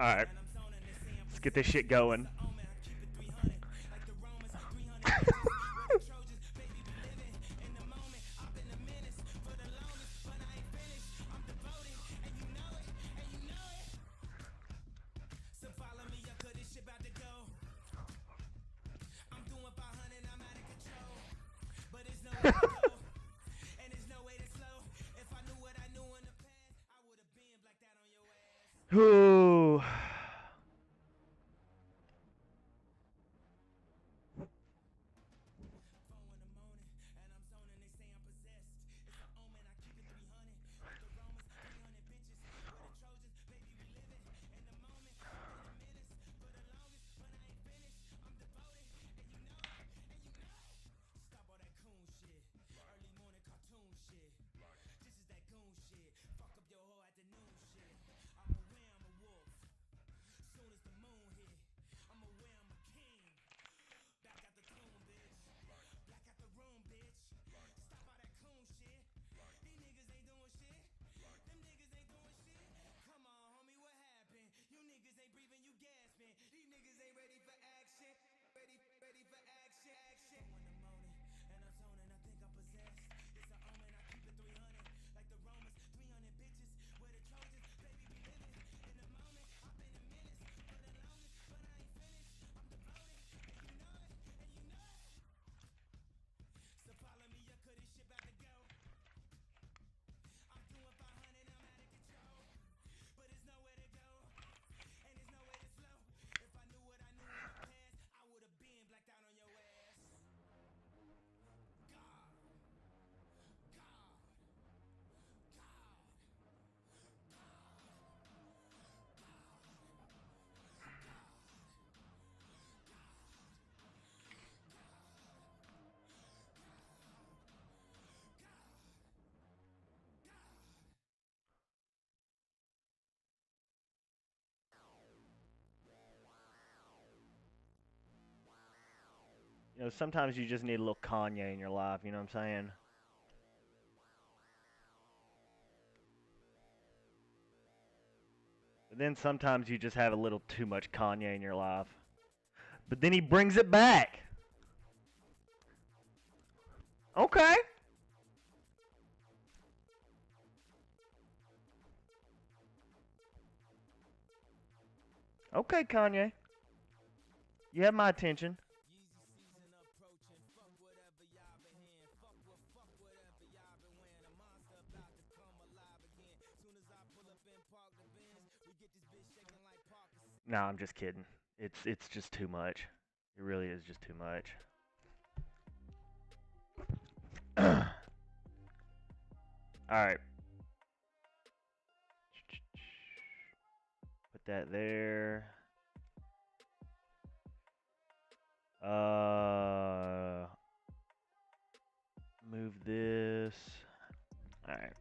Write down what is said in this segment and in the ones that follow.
Alright. Let's get this shit going. Ooh. You know, sometimes you just need a little Kanye in your life, you know what I'm saying? But then sometimes you just have a little too much Kanye in your life. But then he brings it back. Okay. Okay, Kanye. You have my attention. No, I'm just kidding. It's just too much. It really is just too much. All right. Put that there. Move this. All right.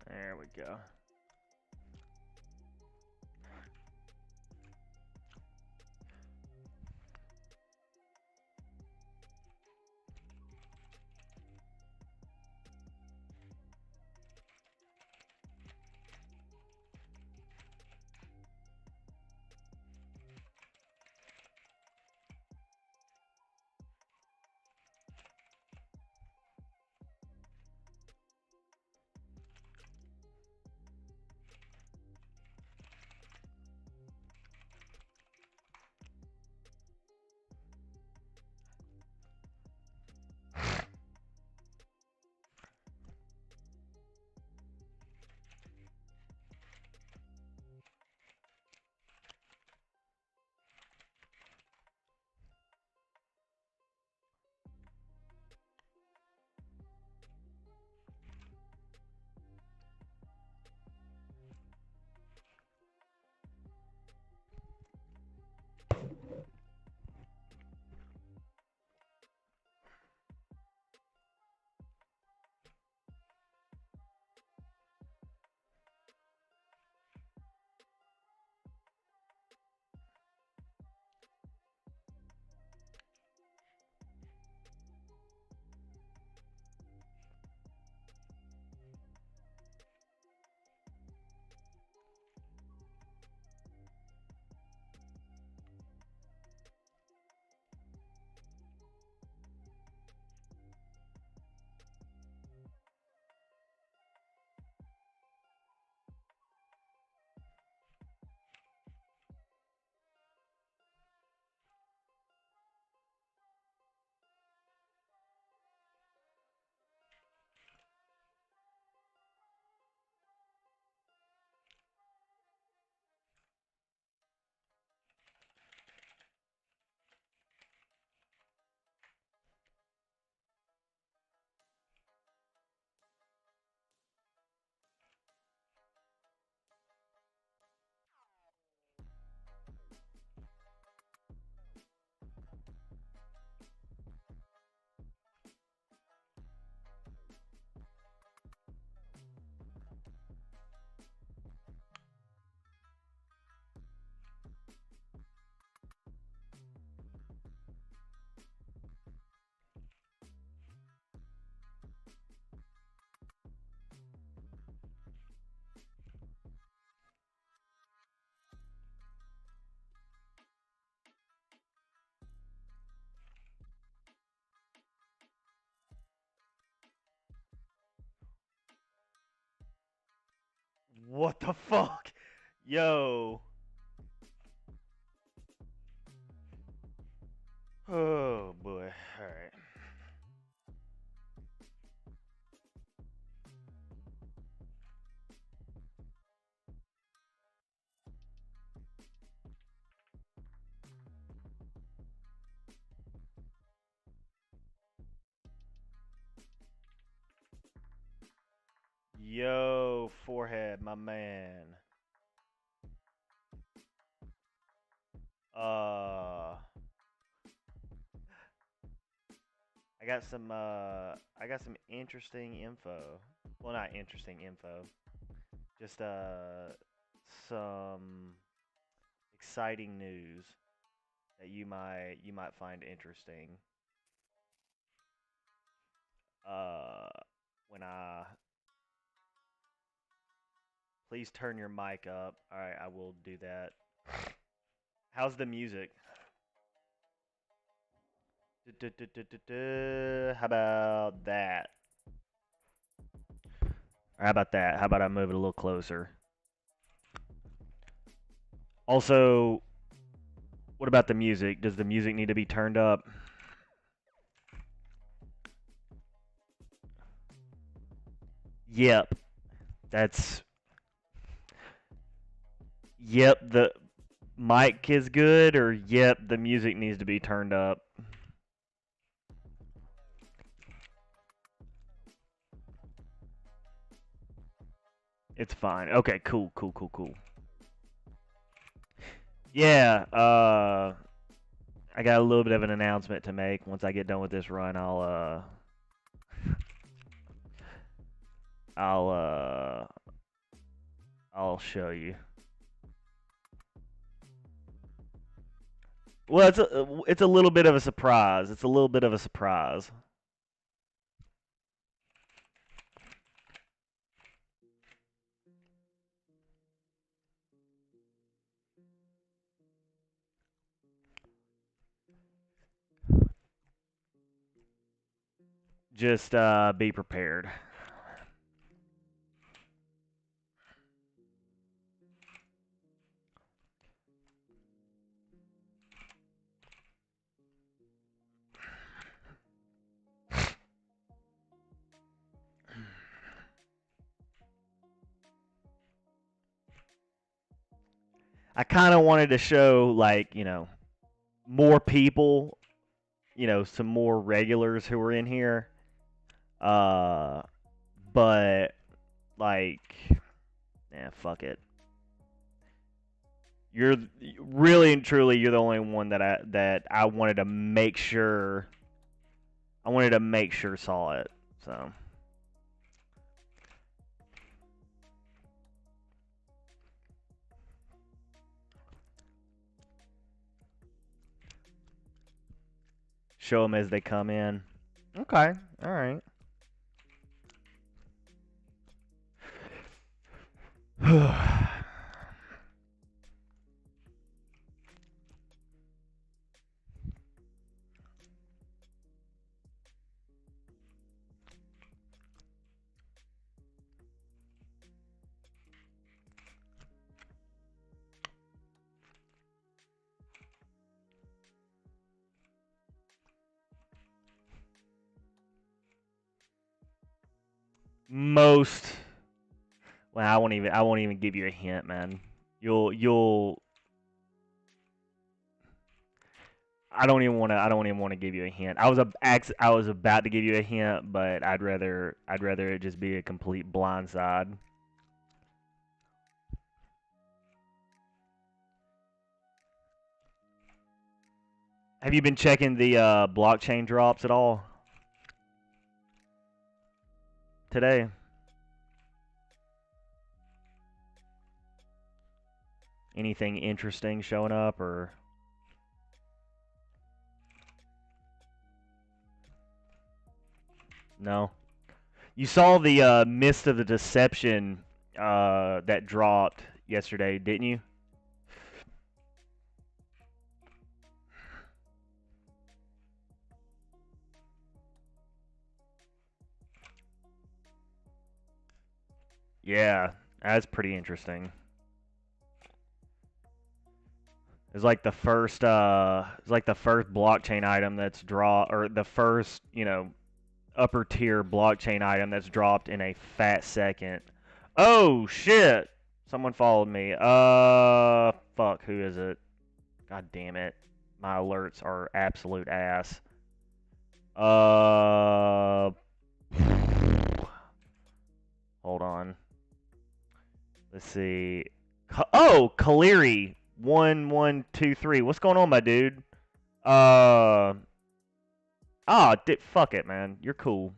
There we go. What the fuck? Yo. Oh boy. Alright. Yo, forehead, my man. I got some interesting info. Well, not interesting info. Just some exciting news that you might find interesting. Uh when I Please turn your mic up. All right, I will do that. How's the music? How about that? Or how about that? How about I move it a little closer? Also, what about the music? Does the music need to be turned up? Yep. That's Yep, the mic is good, or yep, the music needs to be turned up. It's fine. Okay, cool, cool, cool, cool. Yeah, I got a little bit of an announcement to make. Once I get done with this run, I'll I'll show you. Well, it's a little bit of a surprise. It's a little bit of a surprise. Just be prepared. I kind of wanted to show, like, more people, some more regulars who were in here. Uh, but like, yeah, fuck it. You're really and truly, you're the only one that I wanted to make sure. I wanted to make sure saw it. So. Show them as they come in. Okay. All right. Most. Well, I won't even give you a hint, man. You'll I don't even want to give you a hint. I was about to give you a hint, but I'd rather it just be a complete blindside. Have you been checking the blockchain drops at all today? Anything interesting showing up, or no? You saw the Mist of the Deception that dropped yesterday, didn't you? Yeah. That's pretty interesting. It's like the first blockchain item that's or the first, upper tier blockchain item that's dropped in a fat second. Oh shit! Someone followed me. Fuck, who is it? God damn it. My alerts are absolute ass. Hold on. Let's see. Oh, Kaleri 1123. What's going on, my dude? Fuck it, man. You're cool.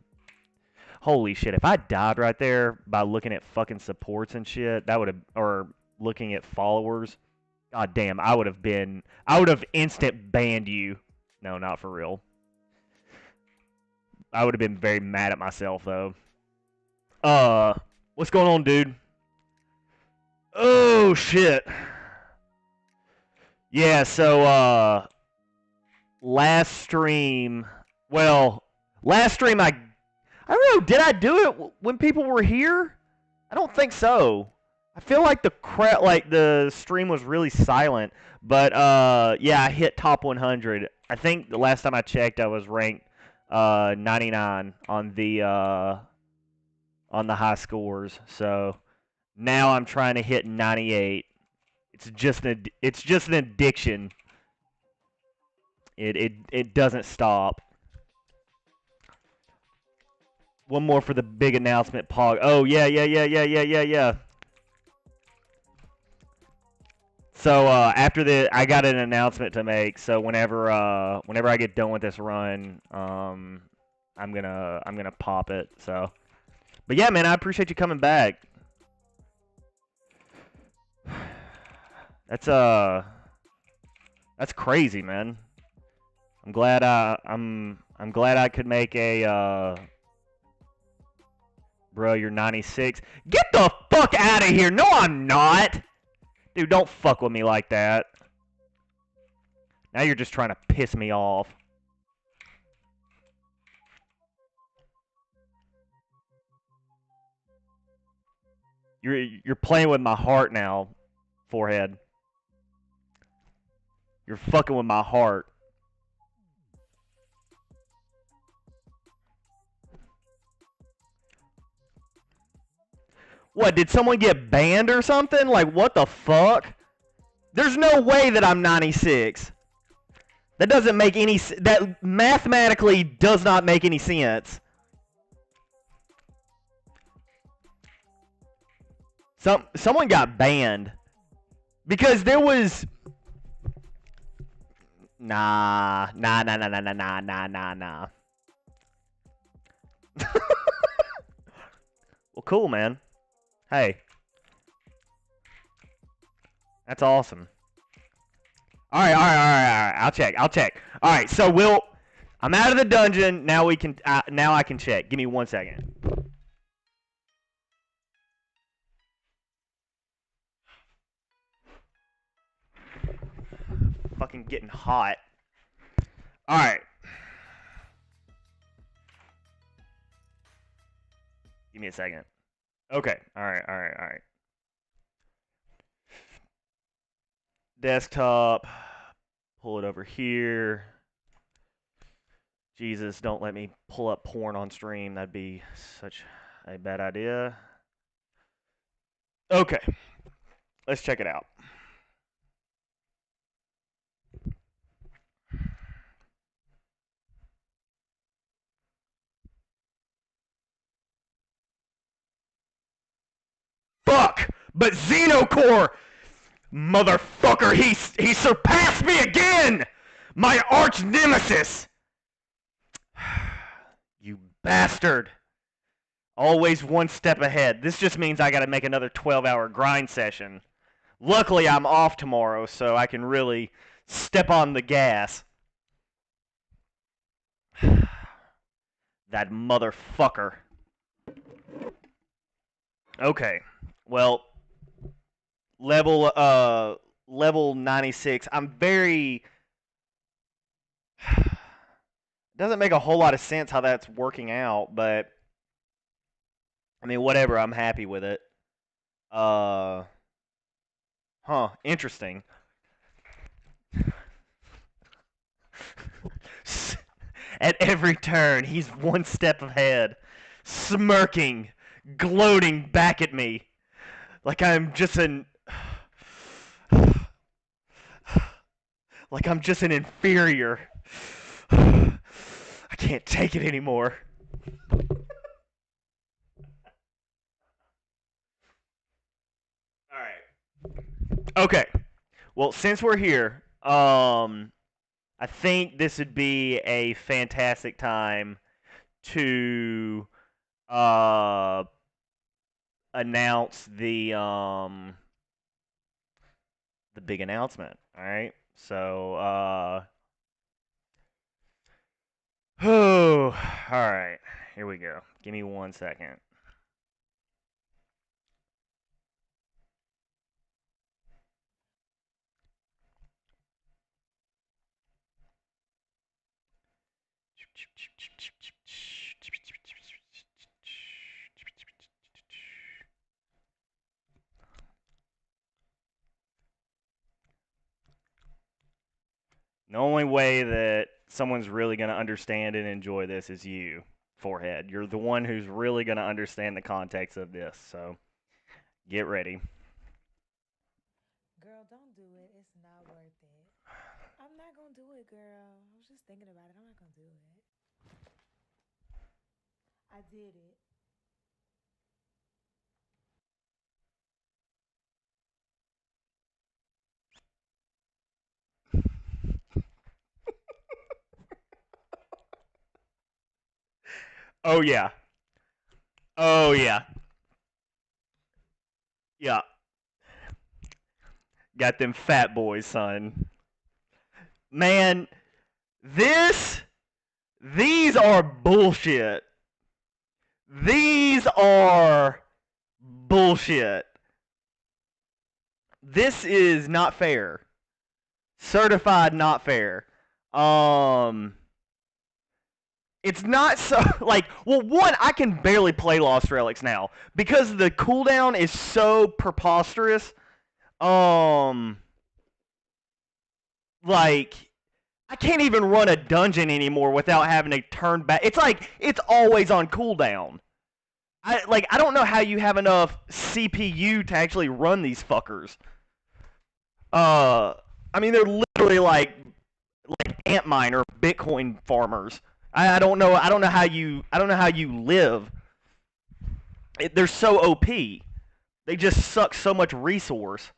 Holy shit! If I died right there by looking at fucking supports and shit, that would have, or looking at followers. God damn, I would have instant banned you. No, not for real. I would have been very mad at myself though. What's going on, dude? Oh shit. Yeah, so last stream, I don't know, did I do it when people were here? I don't think so. I feel like the stream was really silent, but yeah, I hit top 100. I think the last time I checked, I was ranked 99 on the high scores. So now I'm trying to hit 98. It's just an addiction. It doesn't stop. One more for the big announcement, Pog. Oh yeah. So I got an announcement to make. So whenever I get done with this run, I'm gonna pop it. So, but yeah, man, I appreciate you coming back. That's crazy, man. I'm glad I could make a bro, you're 96. Get the fuck out of here. No, I'm not. Dude, don't fuck with me like that. Now you're just trying to piss me off. You're playing with my heart now, forehead. You're fucking with my heart. What, did someone get banned or something? Like, what the fuck? There's no way that I'm 96. That doesn't make any... That mathematically does not make any sense. Someone got banned. Because there was... Nah. Well, cool, man. Hey. That's awesome. All right. I'll check. All right, so I'm out of the dungeon. Now I can check. Give me 1 second. Fucking getting hot. All right. Give me a second. Okay. All right. Desktop. Pull it over here. Jesus, don't let me pull up porn on stream. That'd be such a bad idea. Okay. Let's check it out. Fuck! But Xenocore, motherfucker, he surpassed me again! My arch nemesis! You bastard! Always one step ahead. This just means I gotta make another 12-hour grind session. Luckily, I'm off tomorrow, so I can really step on the gas. That motherfucker. Okay. Well, level 96. I'm very doesn't make a whole lot of sense how that's working out, but I mean, whatever, I'm happy with it. Uh, huh, interesting. At every turn, he's one step ahead, smirking, gloating back at me, like I'm just an like I'm just an inferior. I can't take it anymore. All right. Okay. Well, since we're here, I think this would be a fantastic time to uh announce the big announcement. All right. So all right. Here we go. Give me 1 second. The only way that someone's really going to understand and enjoy this is you, Forehead. You're the one who's really going to understand the context of this. So get ready. Girl, don't do it. It's not worth it. I'm not gonna do it, girl. I was just thinking about it. I'm not gonna do it. I did it. Oh, yeah. Oh, yeah. Yeah. Got them fat boys, son. Man, this. These are bullshit. These are bullshit. This is not fair. Certified not fair. Um, it's not so like well one I can barely play Lost Relics now because the cooldown is so preposterous. Um, like I can't even run a dungeon anymore without having to turn back. It's like it's always on cooldown. I don't know how you have enough CPU to actually run these fuckers. Uh, I mean they're literally like Antminer or Bitcoin farmers. I don't know. I don't know how you live. They're so OP. They just suck so much resource.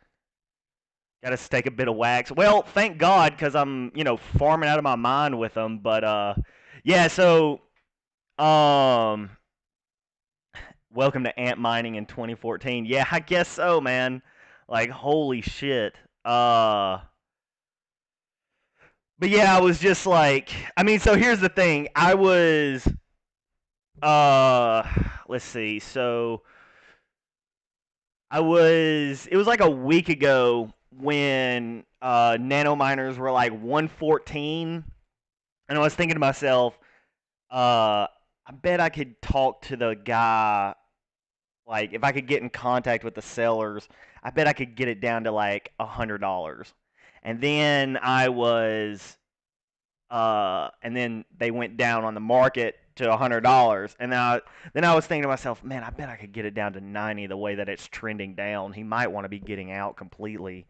Got to stake a bit of wax. Well, thank God, because I'm farming out of my mind with them. But yeah. So um, welcome to ant mining in 2014. Yeah, I guess so, man. Like holy shit. But yeah, I was just like, I mean, so here's the thing. I was uh, let's see. So it was like a week ago when nano miners were like 114, and I was thinking to myself, I bet I could talk to the guy. Like, if I could get in contact with the sellers, I bet I could get it down to like $100. And then and then they went down on the market to $100, and then I was thinking to myself, man, I bet I could get it down to 90 the way that it's trending down. He might want to be getting out completely.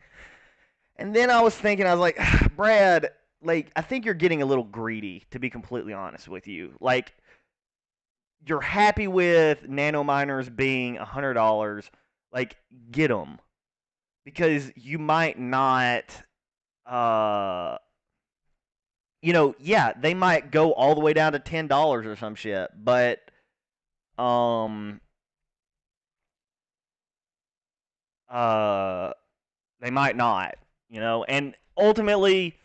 And then I was thinking, I was like, Brad, like I think you're getting a little greedy, to be completely honest with you. Like you're happy with nano miners being $100, like get them because you might not uh yeah, they might go all the way down to $10 or some shit, but um, uh, they might not, and ultimately,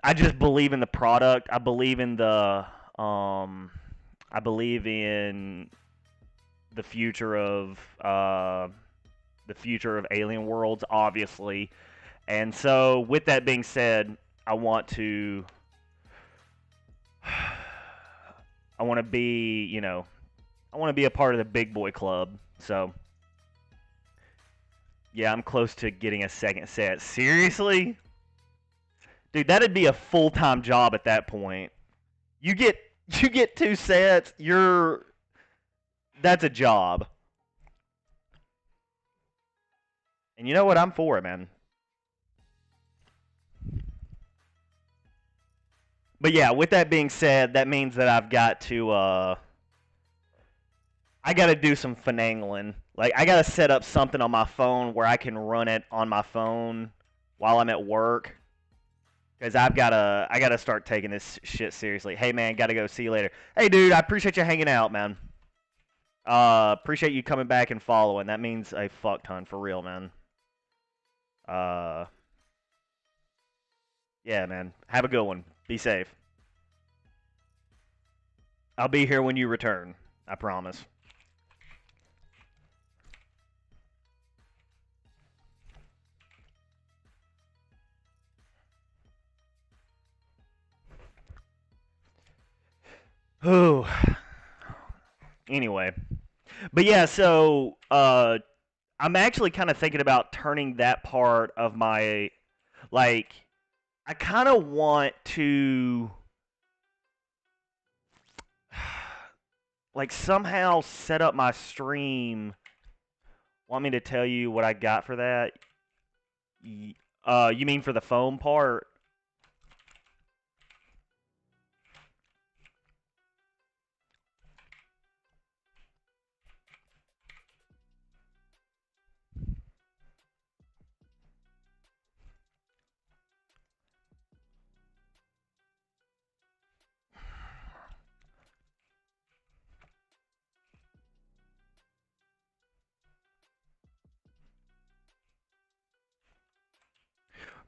I just believe in the product. Um, I believe in the future of the future of Alien Worlds, obviously, and so with that being said, I want to I want to be, I want to be a part of the big boy club. So, Yeah, I'm close to getting a second set. Seriously? Dude, that'd be a full-time job at that point. You get you get 2 sets, that's a job. And you know what? I'm for it, man. But yeah, with that being said, that means that I got to do some finagling. Like I got to set up something on my phone where I can run it on my phone while I'm at work. Cause I gotta start taking this shit seriously. Hey man, gotta go. See you later. Hey dude, I appreciate you hanging out, man. Appreciate you coming back and following. That means a fuck ton for real, man. Uh, yeah, man. Have a good one. Be safe. I'll be here when you return. I promise. Whew. Anyway, but yeah, so I'm actually kind of thinking about turning that part of my like I kind of want to like somehow set up my stream. Want me to tell you what I got for that? You mean for the foam part?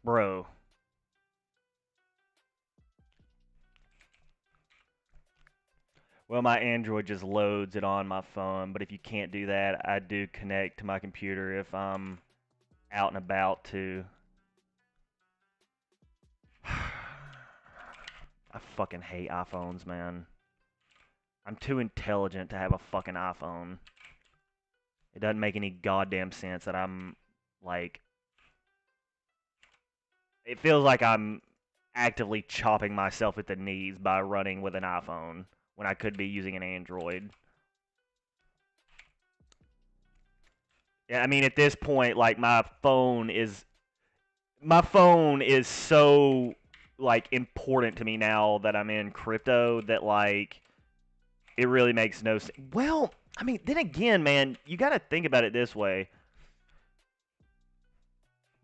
Bro. Well, my Android just loads it on my phone, but if you can't do that, I do connect to my computer if I'm out and about too. I fucking hate iPhones, man. I'm too intelligent to have a fucking iPhone. It doesn't make any goddamn sense that I'm like it feels like I'm actively chopping myself at the knees by running with an iPhone when I could be using an Android. Yeah, I mean at this point like my phone is so like important to me now that I'm in crypto that like it really makes no sense. Well, I mean, then again, man, you got to think about it this way.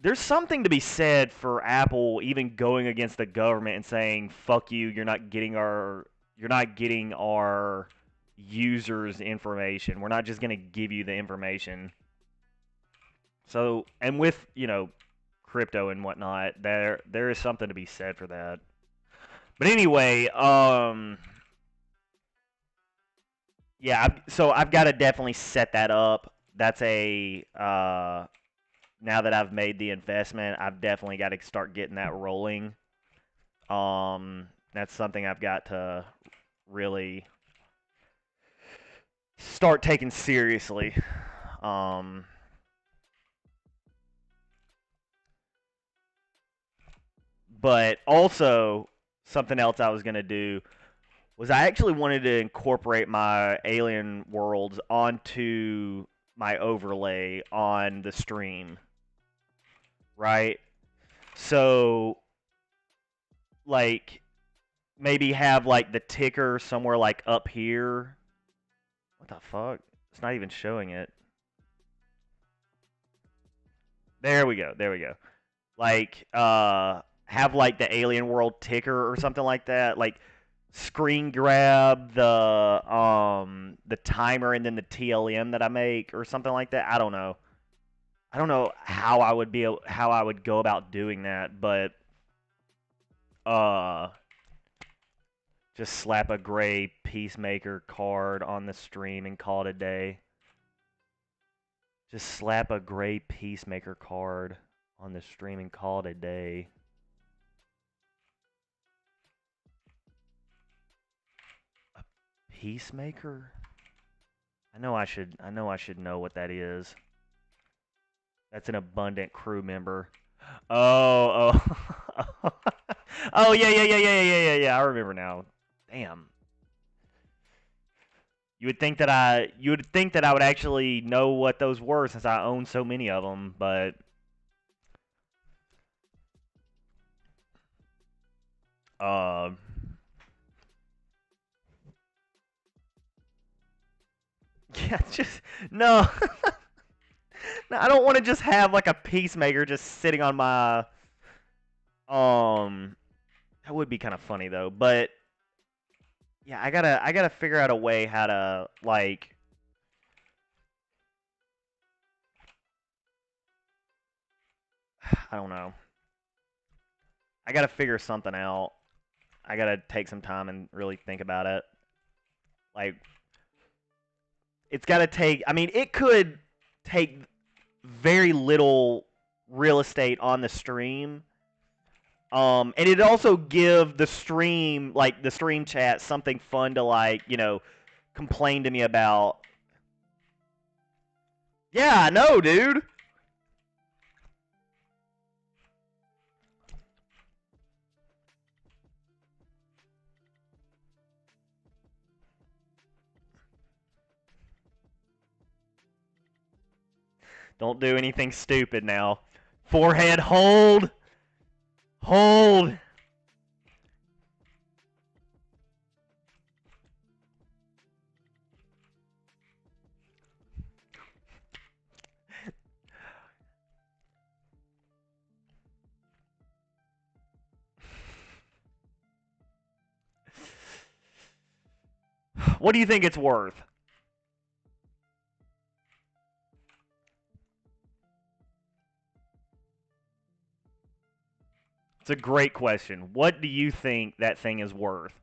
There's something to be said for Apple even going against the government and saying, "Fuck you, you're not getting our users' information. We're not just going to give you the information." So, and with, crypto and whatnot, there is something to be said for that. But anyway, yeah, so I've got to definitely set that up. That's now that I've made the investment, I've definitely got to start getting that rolling. That's something I've got to really start taking seriously. Um, but also something else I was gonna do was I actually wanted to incorporate my alien worlds onto my overlay on the stream, right? So like maybe have like the ticker somewhere like up here. What the fuck? It's not even showing it. There we go. There we go. Like have like the alien world ticker or something like that. Like screen grab the timer and then the TLM that I make or something like that. I don't know. I don't know how I would go about doing that, but uh just slap a gray Peacemaker card on the stream and call it a day. Just slap a gray Peacemaker card on the stream and call it a day. A Peacemaker? I know I should know what that is. That's an abundant crew member. Oh, oh. Oh, yeah. I remember now. Damn. You would think that I would actually know what those were since I own so many of them, but uh yeah, just no. No, I don't want to just have like a peacemaker just sitting on my um that would be kind of funny though, but yeah, I gotta figure out a way how to like I don't know. I gotta figure something out. I gotta take some time and really think about it. Like it's gotta take I mean it could take very little real estate on the stream. And it'd also give the stream, like the stream chat, something fun to like, complain to me about. Yeah, I know, dude. Don't do anything stupid now. Forehead, hold. Hold. What do you think it's worth? It's a great question. What do you think that thing is worth?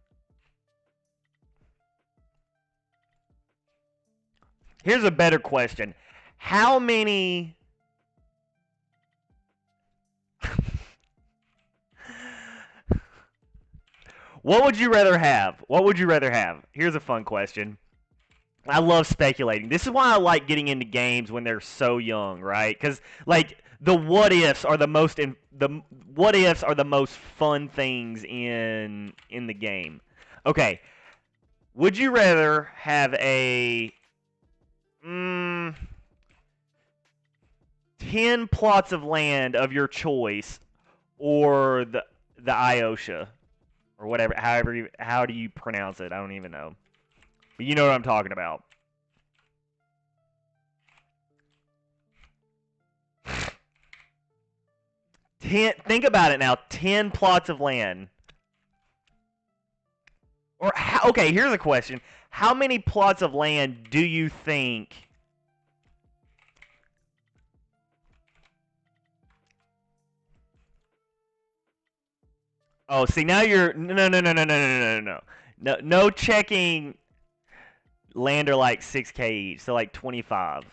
Here's a better question. How many What would you rather have? What would you rather have? Here's a fun question. I love speculating. This is why I like getting into games when they're so young, right? Because like the what ifs are the most fun things in the game. Okay, would you rather have a 10 plots of land of your choice, or the Iosha, or whatever, how do you pronounce it? I don't even know. But you know what I'm talking about. Think about it now. 10 plots of land. Okay, here's a question. How many plots of land do you think? Oh, see, now you're no checking. Land are like 6K each, so like 25.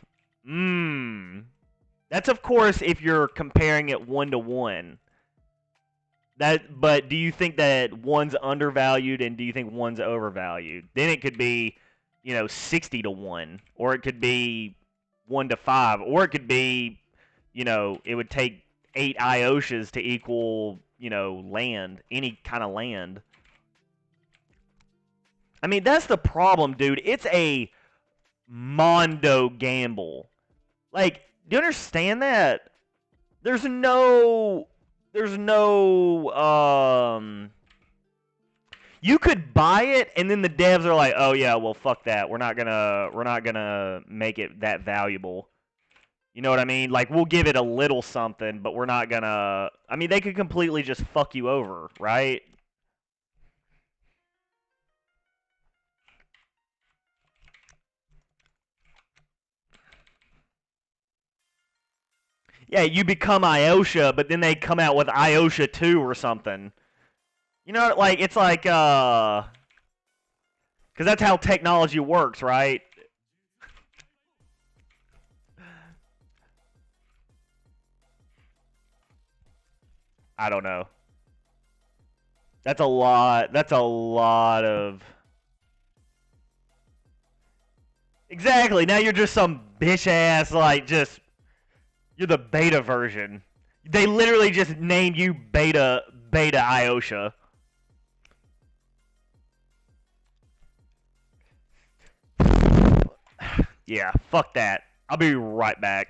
That's of course if you're comparing it 1-to-1. But do you think that one's undervalued and do you think one's overvalued? Then it could be, 60-to-1, or it could be 1-to-5, or it could be, it would take 8 Ioshas to equal, land, any kind of land. I mean, that's the problem, dude. It's a mondo gamble. Like, do you understand that? There's no you could buy it and then the devs are like, "Oh yeah, well fuck that. We're not going to make it that valuable." You know what I mean? Like we'll give it a little something, but we're not going to I mean, they could completely just fuck you over, right? Yeah, you become Iosha, but then they come out with Iosha 2 or something. You know, like it's like because that's how technology works, right? I don't know. That's a lot. That's a lot of. Exactly. Now you're just some bitch ass, like just You're the beta version. They literally just named you Beta Iosha. Yeah, fuck that. I'll be right back.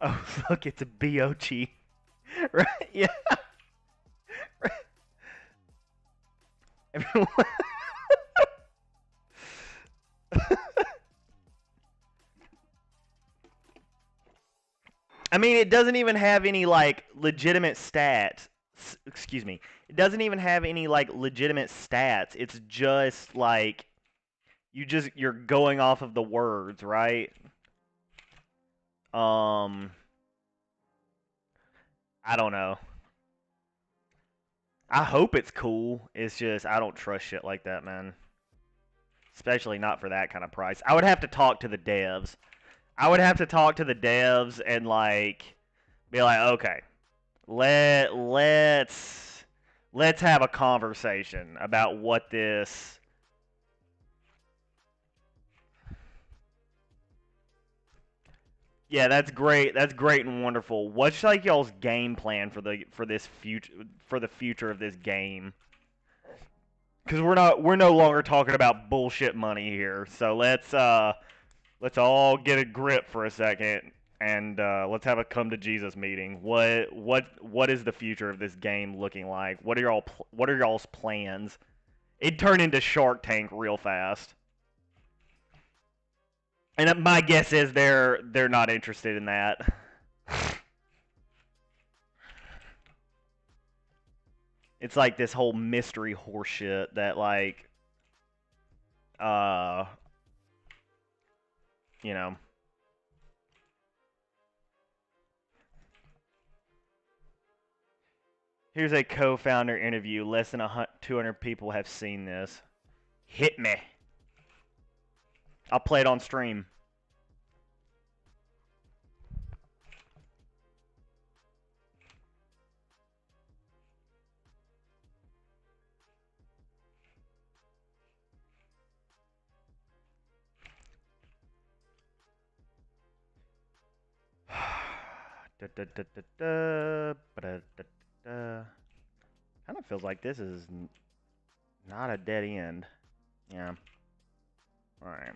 Oh, look, it's a Biochi. Right? Yeah. Everyone. I mean, it doesn't even have any like legitimate stats. Excuse me. It doesn't even have any like legitimate stats. It's just like you're going off of the words, right? Um, I don't know. I hope it's cool. It's just I don't trust shit like that, man. Especially not for that kind of price. I would have to talk to the devs. I would have to talk to the devs and like be like, okay, let's have a conversation about what this Yeah, that's great. That's great and wonderful. What's like y'all's game plan for this future for the future of this game? Because we're no longer talking about bullshit money here. So let's all get a grip for a second and let's have a come to Jesus meeting. What is the future of this game looking like? What are y'all's plans? It turned into Shark Tank real fast. And my guess is they're not interested in that. It's like this whole mystery horseshit that like uh you know. Here's a co-founder interview. Less than 200 people have seen this. Hit me. I'll play it on stream. Kind of feels like this is not a dead end. Yeah. All right.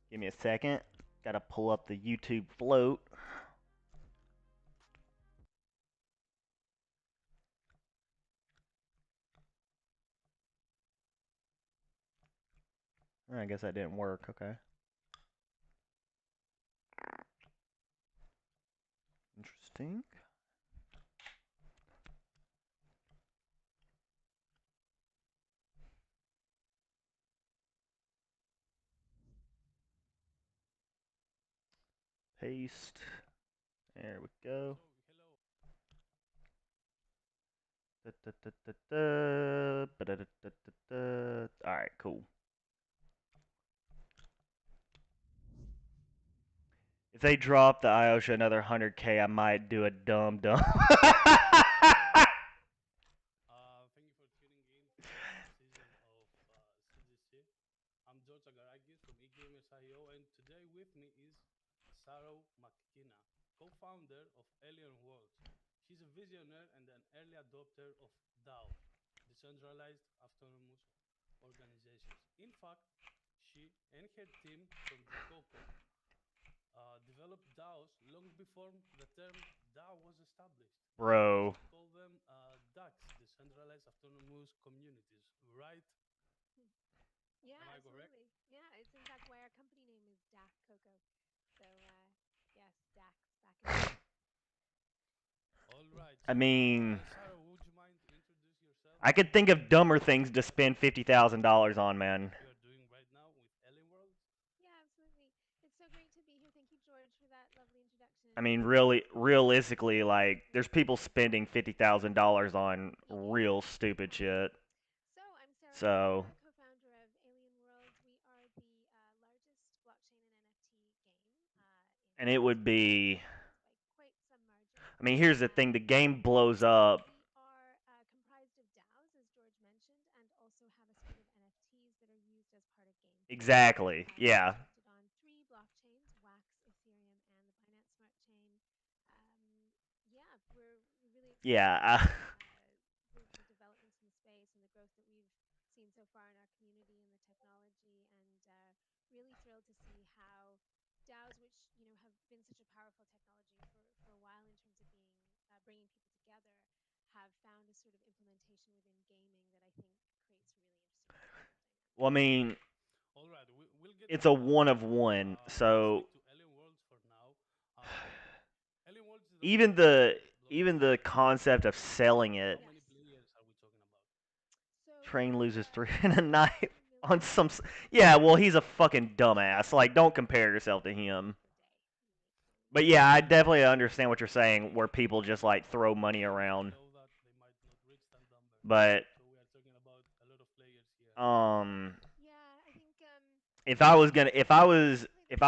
Give me a second. Got to pull up the YouTube float. I guess that didn't work. Okay. Interesting. Paste. There we go. Alright, cool. If they drop the IOSHA another 100K, I might do a dumb. Thank you for tuning in for this season of CGC. I'm George Agarakis from eGamers.io, and today with me is Saro McKenna, co-founder of Alien Worlds. She's a visionary and an early adopter of DAO, decentralized autonomous organizations. In fact, she and her team from Coco developed DAOs long before the term DAO was established. Bro. We call them DACs, decentralized autonomous communities, right? Yeah, Am I correct? absolutely. Yeah, it's in fact why our company name is DAC Coco. So, yes, DACs back in the day. All right. I mean, Sarah, would you mind to introduce yourself? I could think of dumber things to spend $50,000 on, man. You are doing right now with Alien World? Yeah, absolutely. It's so great to be here. Thank you, George, for that lovely introduction. I mean, really, realistically, like, there's people spending $50,000 on real stupid shit. So, I'm Sarah, So, co-founder of Alien Worlds. We are the largest blockchain and NFT game. and it would be. By quite some margin. I mean, here's the thing: the game blows up. We are comprised of DAOs, as George mentioned, and also have a suite of NFTs that are used as part of gameplay. Exactly. Yeah. Constructed on 3 blockchains: Wax, Ethereum, and the Binance Smart Chain. Yeah, we're really excited Yeah. about the developments in the space and the growth that we've seen so far in our community and the technology, and really thrilled to see how DAOs, which have been such a powerful technology for a while in terms of being bringing people together, have found a sort of implementation within gaming that I think creates really interesting dynamics. Well, I mean, All right, we'll get it's to a that. one of one. Let's So stick to Alien Worlds for now. Alien Worlds is the even first the blockchain even the game. concept of selling it, How many players are we talking about? So Train loses we're 3 in a night 1 on million some. Yeah, well, he's a fucking dumbass. Like, don't compare yourself to him. per day. But yeah, I definitely understand what you're saying, where people just like throw money Since they around. know that they might not reach that number. But So we are talking about a lot of players here. Yeah, I think if I was yeah, gonna, we play if the I game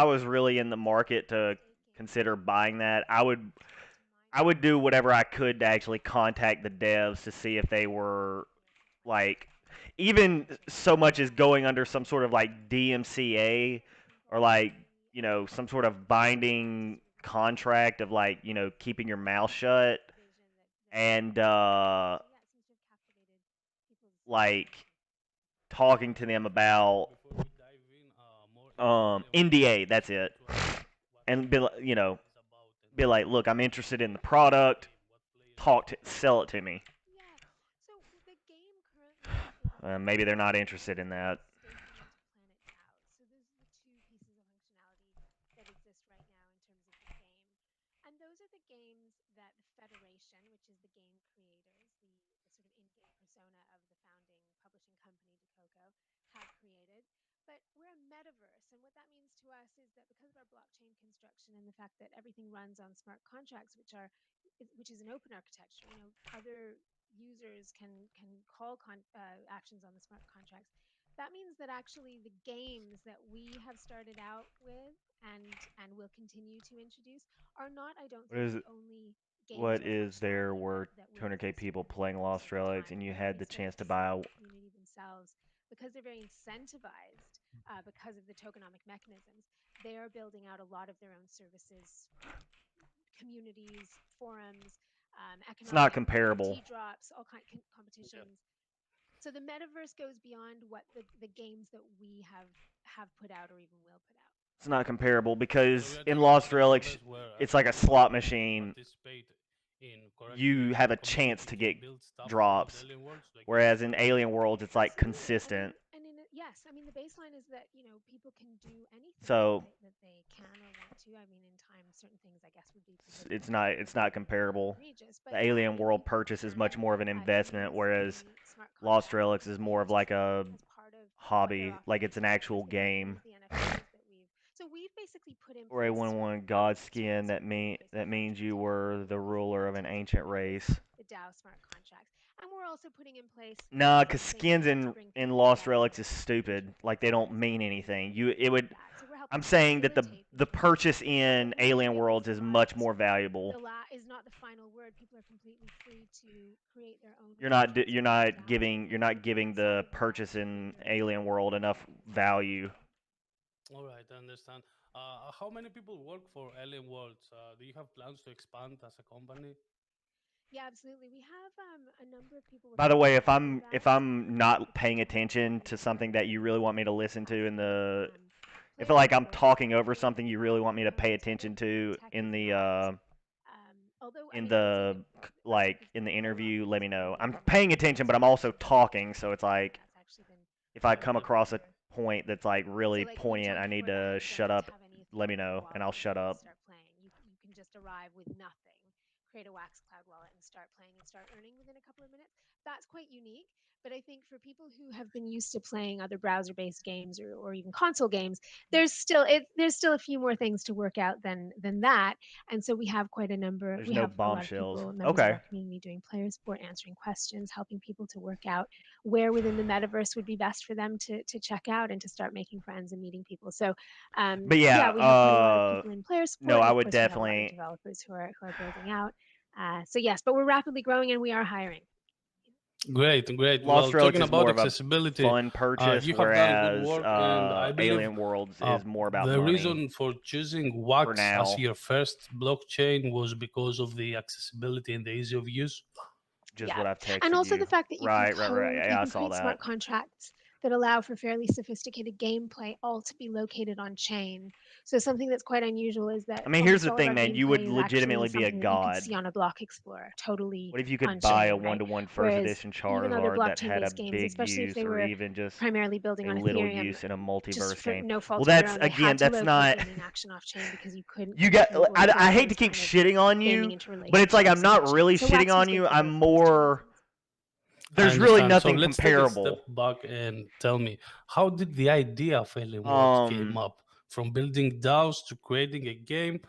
was really in the market to staking consider buying that, I would, to mine I would do whatever I could to actually contact the devs to see if they were like, even so much as going under some sort of like DMCA or like, some sort of binding contract of like, keeping your mouth shut and like talking to them about Before we dive in more into Alien NDA, World, that's just it, want to ask what and be like, Alien World is about and be like, look, I'm interested in the product. Sell it to me. Yeah. So the game currently is Maybe they're not about interested in that. staking into Planet DAO. So those are the two pieces of functionality that exist right now in terms of the game. And those are the games that the Federation, which is the game creators, the sort of in-game persona of the founding publishing company, Decoco, have created. But we're a metaverse, and what that means to us is that because of our blockchain construction and the fact that everything runs on smart contracts, which is an open architecture, other users can call actions on the smart contracts. That means that actually the games that we have started out with and will continue to introduce are not, I don't What think, is the it? only games What or is there functionality were that will 200k exist people within the playing metaverse Lost over Relics time. and And you we're had already the starting chance to to see buy that a the community themselves, because they're very incentivized because of the tokenomic mechanisms, they are building out a lot of their own services, communities, forums, It's not economic comparable. NFT drops, all kind of competitions. So the metaverse goes beyond what the games that we have put out or even will put out. It's not comparable So we because are in talking about Lost a Relics, metaverse where it's like a everyone slot can machine. participate in correctly You have a chance communicating to to get build stuff around drops, Alien Worlds, like in whereas in Star Wars. Alien Worlds, it's like Absolutely. consistent. Yes, I mean the baseline is that people can do anything So that they can or want to. I mean, in time, certain things I guess would be it's prohibited not or it's not more comparable. egregious. But The yeah, I Alien mean World people purchase is much can more of an investment, use whereas the smart Lost contracts that Relics is we've more of built like a as part of what they're hobby, like offering it's to an players. actual They can use game. the NFTs that we've basically put in Or a place certain 1-1 god elements, right? skin So we've put in place the that means functions you around were the NFTs ruler of to an make ancient with race. the DAO smart contracts. And we're also putting in place Nah, cause some things skins to bring in people Lost together Relics with is communication stupid. Like they don't facilities mean and anything. things like that. So we're I'm helping saying that facilitate the these purchase communities. But in we Alien feel Worlds as is well much that more valuable. is not the final word. People are completely free to create their own arrangements You're within the not DAO giving outside the of the DAO purchase to create in their own Alien services. World enough value. All right, I understand. How many people work for Alien Worlds? Do you have plans to expand as a company? Yeah, absolutely. We have a number of people By working the on the way, technical if development side. I'm We have not the paying content attention to creators something that you really want me to listen to in as well. the if Players like I'm support is talking another over big something you really want me to pay element of attention it. to Tech is not, although I in mean I would say the our tech like is in the a lot interview, more let me know. integrated I'm with paying with attention, but I'm also solutions and talking, so services, it's and like that's actually been if I All come right, across a popular. point that's like So really like anytime poignant, I people need are to like, you don't shut need to up. have any Let me Ethereum or know, and wallet I'll or shut anything to up. start playing. You can just arrive with nothing, create a Wax Cloud wallet, and start playing and start earning within a couple of minutes. That's quite unique. But I think for people who have been used to playing other browser-based games or even console games, there's still a few more things to work out than that. And so There's we no have a lot of bombshells. people, members of Okay. our community, doing player support, answering questions, helping people to work out where within the metaverse would be best for them to check out and to start making friends and meeting people. So But yeah, yeah, we have quite a lot of people in player no, support, and I of would course we have a lot of definitely. developers who are building out. So yes, but we're rapidly growing and we are hiring. great, great. Lost Well, Relics talking is about more of a accessibility, fun purchase, you have done good whereas work, and I believe Alien Worlds uh, is more about the money reason for choosing for Wax as now. your first blockchain was because of the accessibility and the ease of use. Just Yeah, what I've and texted also the you. fact that you can Right. you Yeah, I can saw create smart that. contracts that allow for fairly sophisticated gameplay, all to be located on chain. So something that's quite unusual is that I mean, here's almost the all of thing, our man. You would gameplay is actually legitimately be a something that you could god. see on a block explorer, totally What if you could on buy a chain, right? 1-to-1 first Whereas edition even other Charizard that had a blockchain-based games, big especially if use they or were even just primarily building a on little Ethereum, use in a just multiverse for game? no Well, fault of their that's own, they again, had to that's locate not. gaming action off chain because you couldn't You got. compute or I build hate to those keep kind of shitting on gaming you, but it's like I'm interrelationships not on really chain. So shitting Wax was on good you. for I'm both of those two more. reasons. I There's really understand. So nothing let's take a step comparable. back and tell me, how did the idea of Alien Worlds came Um, up? From building DAOs to creating a game,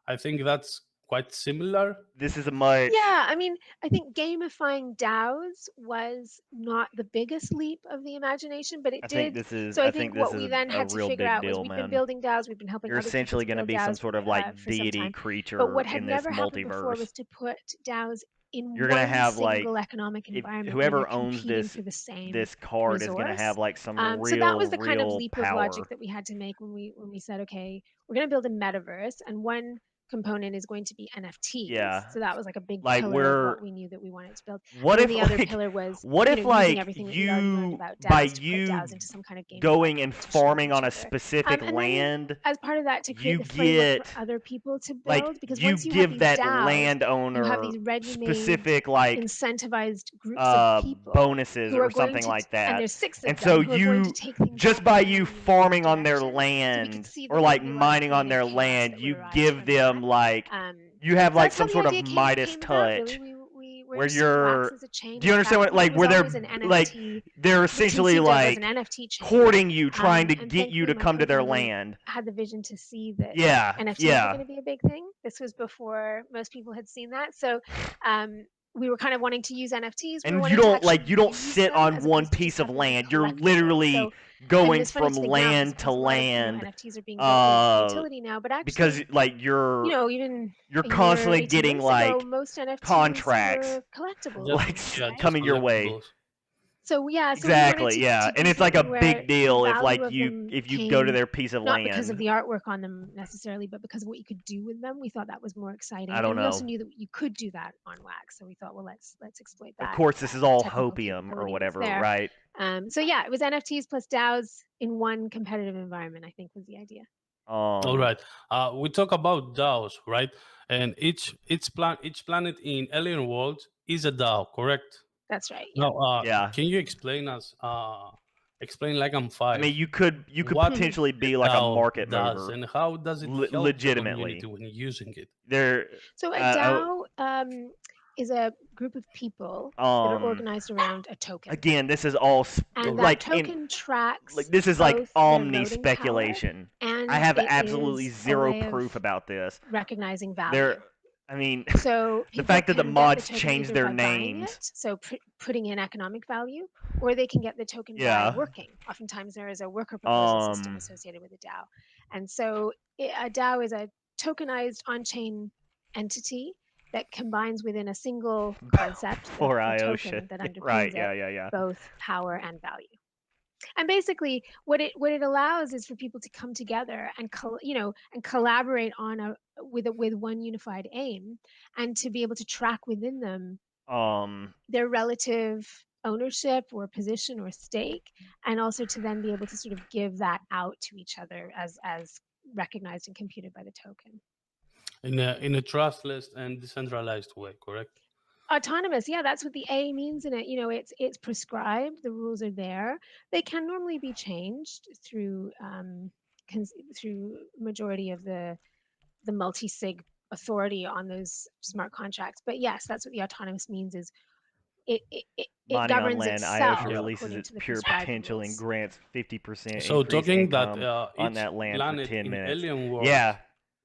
I think that's quite similar. this is a much. Yeah, I mean, I think gamifying DAOs was not the biggest leap of the imagination, but it did. So I I think think this what is we then a had to real figure big out was deal, we'd been man. building DAOs, we'd been helping You're other people essentially to going to build be some DAOs sort of like for some deity time. But creature what had in this never happened before multiverse. was to put DAOs in you're gonna one have like single economic if environment where you're whoever owns competing for the same this card is gonna resource. have like some So that was real the kind of real leap of logic power. that we had to make when we said, okay, we're going to build a metaverse, and one component is going to be NFTs. Yeah. So that was like a big Like pillar we're of what we knew that we wanted to build. what and if then the other like pillar was what if using like everything that we already learned you about by DAOs to put you DAOs into some kind of gamified going and competition with farming on each a other. specific And then land, as part of that, to create you the framework get for other people to build, like because you once you have give these that DAOs, you have landowner these ready-made, specific like incentivized groups of people bonuses who are or going something to, like and that. there's 6 of And them so who are going to you take things just back by in you a new farming on their direction. So we could land see or that like there'd be a lot of mining on their community chaos land, that you would arise give from them that. like you have So like that's how some the sort of idea Midas came about, touch really. We were where interested in Wax you're as a chain. do you In understand fact, what like it was where always they're an like NFT, they're essentially conceived of as like an NFT chain. courting you, trying to And get you to thankfully, my come to their co-founder land. had the vision to see that Yeah, NFTs were yeah. going to be a big thing. This was before most people had seen that. So we were kind of wanting to use NFTs. And you don't sit on one piece of land. You're literally So, going it's funny from to think now, land because to a lot of, land. NFTs are being built with utility now, but Because actually, like you're even you're a year, constantly 18 getting months ago, like most NFTs contracts were collectibles, Just, like yeah, right? just coming your way. collectibles. So yeah, so Exactly, we wanted yeah. to And do it's like a something where big deal the if like value of them if you go to came their piece of not because of land. the artwork on them necessarily, but because of what you could do with them. We thought that was more exciting, I don't and we also know. knew that you could do that on Wax. So we thought, well, let's exploit that. Of course, this that is all technical hopium or capability that's whatever, there. right? So yeah, it was NFTs plus DAOs in one competitive environment, I think was the idea. All right. We talk about DAOs, right? And each planet in Alien World is a DAO, correct? That's right. Yeah. Now, Yeah. can you explain us? Explain like I'm 5. I mean, you could what potentially be like a DAO market does mover. and how does it help the legitimately. community when using it? There So a DAO is a group of people that are organized around a token. Again, this is all and like that token tracks like this is like both their omni voting speculation. power, and I have it absolutely is a zero way proof of about this. recognizing value. There, I mean, So the people fact that the can get mods token change either their by buying names. it, so putting in economic value, or they can get the token Yeah. by working. Oftentimes there is a worker proposal system associated with a DAO. And so a DAO is a tokenized on-chain entity that combines within a single concept, the token that underpins right, it, yeah. both power and value. And basically what it allows is for people to come together and collaborate on with one unified aim, and to be able to track within them their relative ownership or position or stake, and also to then be able to sort of give that out to each other as recognized and computed by the token. In a trustless and decentralized way, correct? Autonomous, yeah, that's what the A means in it. It's prescribed. The rules are there. They can normally be changed through majority of the multi-sig authority on those smart contracts. But yes, that's what the autonomous means. Is it governs land, itself IOSHA releases according its to the pure prescribed potential and rules. grants 50% So increased talking income that on each that land for planet 10 in minutes. Alien World Yeah.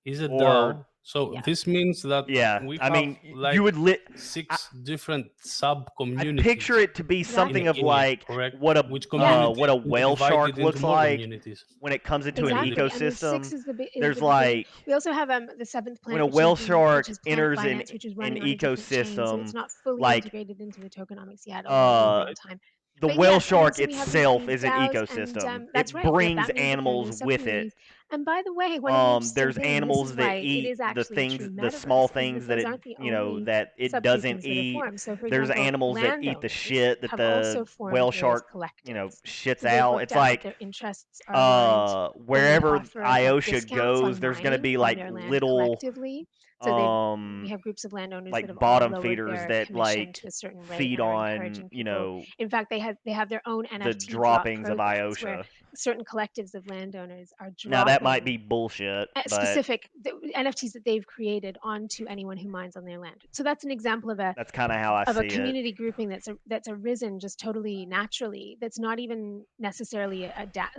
is a Or- DAO. So Yeah. this means that we I have mean, like you would 6 different sub I communities. picture it to be something of in it, like correct? what a Which community what a is whale divided shark into looks more like communities. when it comes into Exactly. an And there's ecosystem. 6 is the There's division. like We also have the 7th planet, when a which whale is shark which is Planet enters Binance, which is an running on a different chain, so ecosystem, it's not fully like, integrated into the tokenomics yet, although it will in time. the But whale yes, shark so we have itself these is an DAOs, ecosystem. and that's It right. brings that means that animals there's with it. subcommunities. And by the way, one of the interesting There's things, animals this is that why it eat is the actually a things, true the small metaverse, things is that those it, aren't the you know, only that it doesn't subgroupings that are eat. formed. So for There's example, animals that eat the landowners shit that have the also formed whale various shark, collectives. shits So they've out. worked It's out that like their interests are aligned. wherever offer, IOSHA discounts goes, on there's going to mining be on like their land little collectively. So we have groups of landowners that like have all bottom lowered feeders their that commission like to a certain rate feed and are on, encouraging people. In fact, they have their own NFT the drop droppings of programs where IOSHA. certain collectives of landowners are dropping. Now that might be bullshit, but specific NFTs that they've created onto anyone who mines on their land. So that's an example of that's kind of how I see a community grouping that's arisen just totally naturally. That's not even necessarily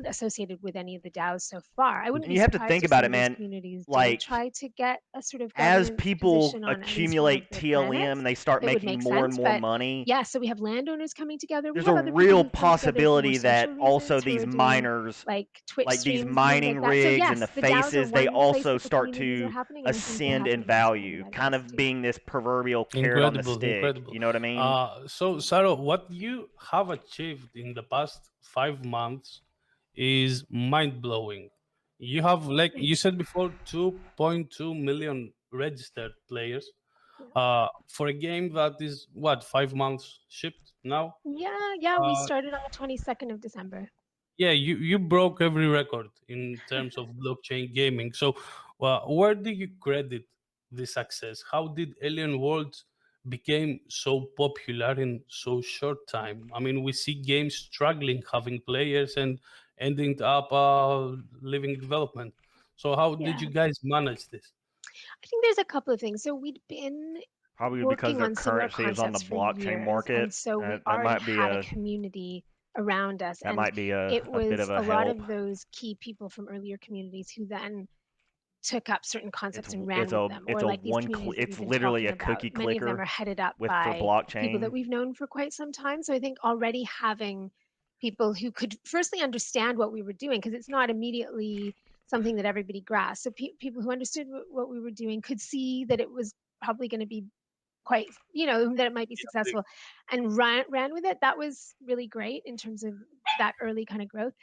associated with any of the DAOs so far. I wouldn't And be you have to surprised think if about some it, of these man. communities Like, did try to get a sort of as governance people position on at least one of accumulate their TLM planets, and they start it would making make more and sense, more but money, yeah, so we have landowners coming together. there's We have a other people real who've come together for more possibility that social also reasons who these are doing, miners, like Twitch like these streams, mining things like that. wigs and yes, the the DAOs are faces, they one place also that the start communities are to happening, and I think they're ascend in happening in so many value, other kind places of too. being this proverbial carrot on the Incredible, stick. incredible. You know what I mean? So, Sarah, what you have achieved in the past 5 months is mind blowing. You have, like you Thanks. said before, 2.2 million registered players. Yeah. For a game that is what, 5 months shipped now. Yeah, we Uh, started on the 22nd of December. yeah, you broke every record in terms of blockchain gaming. So, where do you credit the success? How did Alien Worlds became so popular in so short time? I mean, we see games struggling having players and ending up leaving development. So, how did Yeah. you guys manage this? I think there's a couple of things. So we'd been Probably because working their on similar currency is on the concepts for blockchain years, market. and so we That already might be had a a community around us, that and might be it a bit was of a a lot help. of those key people from earlier communities who then took up certain It's concepts and it's ran a with them, it's or a like these one communities that it's we've been literally talking a about. cookie Many of them clicker are headed up for by people that blockchain. we've known for quite some time. So I think already having people who could firstly understand what we were doing, because it's not immediately something that everybody grasped. So people who understood what we were doing could see that it was probably going to be quite, that it might be successful, and ran with it. That was really great in terms of that early kind of growth.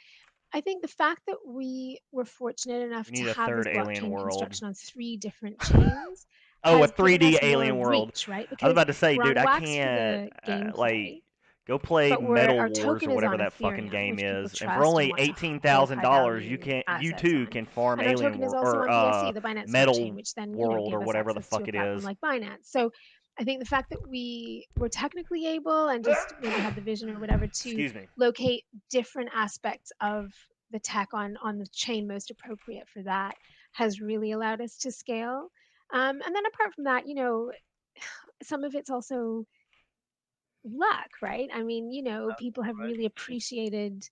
I think the fact that we were fortunate enough We to need a have this third Alien blockchain World. construction on 3 different chains Oh, a has given 3D us more Alien World. reach, right? I was Because about to say, we're dude, on I Wax for can't the gameplay, go play but Metal our Wars or token is whatever on that fucking Ethereum, game which people is, and for trust and only want to hold high $18,000, value you assets too on. can farm And our Alien token is World also or on BSC, the Binance Smart Chain, Metal which then World or gave us whatever the access to fuck a it platform is. like Binance. So I think the fact that we were technically able and just maybe had the vision or whatever to Excuse me. locate different aspects of the tech on the chain most appropriate for that has really allowed us to scale. And then apart from that, some of it's also luck, right? I mean, people have Right. really appreciated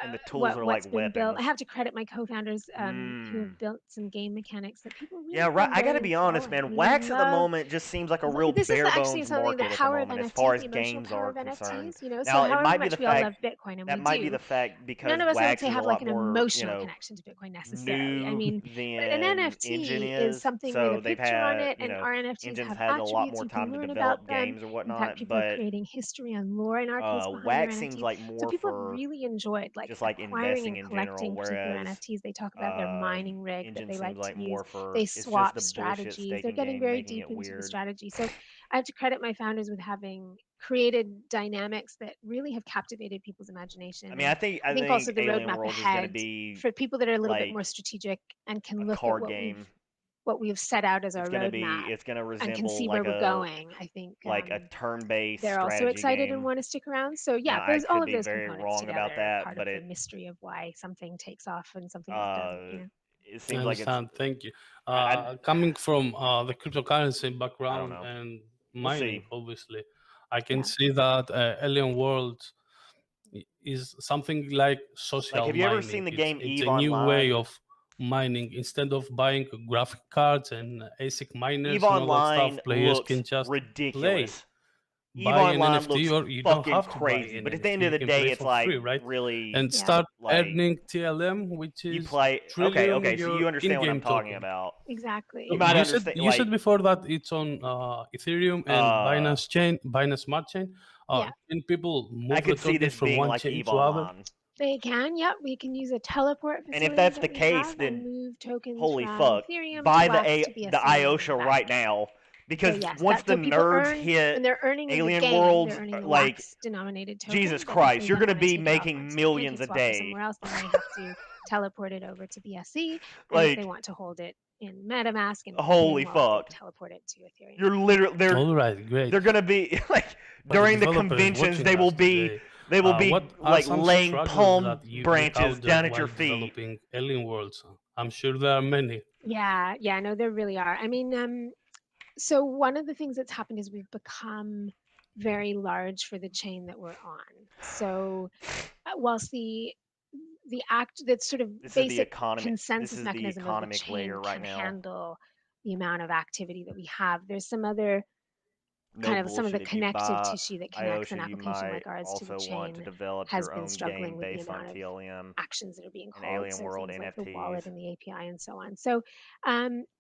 And the tools are what's like been built. I weapons. have to credit my co-founders who Mm. have built some game mechanics that people Yeah, really right. found I very gotta be honest, enthralling. I man. mean, they Wax at the love. moment just seems like a real This is bare actually bones something that market at the power of moment, as far NFTs, as the emotional games power are of concerned. NFTs. So Now, it however might be much the we all fact love Bitcoin, and that we might be do, the fact none because of us, I would Wax say, is a have like lot an more, emotional connection to Bitcoin necessarily. I new mean, but an than Engine NFT is is. something with a So they've picture on had, it, and our NFTs Engine's have had a lot attributes. more You can time to learn about develop them. games or In fact, whatnot, people are but creating history and lore in our case behind their Wax seems NFTs. like So more people have for really enjoyed like just like acquiring investing and in general, collecting particular whereas NFTs. They talk about their mining rig that Engine they seems like to like use. more for They it's just swap the bullshit strategies. They're staking getting game, very making deep it into the weird. strategy. So I have to credit my founders with having created dynamics that really have captivated people's imagination. I mean, And I I think also think the Alien roadmap Worlds is gonna ahead be for people that are a little bit more like strategic and can a look at card game. what we've set out as our It's gonna be roadmap it's gonna and can resemble see where we're going. I think like a turn-based they're also strategy excited and game. want to stick around. So yeah, Now, I all could of be those very components wrong together about are that, part of but the mystery of why something takes off and something else uh, doesn't. it I seems like it's understand. Thank you. I Coming from the cryptocurrency I don't background know. and We'll mining, see. obviously, I can Yeah. see that Alien World is something like Like, social have you ever seen mining. the It's game it's Eve a new way Online? of mining. Instead of buying graphic cards and ASIC Eve miners and all that stuff, Online players looks can just play, ridiculous. Eve buy an Online NFT, looks or you don't fucking have to buy crazy. an But at the NFT. end of You the can day, play it's for like free, right? really And Yeah. start like earning TLM, which you is play. Okay, Trillium, so your you understand what I'm in-game talking token. about. Exactly. You So might you said understand, you said like before that it's on Ethereum and uh, Binance Smart Chain. Yeah. Can people I move the could see tokens this from being one like chain Eve to other? Online. They can. Yep. We can use a teleport And if facility that's that the we case, have and then move tokens holy from fuck, Ethereum to buy Wax to the BSC and IOSHA back right again. now, So because yes, once the so people nerds earn hit when they're earning in the Alien game, Worlds, they're earning the like Wax denominated token. Jesus But if Christ, they you're then gonna want to be take it off making onto millions a PancakeSwap or day. somewhere else, then they have to teleport it over to BSC. And if they Like, want to hold it in MetaMask and holy Ethereum wallet, they fuck, teleport it to Ethereum. you're literally All right, great. they're gonna be like For the during the developers conventions watching us today, they will be what are like some laying struggles palm that you branches encountered down at while your feet. developing Alien Worlds? I'm sure there are many. Yeah, no, there really are. I mean, so one of the things that's happened is we've become very large for the chain that we're on. So whilst the act that's sort of This is the basic economy. This consensus is the mechanism of the economic chain layer right can now. handle the amount of activity that we have. There's some other no kind of some of bullshit. the If you connective buy tissue that connects an IOSHA, you application might like ours to the also want to chain develop has your been own struggling game with the based on amount of TLM actions that are being and called, Alien so World things like the NFTs. wallet and the API and so on. So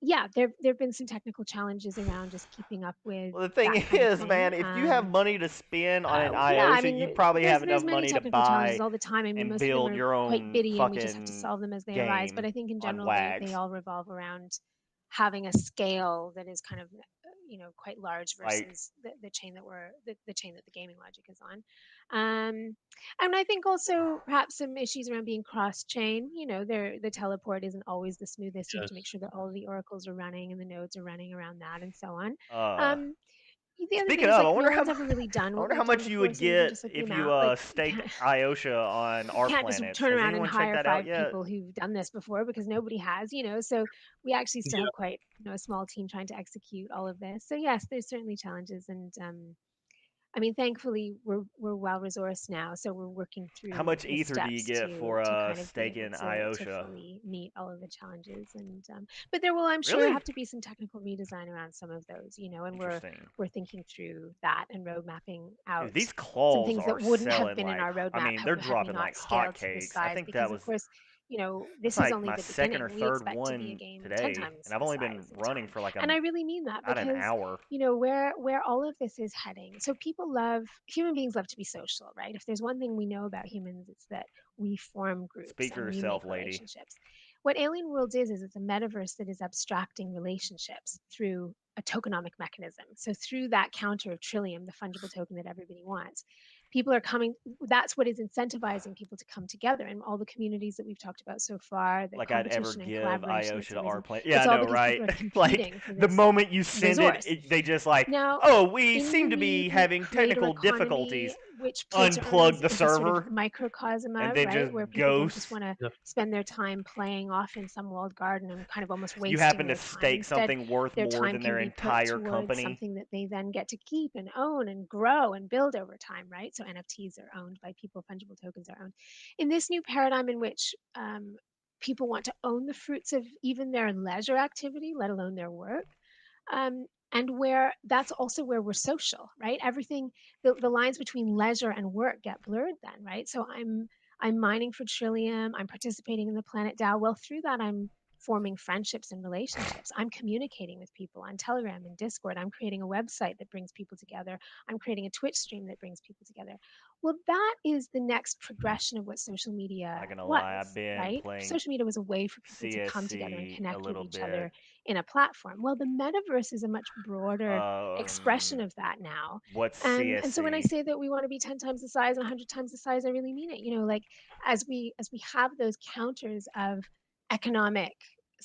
yeah, there've been some technical challenges around just keeping up with Well, the thing that kind of is, thing. man, if you have money to spend on an Yeah, I IOSHA, mean, you probably have there's enough many money to technical challenges buy all the time. I mean, and most of them build are your quite own bitty, and we just have to fucking solve them as they arise. But game I think in on general, they Wags. all revolve around having a scale that is kind of quite large Like, versus the chain that the chain that the gaming logic is on. And I think also perhaps some issues around being cross-chain. The teleport isn't always the smoothest. You have to make Yes. sure that all of the oracles are running and the nodes are running around that and so on. uh, The other speaking thing is, of, like, no one's ever really done I what wonder how we've done much you before. would So even get just like the if you amount, like, you staked can't IOSHA on you our can't just planets. turn Has around and anyone checked hire that out 5 yet? people who've done this before, because nobody has. So we actually still have quite a small team trying to execute all of this. So yes, there's certainly challenges, and I mean, thankfully we're well resourced now, so we're working How through much the ether do you steps get for to kind of be able staking to IOSHA? fully meet all of the challenges. And but there will, I'm sure, Really? have to be some technical redesign around some of those. And Interesting. we're thinking through that and road mapping out Dude, these some claws things are that wouldn't have selling been in like, our I roadmap mean, they're had we dropping not like scaled to this hotcakes. I size. think that Because of was course, that's this is like only my the second or beginning. We third expect to be a one game 10 today, times and I've the only been size in running time. for like And I really mean that, about an because hour. where all of this is heading. So human beings love to be social, right? If there's one thing we know about humans, it's that we form groups Speak for and we yourself, make lady. relationships. What Alien Worlds is it's a metaverse that is abstracting relationships through a tokenomic mechanism. So through that counter of Trillium, the fungible token that everybody wants, people are coming. That's what is incentivizing people to come together. And all the communities that we've talked about so far, the Like I'd ever competition and give collaboration that's IOSHA to our arisen, planet. Yeah, it's I all know, because right? people are Like competing for the this moment you send resource. it, they just like, Now, oh, we in seem the to be new having creator technical economy, difficulties. which play to earn Unplug the is a sort of server, microcosm and of, then right, just where people don't just ghosts. want to Yep. spend their time playing off in some walled garden and kind of almost You wasting happen to their time. stake Instead, something worth their more time than can their be put entire towards company. something that they then get to keep and own and grow and build over time, right? So NFTs are owned by people, fungible tokens are owned. In this new paradigm in which people want to own the fruits of even their leisure activity, let alone their work, and where that's also where we're social, right? Everything, the lines between leisure and work get blurred then, right? So I'm mining for Trillium, I'm participating in the Planet DAO. Well, through that, I'm forming friendships and relationships. I'm communicating with people on Telegram and Discord. I'm creating a website that brings people together. I'm creating a Twitch stream that brings people together. Well, that is the next progression of what social media Not gonna was, lie, I've been right? playing Social media was a way for people to come together and CSC a connect with little each bit. other in a platform. Well, the metaverse is a much broader expression of that now. What's And so when I CSC? say that we want to be 10 times the size and 100 times the size, I really mean it. Like as we have those counters of economic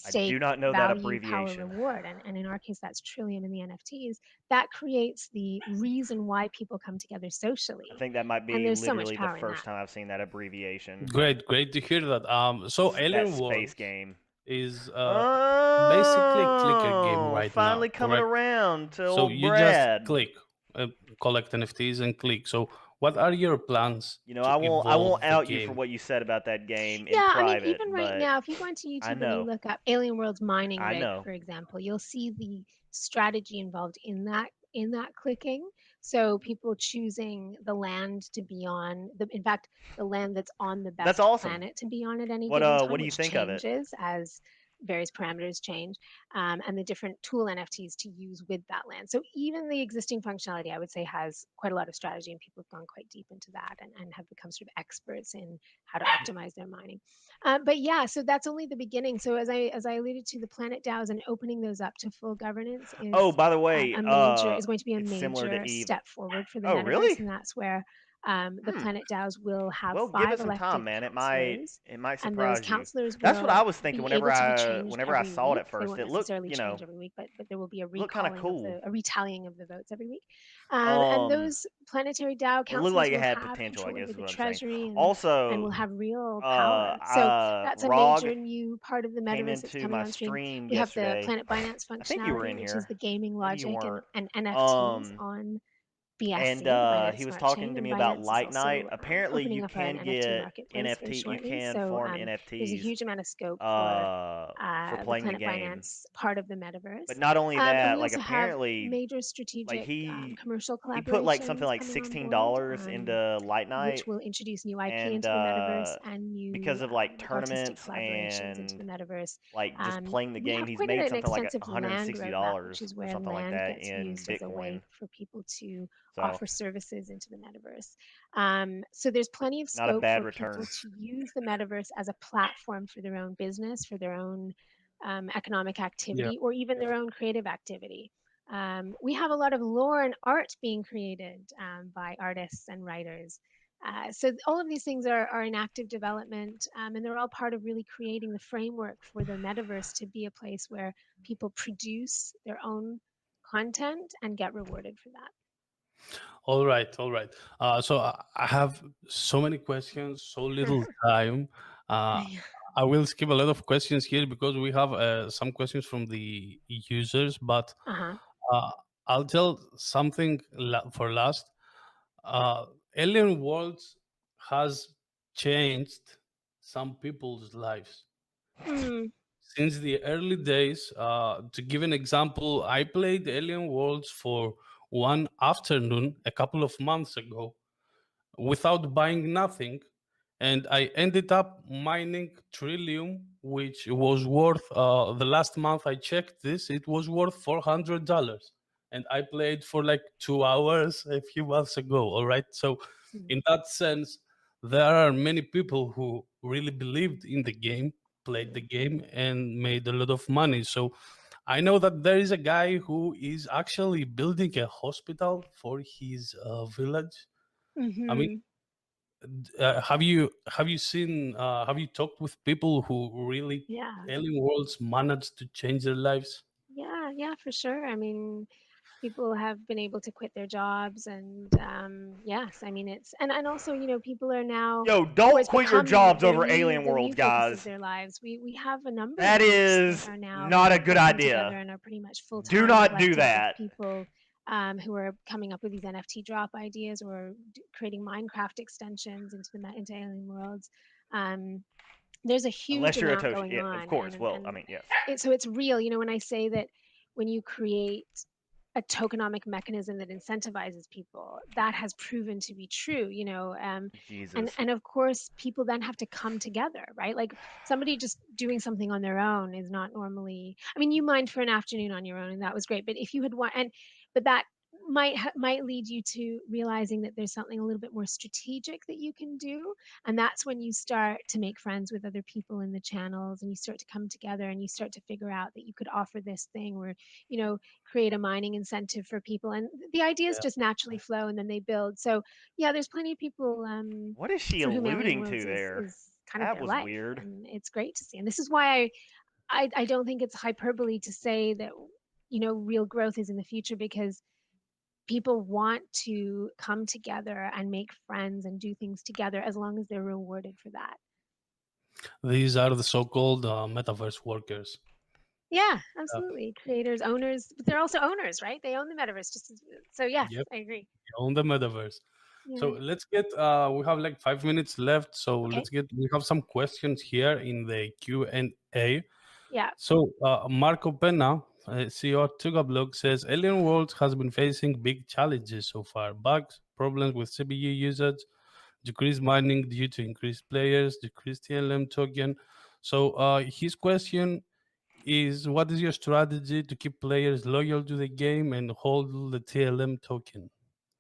I stake, do not know that value, power, abbreviation. reward, and in our case that's Trillium and the NFTs, that creates the reason why people come together socially. I think that might And be there's so much literally the power in first that. time I've seen that abbreviation. Great to hear that. So That Alien space Worlds game. is basically a clicker game right Finally now, coming correct? around to So old you just Brad. click, collect NFTs and click. So what are your plans You know, to I evolve won't the out you for game? what you said about that game in Yeah, I mean, private, even right but now, if you go onto I YouTube and you know. look up Alien Worlds mining I rig, know. for example, you'll see the strategy involved in that clicking. So people choosing the land to be on, in fact, the land that's on the That's best awesome. planet to be on at any What given time, what do you which think of it? changes as various parameters change, and the different tool NFTs to use with that land. So even the existing functionality, I would say, has quite a lot of strategy, and people have gone quite deep into that and have become sort of experts in how to optimize their mining. But yeah, so that's only the beginning. So as I alluded to, the Planet DAOs and opening those up to full governance Oh, is by the way, is going to be a it's similar to major Eve. step forward for the Oh, metaverse, really? and that's where the Planet DAOs will have Well, give 5 it some elected time, man. It counselors, might and those surprise you. counselors That's what I will was thinking be able to be changed whenever I every saw it week. at They first. won't It looked, necessarily change every week, but there will be a looked kind of recalling of cool. a retallying of the votes every week. And those planetary DAO It looked like counselors it will had have potential, I control guess over is the what I'm saying. treasury and Also, will have real power. So that's a Rog major new part of the came metaverse that's into coming my on stream. stream We have the yesterday. Planet Binance I think you were functionality, in which is here. the gaming Maybe you logic weren't. and NFTs and BSC, Binance he was Smart talking Chain, to and me about Binance is Light Night. also Apparently, opening you up an can NFT get marketplace very NFT. You shortly. can So form there's a NFTs huge amount of scope for the playing the Planet game. Binance part of the But metaverse. not only And that, we like also have apparently, major like strategic commercial he put like something collaborations like coming on board, $16 into Light which Night, will introduce new IP and into the metaverse and because new of like like artistic tournaments collaborations into and the metaverse. like just playing the We game, have he's quite made an something like extensive land roadmap, which $160 is or where something like land that gets in used as a Bitcoin. way for people to So offer services into the metaverse. So there's plenty of not a scope bad for people return. to use the metaverse as a platform for their own business, for their own economic Yeah. activity, or even their own creative activity. We have a lot of lore and art being created by artists and writers. So all of these things are in active development, and they're all part of really creating the framework for the metaverse to be a place where people produce their own content and get rewarded for that. All right, all right. So I have so many questions, so little time. Uh, Yeah. I will skip a lot of questions here because we have some questions from the users, but Uh-huh. uh, I'll tell something for last. Uh, Alien Worlds has changed some people's lives Mm, since the early days. To give an example, I played Alien Worlds for one afternoon a couple of months ago without buying nothing, and I ended up mining Trillium, which was worth the last month I checked this, it was worth $400, and I played for like 2 hours a few months ago. All right, so mm. in that sense, there are many people who really believed in the game, played the game, and made a lot of money. So I know that there is a guy who is actually building a hospital for his village. I mean, Mm-hmm. have you seen have you talked with people who really Yeah. alien worlds managed to change their lives? Yeah, yeah, for sure. I mean, people have been able to quit their jobs and yes, I mean and also, people are now, Yo, or don't it's quit your become jobs over Alien the new Worlds, focus of guys. their lives. We have a number of That groups that is are now not a good working together idea. and are pretty much Do full-time not do collectives of that. people who are coming up with these NFT drop ideas or creating Minecraft extensions into Alien Worlds. Um, there's a huge Unless you're a amount Toshi. going Yeah, of on, course. Well, I mean, yes. so it's real. When I say that when you create a tokenomic mechanism that incentivizes people, that has proven to be true. And Jesus. and of course people then have to come together, right? Like somebody just doing something on their own is not normally, I mean, you mined for an afternoon on your own and that was great, but if you had one, and but that might lead you to realizing that there's something a little bit more strategic that you can do, and that's when you start to make friends with other people in the channels and you start to come together and you start to figure out that you could offer this thing where, create a mining incentive for people, and the ideas Yeah. just naturally flow and then they build. So yeah, there's plenty of people What is she for whom Alien alluding Worlds to there? is kind of That their was life, weird. and it's great to see. And this is why I don't think it's hyperbole to say that real growth is in the future, because people want to come together and make friends and do things together as long as they're rewarded for that. These are the so-called metaverse workers. Yeah, uh, absolutely. Creators, owners, but they're also owners, right? They own the metaverse. So yes, yep, I agree. on the metaverse. So Yeah. let's get we have like 5 minutes left, so Okay. we have some questions here in the Q&A. Yeah. So Marco Pena, CEO at Tugablog, says Alien Worlds has been facing big challenges so far: bugs, problems with CPU usage, decreased mining due to increased players, decreased TLM token. So his question is, what is your strategy to keep players loyal to the game and hold the TLM token?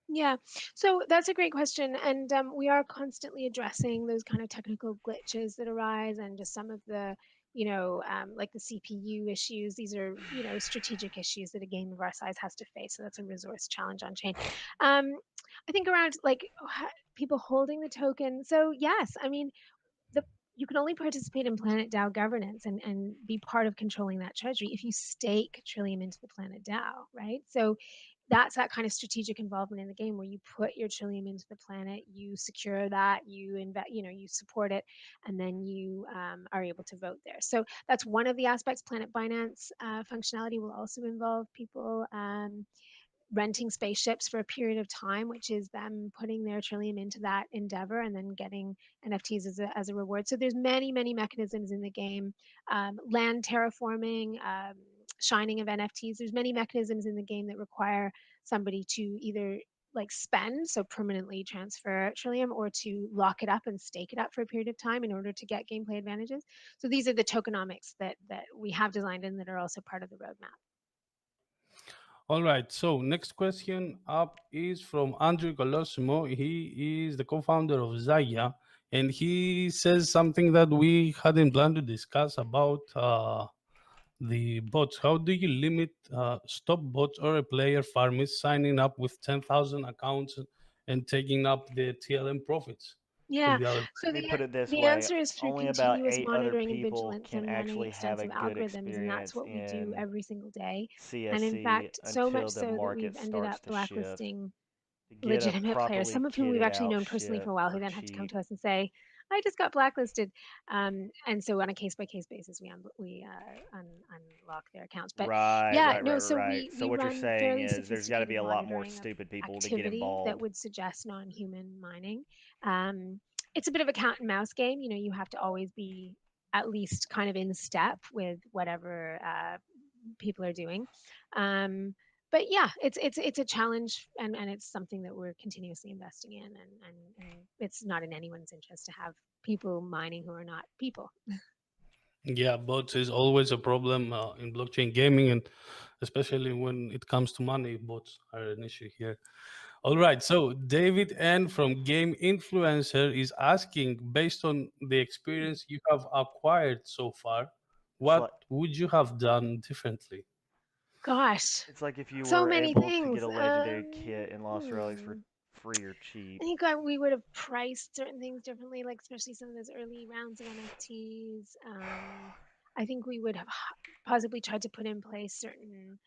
Yeah, so that's a great question, and we are constantly addressing those kind of technical glitches that arise, and just some of the, like the CPU issues. These are, strategic issues that a game of our size has to face. So that's a resource challenge on chain. Um, I think around like people holding the token. So yes, I mean, the you can only participate in Planet DAO governance and be part of controlling that treasury if you stake Trillium into the Planet DAO, right? So that's that kind of strategic involvement in the game where you put your Trillium into the planet, you secure that, you invest, you support it, and then you are able to vote there. So that's one of the aspects. Planet Binance functionality will also involve people renting spaceships for a period of time, which is them putting their Trillium into that endeavor and then getting NFTs as a reward. So there's many mechanisms in the game, land terraforming, shining of NFTs. There's many mechanisms in the game that require somebody to either like spend, so permanently transfer Trillium, or to lock it up and stake it up for a period of time in order to get gameplay advantages. So these are the tokenomics that we have designed and that are also part of the roadmap. All right. So next question up is from Andrew Colosimo. He is the co-founder of Zaya, and he says something that we hadn't planned to discuss about the bots. How do you limit stop bots or a player farmers signing up with 10,000 accounts and taking up the TLM profits? Yeah. The other. So Let me put it this the way: answer is through only about continuous 8 other monitoring and people vigilance can and running actually have a extensive good algorithms, and that's experience what we do in every single day. CSC And in fact, so until much the so that market we've ended starts up to shift. blacklisting To get a legitimate players, properly some of whom we've kitted actually out known personally ship for a while, for who then had to come cheap. to us and say, "I just got blacklisted," and so on a case by case basis, we unlock their accounts. But yeah, no, so Right. So we what you're run saying fairly is there's got to be sophisticated a lot more monitoring of stupid people to get activity that involved. would suggest non-human mining. It's a bit of a cat and mouse game. You know, you have to always be at least kind of in step with whatever people are doing. But yeah, it's a challenge, and it's something that we're continuously investing in, and it's not in anyone's interest to have people mining who are not people. Yeah, bots is always a problem in blockchain gaming, and especially when it comes to money, bots are an issue here. All right, so David N from Game Influencer is asking, based on the experience you have acquired so far, what would you have done differently? Gosh, It's like if you so were many able to things. get a legendary kit in Lost Relics for free or cheap. I think we would have priced certain things differently, like especially some of those early rounds of NFTs. I think we would have possibly tried to put in place certain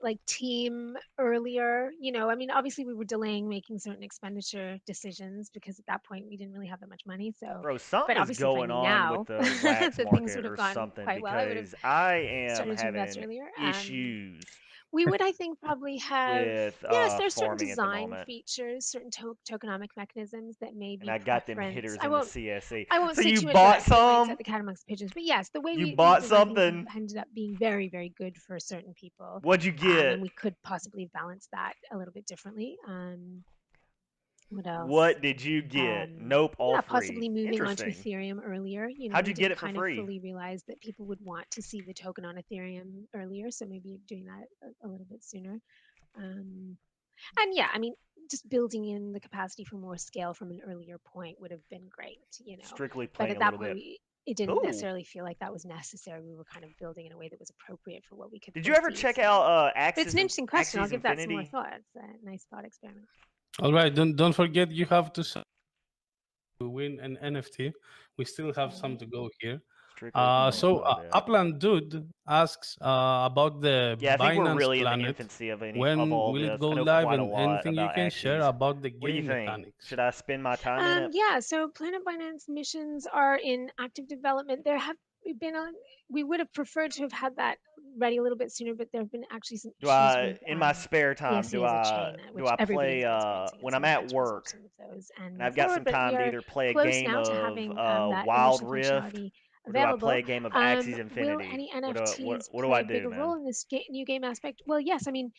like team earlier. You know, I mean, obviously we were delaying making certain expenditure decisions because at that point we didn't really have that much money. So, Bro, but something is obviously if I going knew on with now the wax that things market would have or gone something quite well, I would have because I am started to invest having earlier. issues We would, I think, probably have, with yes, there's certain farming at the design moment. features, certain tokenomic mechanisms that may And be I got them preference. hitters in the CSC. I won't So say you too much about bought that because it might set some? the cat amongst pigeons. But yes, the way You we've bought designed things something? have ended up being very good for certain people. What'd you get? And we could possibly balance that a little bit differently. What else? What did you get? Nope, all Yeah, free. possibly moving on to Interesting. Ethereum earlier. You know, How'd we you did get it for kind of free? fully realize that people would want to see the token on Ethereum earlier, so maybe doing that a little bit sooner. And yeah, I mean, just building in the capacity for more scale from an earlier point would have been great, you know. Strictly But playing at a that little point, bit. it didn't Ooh. necessarily feel like that was necessary. We were kind of building in a way that was appropriate for what we could. Did you ever check out but Axis? it's an interesting question. I'll Axis give that some more Infinity? thought. It's a nice thought experiment. All right, don't forget you have to win an NFT. We still have some to go here. So Upland Dude asks about the I think we're Binance really Planet. in the infancy of When all will this. it go I know live, quite a and lot anything you about can Axis. share about the What do you game think? mechanics? Should I spend my time in it? Yeah, so Planet Binance missions are in active development. There have been we would have preferred to have had that ready a little bit sooner, but there have been actually some issues with in my spare time BSC do as a I chain, which play everybody's been experiencing. when So I'm we've had at to resolve work some of those and and move I've got forward, some but we time to are either play a close game now to of having that Wild emotional Rift functionality or do I available. play a game of Axis Will Infinity? any What NFTs do play I a bigger do, role man? in this new game aspect? Well, yes. I mean,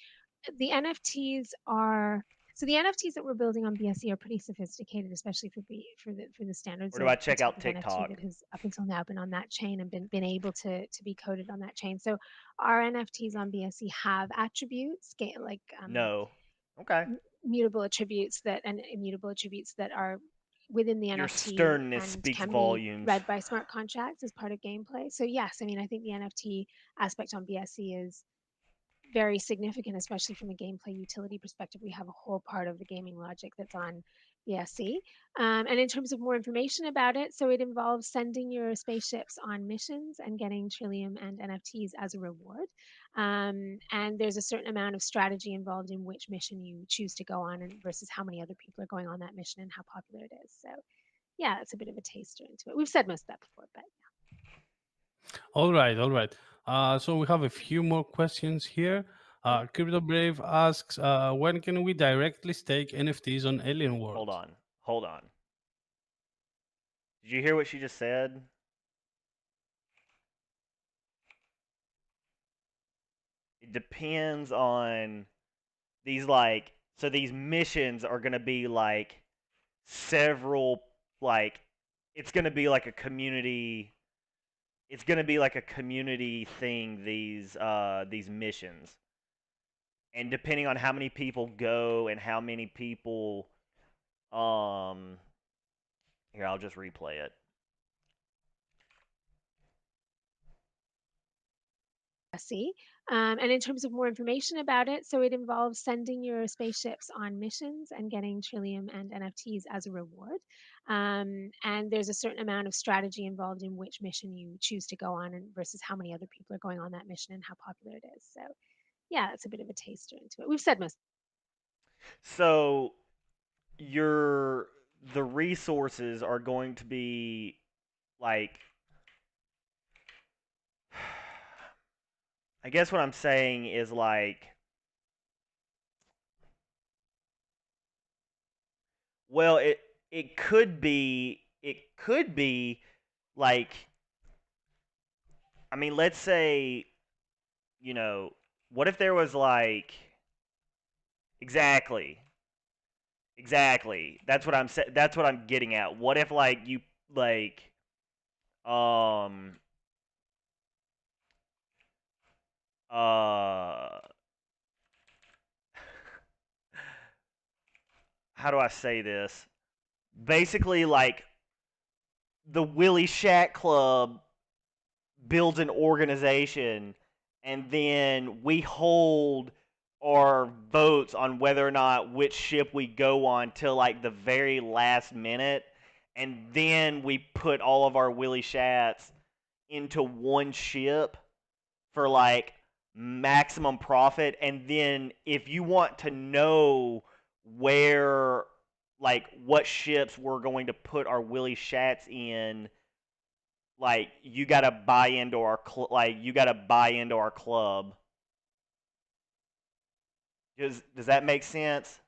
the NFTs are so the NFTs that we're building on BSC are pretty sophisticated, especially for the standards. Or do I of the check type out of NFT TikTok? that has up until now been on that chain and been able to be coded on that chain. So our NFTs on BSC have attributes, like No. Okay. mutable attributes that and immutable attributes that are within the Your NFT sternness and speaks can volumes. be read by smart contracts as part of gameplay. So yes, I mean, I think the NFT aspect on BSC is very significant, especially from a gameplay utility perspective. We have a whole part of the gaming logic that's on BSC. And in terms of more information about it, so it involves sending your spaceships on missions and getting Trillium and NFTs as a reward. And there's a certain amount of strategy involved in which mission you choose to go on and versus how many other people are going on that mission and how popular it is. So yeah, that's a bit of a taster into it. We've said most of that before, but yeah. All right. So we have a few more questions here. Crypto Brave asks, when can we directly stake NFTs on Alien World? Hold on. Did you hear what she just said? It depends on these, like, so these missions are going to be like several, like, it's going to be like a community, it's going to be like a community thing, these missions. And depending on how many people go and how many people, here, I'll just replay it. And in terms of more information about it, so it involves sending your spaceships on missions and getting Trillium and NFTs as a reward. And there's a certain amount of strategy involved in which mission you choose to go on and versus how many other people are going on that mission and how popular it is. So yeah, that's a bit of a taster into it. We've said most. So the resources are going to be like, I guess what I'm saying is like, well, it could be like, I mean, let's say, you know, what if there was like, exactly. That's what I'm saying. That's what I'm getting at. What if like you like how do I say this? Basically, like, the Willie Shack Club builds an organization, and then we hold our votes on whether or not which ship we go on till like the very last minute, and then we put all of our Willie Shats into one ship for like maximum profit. And then if you want to know where, like, what ships we're going to put our Willie Shats in, like, you gotta buy into our club. Does that make sense?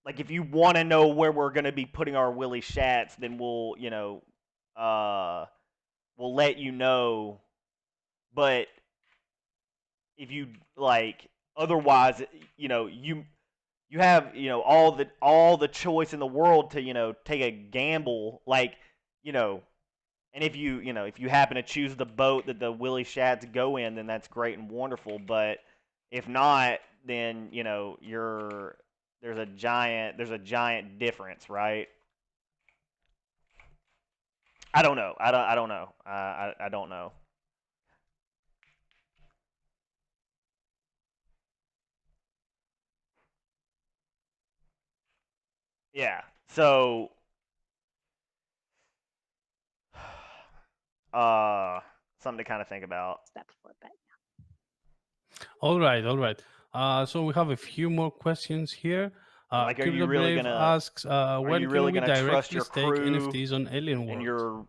Like, if you want to know where we're gonna be putting our Willie Shats, then we'll let you know. But if you like, otherwise, you have, all the choice in the world to, take a gamble, like, and if you happen to choose the boat that the Willie Shats go in, then that's great and wonderful. But if not, then there's a giant difference, right? I don't know. I don't know. I don't know. Yeah. So, something to kind of think about. Step before bed. All right. So we have a few more questions here. Like, are you really Brave gonna asks, when can we trust directly your stake crew NFTs on Alien and World?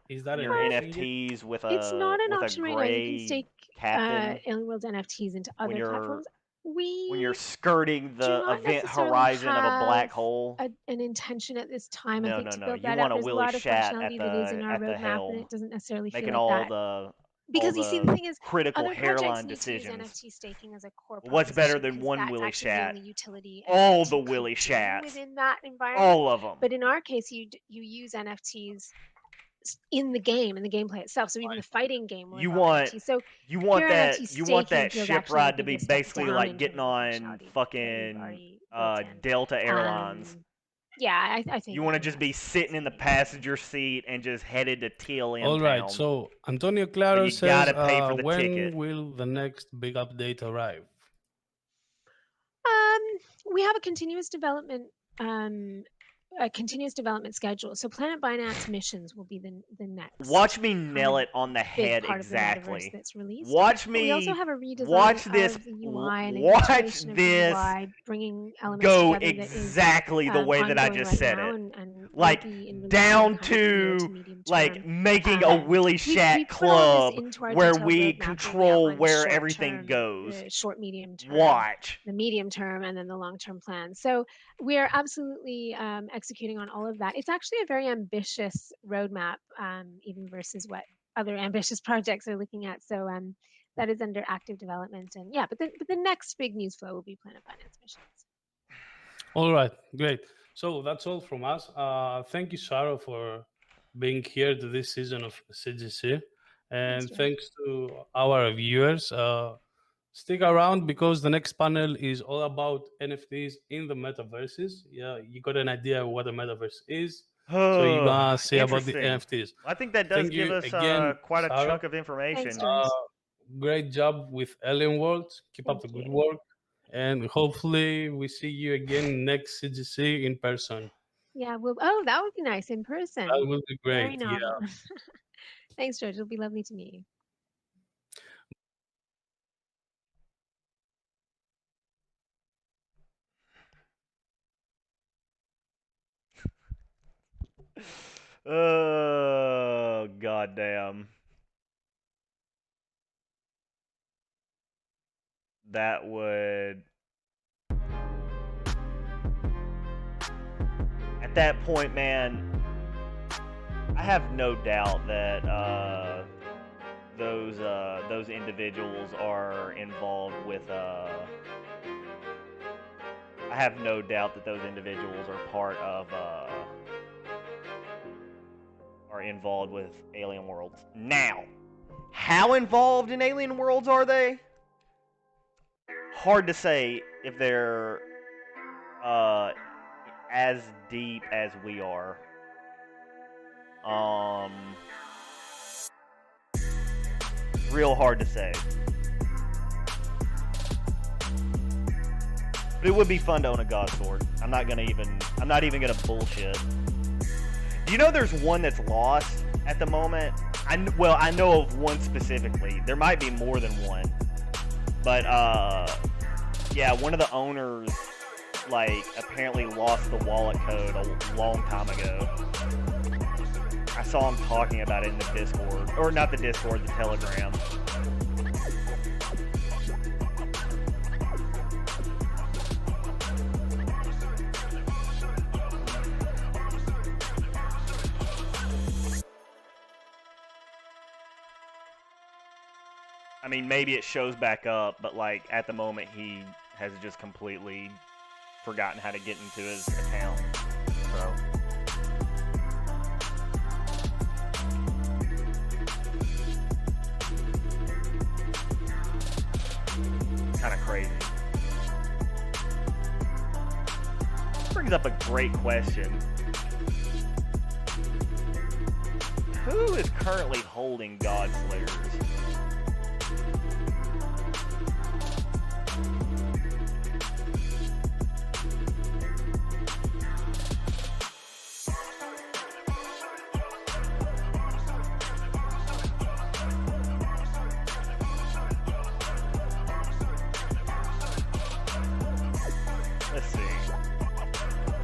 Is that your an option yet? NFTs with It's not an a option right now. You can gray stake captain Alien World's NFTs into when other you're platforms. when you're We skirting do the not event necessarily horizon of a black have hole. an intention at this time, I No, think, no, to no. build You that want out. a There's a Willie lot of Shat functionality that is in our at the roadmap, and helm, it doesn't necessarily feel making like all that. the Because you see, the thing is, critical other projects hairline need to use decisions. NFT staking as a core What's better proposition than because one that's Willie actually the Shat? only utility All the NFT Willie could do Shats. within that environment. All of them. But in our case, you use NFTs in the game, in the gameplay itself. So even the fighting game will involve NFTs. So you want that staking feels ship actually like ride to maybe be a step basically down like in getting terms of the on functionality that we've fucking already built in. Delta Airlines. Yeah, I think You want to just be sitting in the passenger seat and just headed to TLM All right, town. so Antonio Claro you says, gotta pay for the when ticket. will the next big update arrive? We have a continuous development a continuous development schedule. So Planet Binance missions will be the next. Watch me nail it on the big head part of the metaverse exactly. that's released. Watch But we also me have a redesign watch this. of the UI and an Watch iteration of the this UI, bringing elements go together that is exactly the way that I ongoing just right said now it. and will Like be in release down kind of near to medium like term. making a Willy Shack we put all club this into our where detailed we roadmap, where we control outline the where short everything term, goes. the short, medium term, Watch. the medium term, and then the long term plan. So we are absolutely executing on all of that. It's actually a very ambitious roadmap, even versus what other ambitious projects are looking at. So that is under active development. And yeah, but the next big news flow will be Planet Binance missions. All right, great. So that's all from us. Thank you, Sarah, for being here to this season of CGC. And thanks to our viewers. Stick around because the next panel is all about NFTs in the metaverses. Yeah, you got an idea of what a metaverse is. So you're gonna see about the NFTs. I think that does give us quite a chunk of information. Thanks, great job with Alien World. Keep up the good work. And hopefully we see you again next CGC in person. Yeah, well, that would be nice in person. That would be great. Very novel. Yeah. Thanks, George. It'll be lovely to meet you. Oh, goddamn. That would... At that point, man, I have no doubt that those individuals are involved with... I have no doubt that those individuals are part of... are involved with Alien Worlds. Now, how involved in Alien Worlds are they? Hard to say if they're as deep as we are. Real hard to say. But it would be fun to own a God Sword. I'm not even gonna bullshit. You know there's one that's lost at the moment? I know of one specifically. There might be more than one. But, yeah, one of the owners, like, apparently lost the wallet code a long time ago. I saw him talking about it in the Discord. Or not the Discord, the Telegram. I mean, maybe it shows back up, but like at the moment he has just completely forgotten how to get into his account. So kind of crazy. Brings up a great question. Who is currently holding Godslayers? Let's see.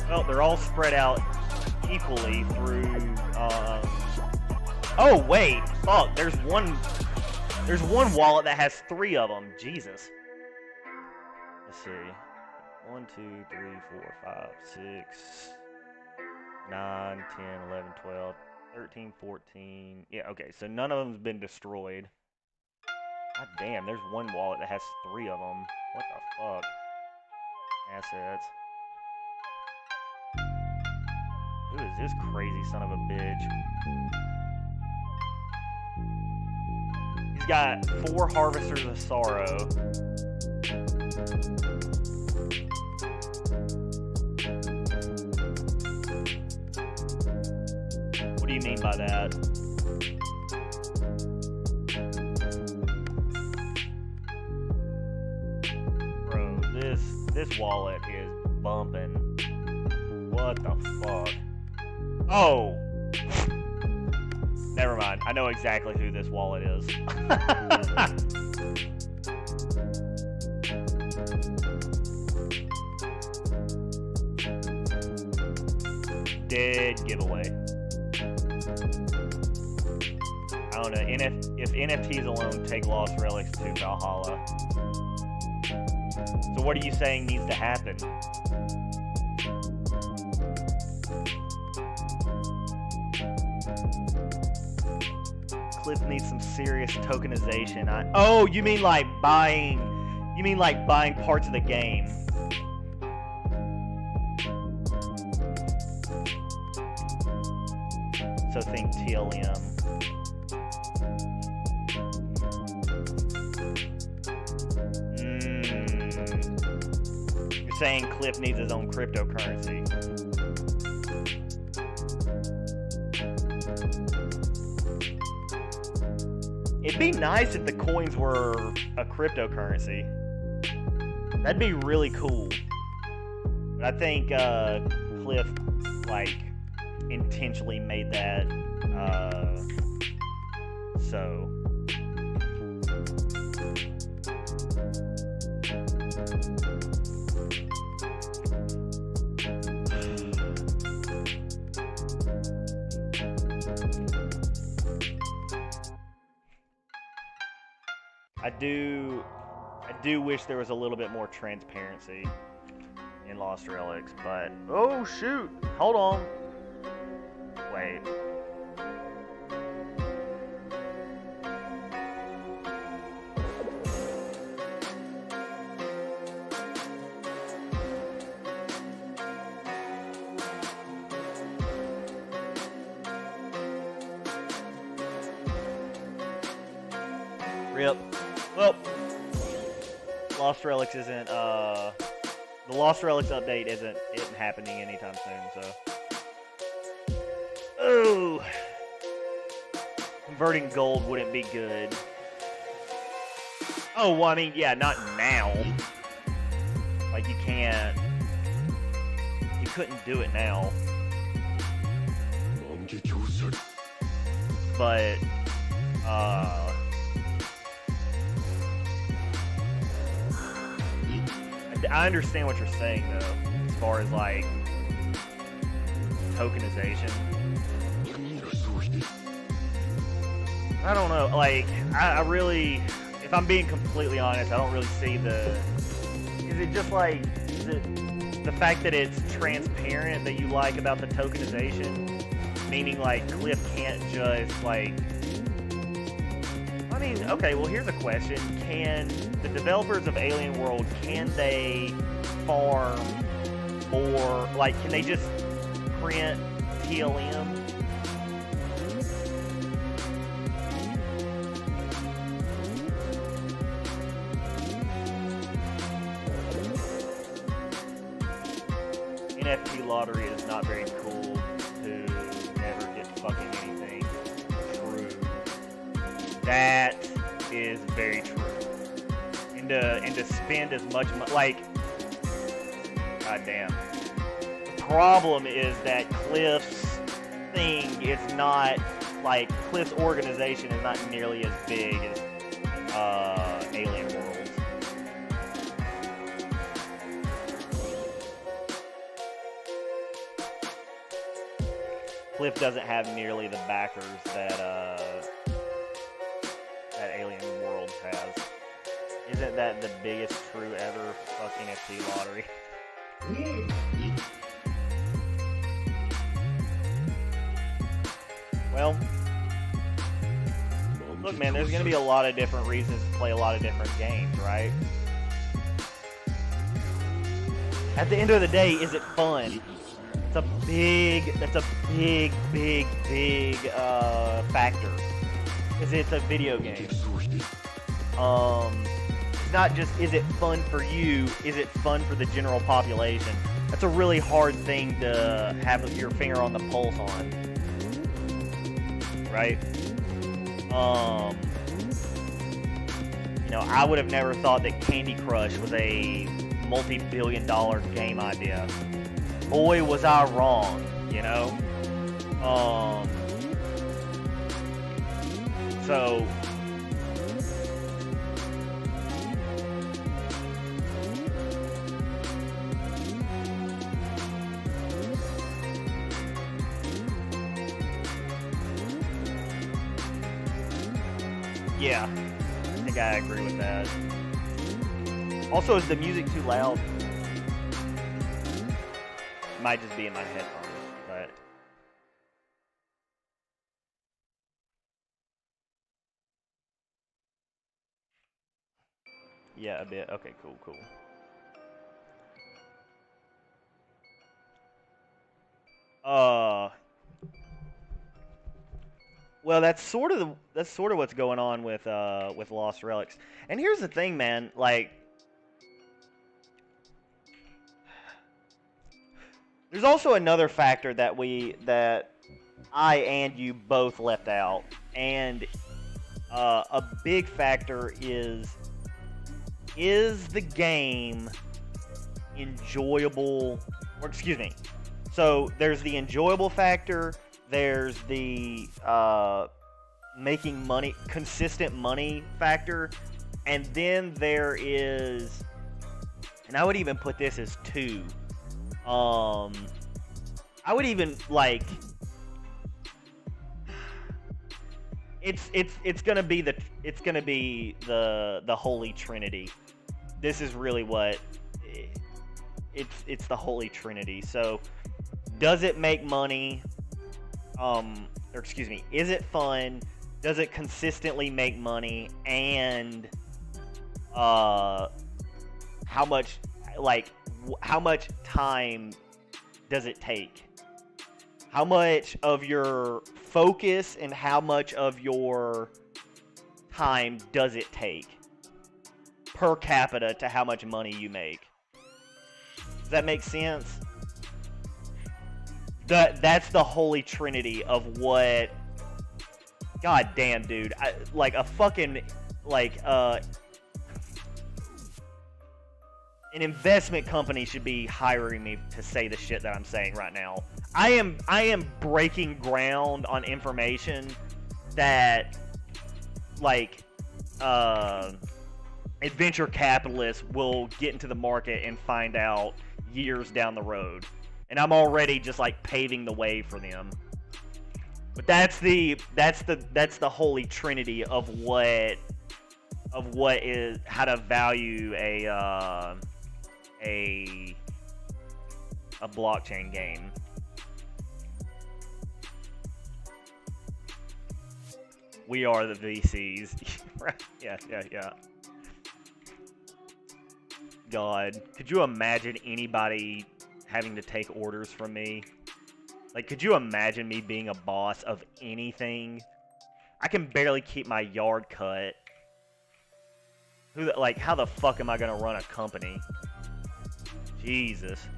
Well, they're all spread out equally through. Oh wait, fuck! There's one wallet that has 3 of them. Jesus. Let's see. 1, 2, 3, 4, 5, 6, 9, 10, 11, 12, 13, 14. Yeah, okay. So none of them's been destroyed. God damn, there's one wallet that has 3 of them. What the fuck? Assets. Who is this crazy son of a bitch? He's got 4 Harvesters of Sorrow. What do you mean by that? Bro, this wallet is bumping. What the fuck? Oh! Never mind. I know exactly who this wallet is. Dead giveaway. I don't know. If NFTs alone take Lost Relics to Valhalla. So what are you saying needs to happen? Cliff needs some serious tokenization. Oh, you mean like buying? You mean like buying parts of the game? So think TLM. You're saying Cliff needs his own cryptocurrency. It'd be nice if the coins were a cryptocurrency. That'd be really cool. But I think Cliff, like, intentionally made that so. I do wish there was a little bit more transparency in Lost Relics, but oh shoot, hold on. Wait. Rip. Well, Lost Relics isn't, the Lost Relics update isn't happening anytime soon, so. Oh! Converting gold wouldn't be good. Oh, well, I mean, yeah, not now. Like, you couldn't do it now. But, I understand what you're saying, though, as far as, like, tokenization. I don't know, like, I really, if I'm being completely honest, I don't really see is it just, like, is it the fact that it's transparent that you like about the tokenization? Meaning, like, Cliff can't just, like, I mean, okay, well, here's a question. Can the developers of Alien World, can they farm more, like, can they just print TLM? NFT lottery is not very cool to never get fucking anything. True. That is very true. And to spend as much money, like, goddamn. The problem is that Cliff's thing is not, like, Cliff's organization is not nearly as big as Alien World. Cliff doesn't have nearly the backers that Alien World has. Isn't that the biggest true ever fucking NFT lottery? Well, look, man, there's gonna be a lot of different reasons to play a lot of different games, right? At the end of the day, is it fun? That's a big factor. It's a video game. It's not just, is it fun for you? Is it fun for the general population? That's a really hard thing to have your finger on the pulse on. Right? You know, I would have never thought that Candy Crush was a multi-billion-dollar game idea. boy, was I wrong, you know? So yeah, I think I agree with that. Also, is the music too loud? It might just be in my headphones, but yeah, a bit. Okay, cool, cool. Well, that's sort of what's going on with Lost Relics. And here's the thing, man. Like, there's also another factor that I and you both left out, and a big factor is the game enjoyable? Or excuse me. So there's the enjoyable factor. There's the making money, consistent money factor, and then there is, and I would even put this as two. I would even like it's gonna be the Holy Trinity. This is really what it's the Holy Trinity. So does it make money? Or excuse me, is it fun? Does it consistently make money? And how much time does it take? How much of your focus and how much of your time does it take per capita to how much money you make? Does that make sense? That's the Holy Trinity of what. God damn, dude! Like a fucking an investment company should be hiring me to say the shit that I'm saying right now. I am breaking ground on information that adventure capitalists will get into the market and find out years down the road. And I'm already just like paving the way for them. But that's the Holy Trinity of what is how to value a blockchain game. We are the VCs. Right? Yeah. God, could you imagine anybody having to take orders from me? Like, could you imagine me being a boss of anything? I can barely keep my yard cut. How the fuck am I gonna run a company? Jesus.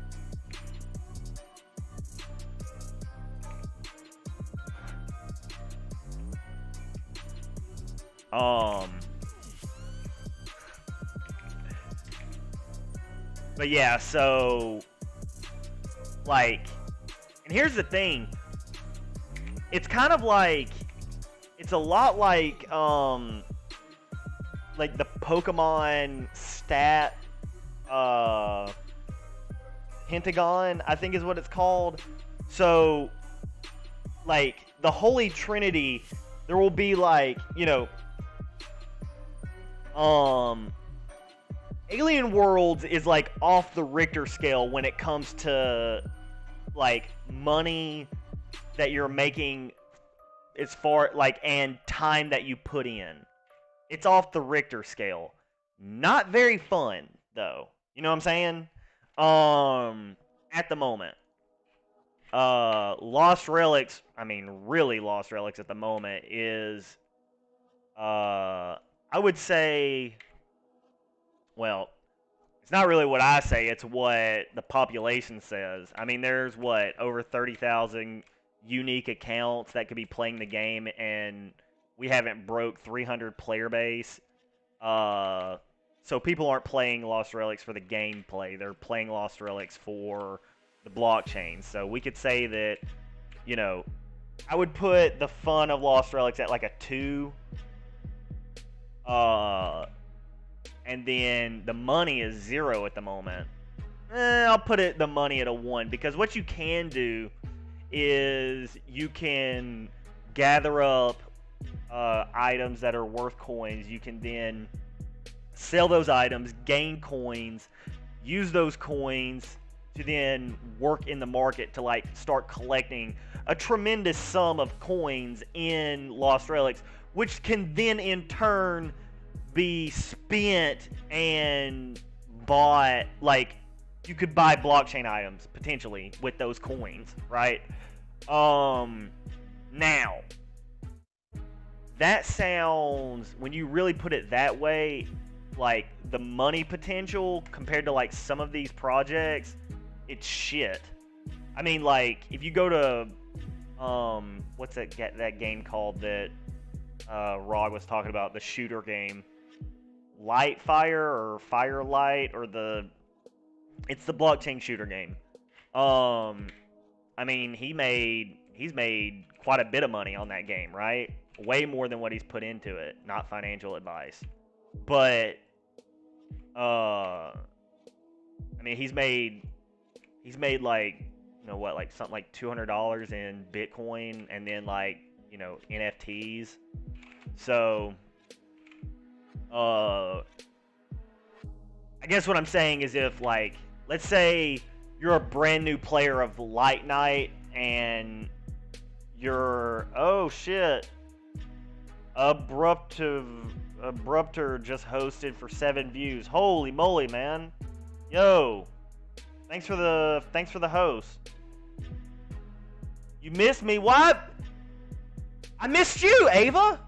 But yeah, so and here's the thing. It's kind of it's a lot like the Pokemon stat Pentagon, I think is what it's called. So the Holy Trinity, there will be Alien Worlds is off the Richter scale when it comes to money that you're making as far and time that you put in. It's off the Richter scale. Not very fun though. You know what I'm saying? At the moment. Lost Relics, really Lost Relics at the moment is I would say, well, it's not really what I say, it's what the population says. There's over 30,000 unique accounts that could be playing the game, and we haven't broke 300 player base. So people aren't playing Lost Relics for the gameplay. They're playing Lost Relics for the blockchain. So we could say that, you know, I would put the fun of Lost Relics at like a 2. And then the money is 0 at the moment. I'll put the money at a 1, because what you can do is you can gather up items that are worth coins. You can then sell those items, gain coins, use those coins to then work in the market to like start collecting a tremendous sum of coins in Lost Relics, which can then in turn be spent and bought. Like, you could buy blockchain items potentially with those coins, right? Now that sounds, when you really put it that way, like the money potential compared to like some of these projects, it's shit. I mean, like, if you go to what's that game called that Rog was talking about, the shooter game, Lightfire or Firelight, or it's the blockchain shooter game. I mean, he's made quite a bit of money on that game, right? Way more than what he's put into it. Not financial advice, but I mean, he's made like, you know what, like something like $200 in Bitcoin, and then like, you know, NFTs. So I guess what I'm saying is, if like, let's say you're a brand new player of Light Knight and you're, oh shit, Abruptor just hosted for 7 views. Holy moly, man. Yo, thanks for the host. You missed me? What? I missed you, Ava.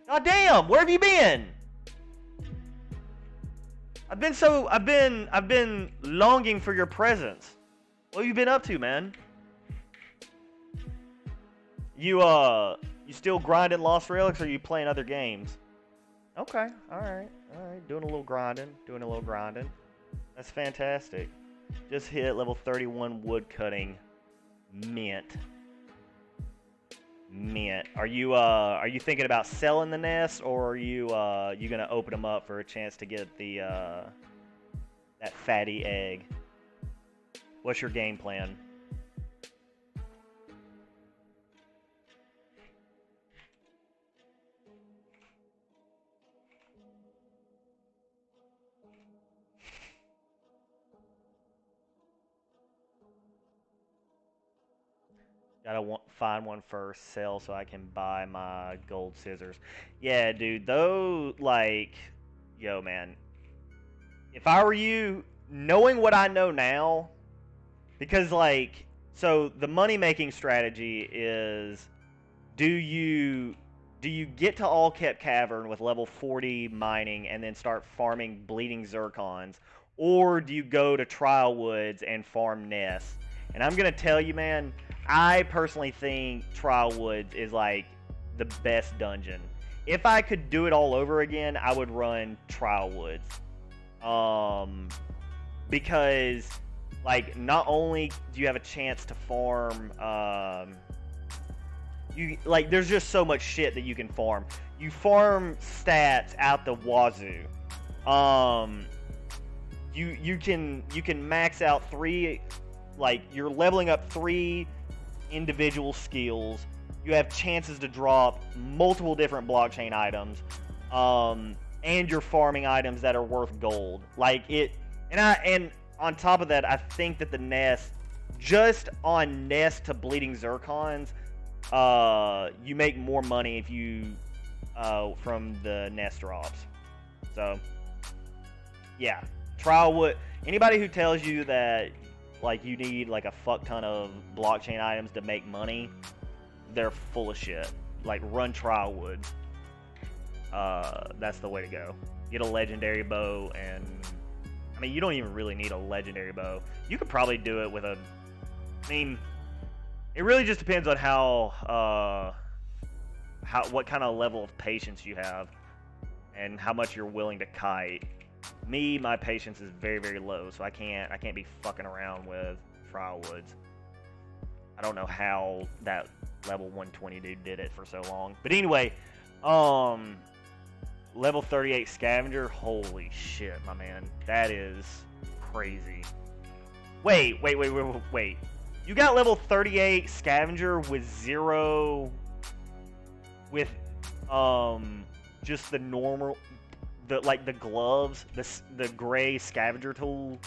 God damn, where have you been? I've been longing for your presence. What have you been up to, man? You still grinding Lost Relics, or are you playing other games? Okay, alright. Doing a little grinding. That's fantastic. Just hit level 31 wood cutting. Mint. Are you thinking about selling the nest, or are you gonna open them up for a chance to get the that fatty egg? What's your game plan? Gotta find one first, sell so I can buy my gold scissors. Yeah, dude, those, like, yo, man. If I were you, knowing what I know now, because, like, so the money-making strategy is, do you get to All Kept Cavern with level 40 mining and then start farming bleeding zircons, or do you go to Trial Woods and farm nests? And I'm gonna tell you, man, I personally think Trial Woods is like the best dungeon. If I could do it all over again, I would run Trial Woods. Because, like, not only do you have a chance to farm, there's just so much shit that you can farm. You farm stats out the wazoo. You can max out 3, like, you're leveling up 3 individual skills. You have chances to drop multiple different blockchain items, and you're farming items that are worth gold. Like it, and on top of that, I think that the nest, just on nest to bleeding zircons, you make more money if you from the nest drops. So yeah, Trial Wood. Anybody who tells you that, like, you need like a fuck ton of blockchain items to make money, they're full of shit. Like, run Trial Woods. That's the way to go. Get a legendary bow, and I mean, you don't even really need a legendary bow. You could probably do it with a, I mean, it really just depends on what kind of level of patience you have and how much you're willing to kite. Me, my patience is very, very low, so I can't be fucking around with Trial Woods. I don't know how that level 120 dude did it for so long. But anyway, level 38 Scavenger, holy shit, my man. That is crazy. Wait. You got level 38 Scavenger with zero, with just the normal, the gloves, the gray scavenger tool.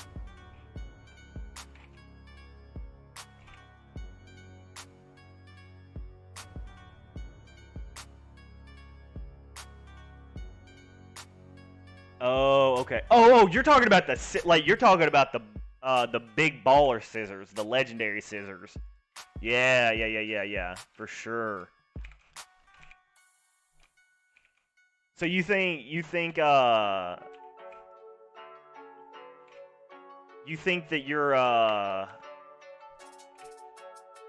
Oh, okay. Oh, you're talking about you're talking about the big baller scissors, the legendary scissors. Yeah, for sure. So you think that you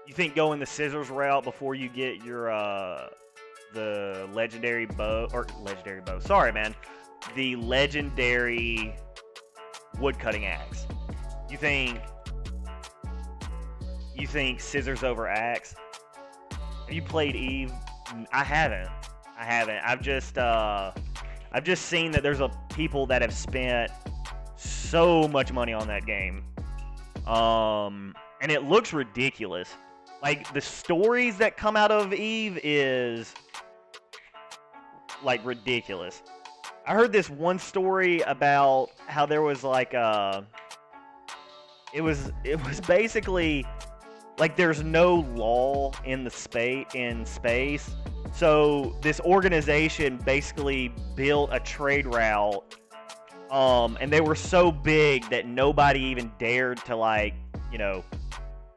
think going the scissors route before you get your the legendary bow, sorry man, the legendary woodcutting axe. You think scissors over axe? Have you played Eve? I haven't. I've just seen that there's people that have spent so much money on that game. And it looks ridiculous. Like, the stories that come out of Eve is like ridiculous. I heard this one story about how there was like it was basically like there's no law in space. So this organization basically built a trade route, and they were so big that nobody even dared to, like, you know,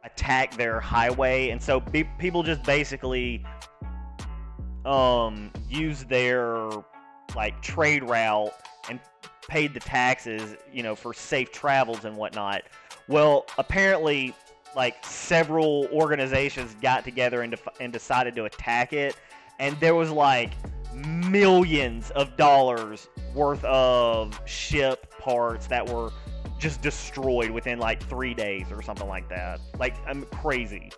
attack their highway, and so people just basically use their, like, trade route and paid the taxes, you know, for safe travels and whatnot. Well, apparently, like, several organizations got together and decided to attack it, and there was like millions of dollars worth of ship parts that were just destroyed within like 3 days or something like that. Like, I'm crazy.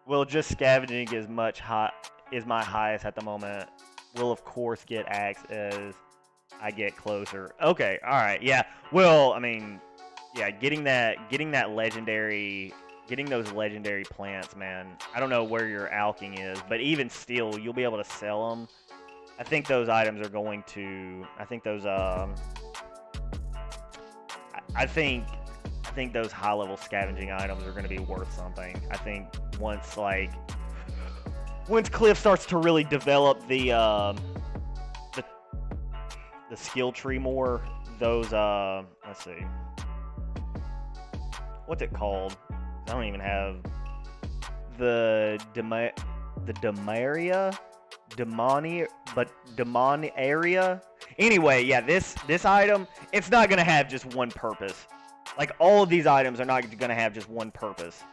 Well, just scavenging is my highest at the moment. Will of course get axe as I get closer. Okay, all right, yeah. Well, I mean, yeah, getting those legendary plants, man. I don't know where your alking is, but even still, you'll be able to sell them. I think those items are going to. I think those. I think those high-level scavenging items are going to be worth something. I think once Cliff starts to really develop the skill tree more, those let's see, what's it called? I don't even have the demon area. Anyway, yeah, this item, it's not gonna have just one purpose. Like, all of these items are not gonna have just one purpose.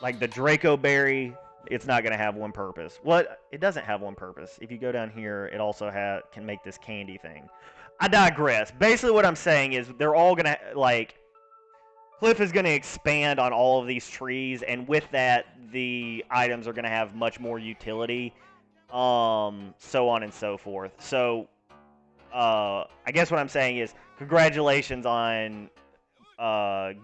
Like the Draco Berry, it's not gonna have one purpose. What? It doesn't have one purpose. If you go down here, it also can make this candy thing. I digress. Basically, what I'm saying is they're all gonna, like, Cliff is gonna expand on all of these trees, and with that, the items are gonna have much more utility, so on and so forth. So, I guess what I'm saying is congratulations on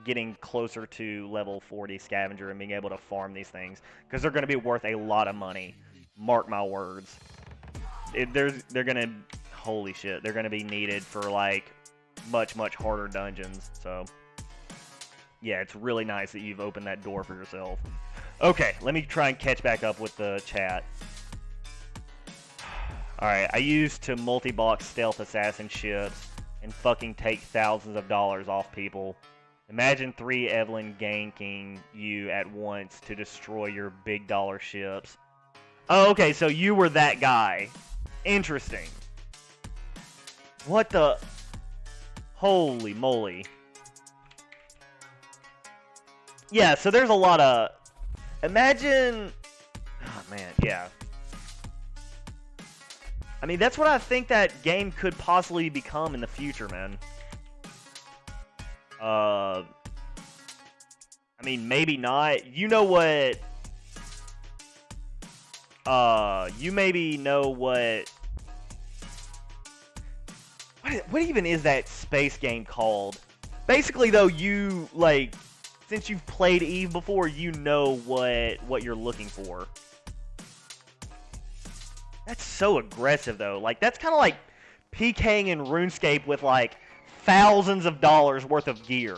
getting closer to level 40 Scavenger and being able to farm these things, because they're gonna be worth a lot of money. Mark my words. They're gonna, holy shit, they're gonna be needed for, like, much harder dungeons. So yeah, it's really nice that you've opened that door for yourself. Okay, let me try and catch back up with the chat. Alright, I used to multi-box stealth assassin ships and fucking take thousands of dollars off people. Imagine 3 Evelyn ganking you at once to destroy your big dollar ships. Oh, okay, so you were that guy. Interesting. What the... Holy moly. Yeah, so there's a lot of... Imagine... Oh, man, yeah. I mean, that's what I think that game could possibly become in the future, man. I mean, maybe not. You know what? You maybe know what what even is that space game called? Basically, though, you like since you've played Eve before, you know what you're looking for. That's so aggressive, though. Like that's kind of like PKing in RuneScape with like thousands of dollars worth of gear.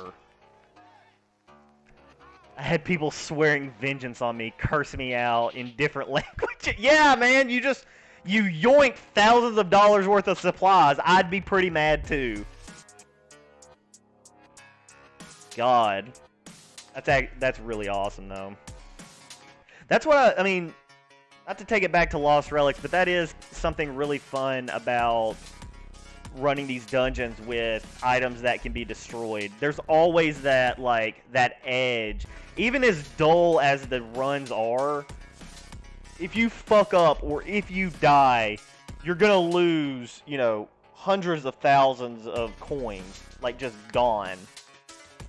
I had people swearing vengeance on me, cursing me out in different languages. Yeah, man, you yoink thousands of dollars worth of supplies. I'd be pretty mad too. God, that's really awesome though. That's what I mean. Not to take it back to Lost Relics, but that is something really fun about running these dungeons with items that can be destroyed. There's always that that edge. Even as dull as the runs are, if you fuck up or if you die, you're gonna lose, you know, hundreds of thousands of coins, like just gone.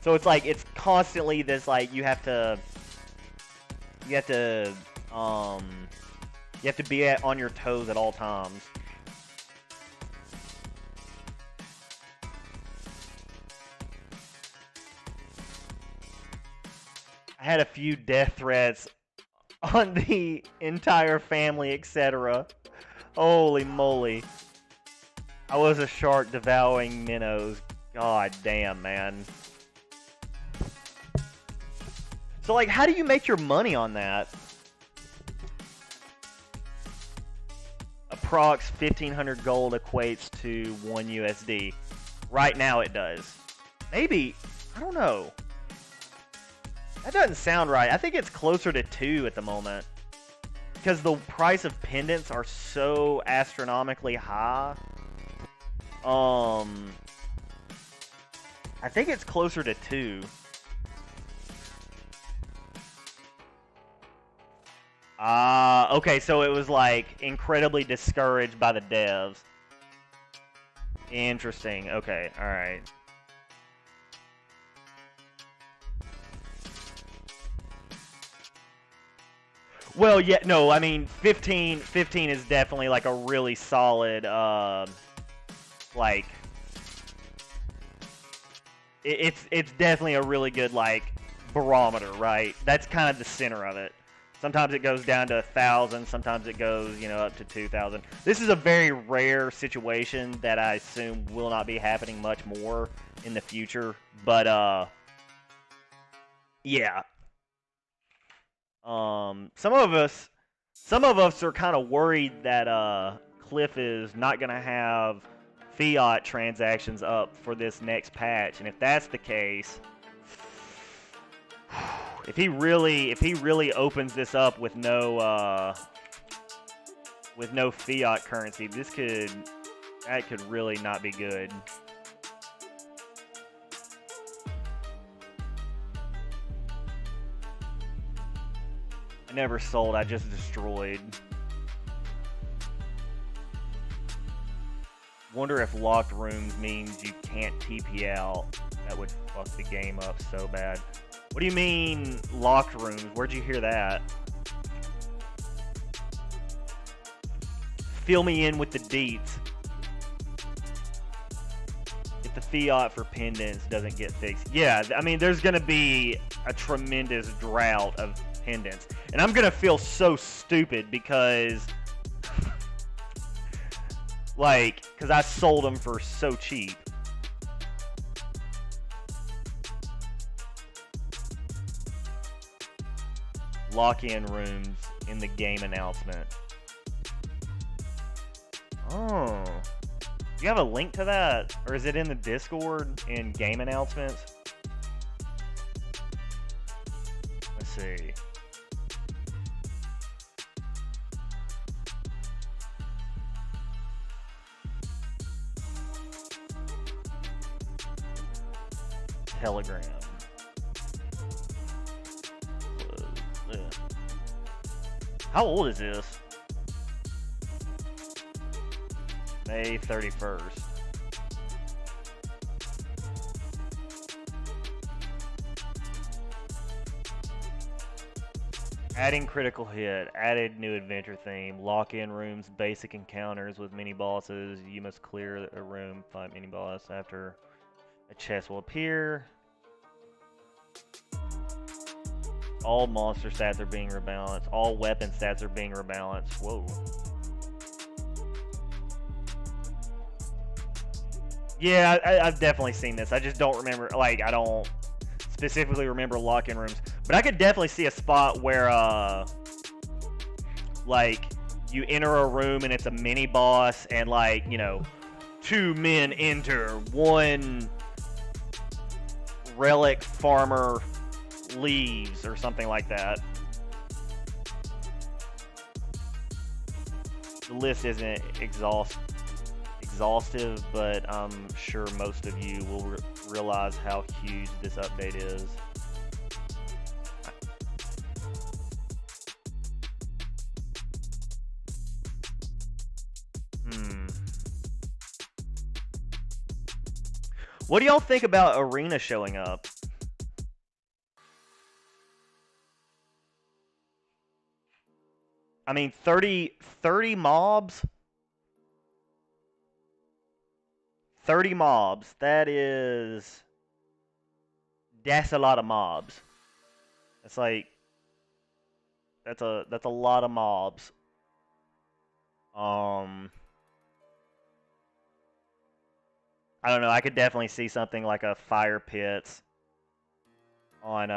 So it's like it's constantly this like you have to be on your toes at all times. I had a few death threats on the entire family, etc. Holy moly. I was a shark devouring minnows. God damn, man. So, like, how do you make your money on that? Approx 1,500 gold equates to 1 USD. Right now it does. Maybe. I don't know. That doesn't sound right. I think it's closer to 2 at the moment. Because the price of pendants are so astronomically high. I think it's closer to 2. Okay, so it was like incredibly discouraged by the devs. Interesting. Okay, alright. Well, yeah, no, I mean, 15 is definitely like a really solid, like, it's definitely a really good, like, barometer, right? That's kind of the center of it. Sometimes it goes down to 1,000, sometimes it goes, you know, up to 2,000. This is a very rare situation that I assume will not be happening much more in the future, but, yeah. Some of us are kind of worried that Cliff is not going to have fiat transactions up for this next patch, and if that's the case, if he really opens this up with no fiat currency, that could really not be good. I never sold, I just destroyed. Wonder if locked rooms means you can't TP out. That would fuck the game up so bad. What do you mean, locked rooms? Where'd you hear that? Fill me in with the deets. If the fiat for pendants doesn't get fixed. Yeah, I mean, there's gonna be a tremendous drought of pendants. And I'm gonna feel so stupid because... because I sold them for so cheap. Lock-in rooms in the game announcement. Oh. Do you have a link to that? Or is it in the Discord in game announcements? Let's see. Telegram. How old is this? May 31st. Adding critical hit, added new adventure theme, lock-in rooms, basic encounters with mini bosses. You must clear a room, fight mini boss after a chest will appear. All monster stats are being rebalanced. All weapon stats are being rebalanced. Whoa. Yeah, I've definitely seen this. I just don't remember, like, I don't specifically remember lock-in rooms. But I could definitely see a spot where, like, you enter a room and it's a mini boss and, like, you know, 2 men enter, 1 relic farmer leaves or something like that. The list isn't exhaustive, but I'm sure most of you will realize how huge this update is. What do y'all think about Arena showing up? I mean, 30 mobs? 30 mobs. That's a lot of mobs. It's like, that's a lot of mobs. I don't know, I could definitely see something like a fire pits on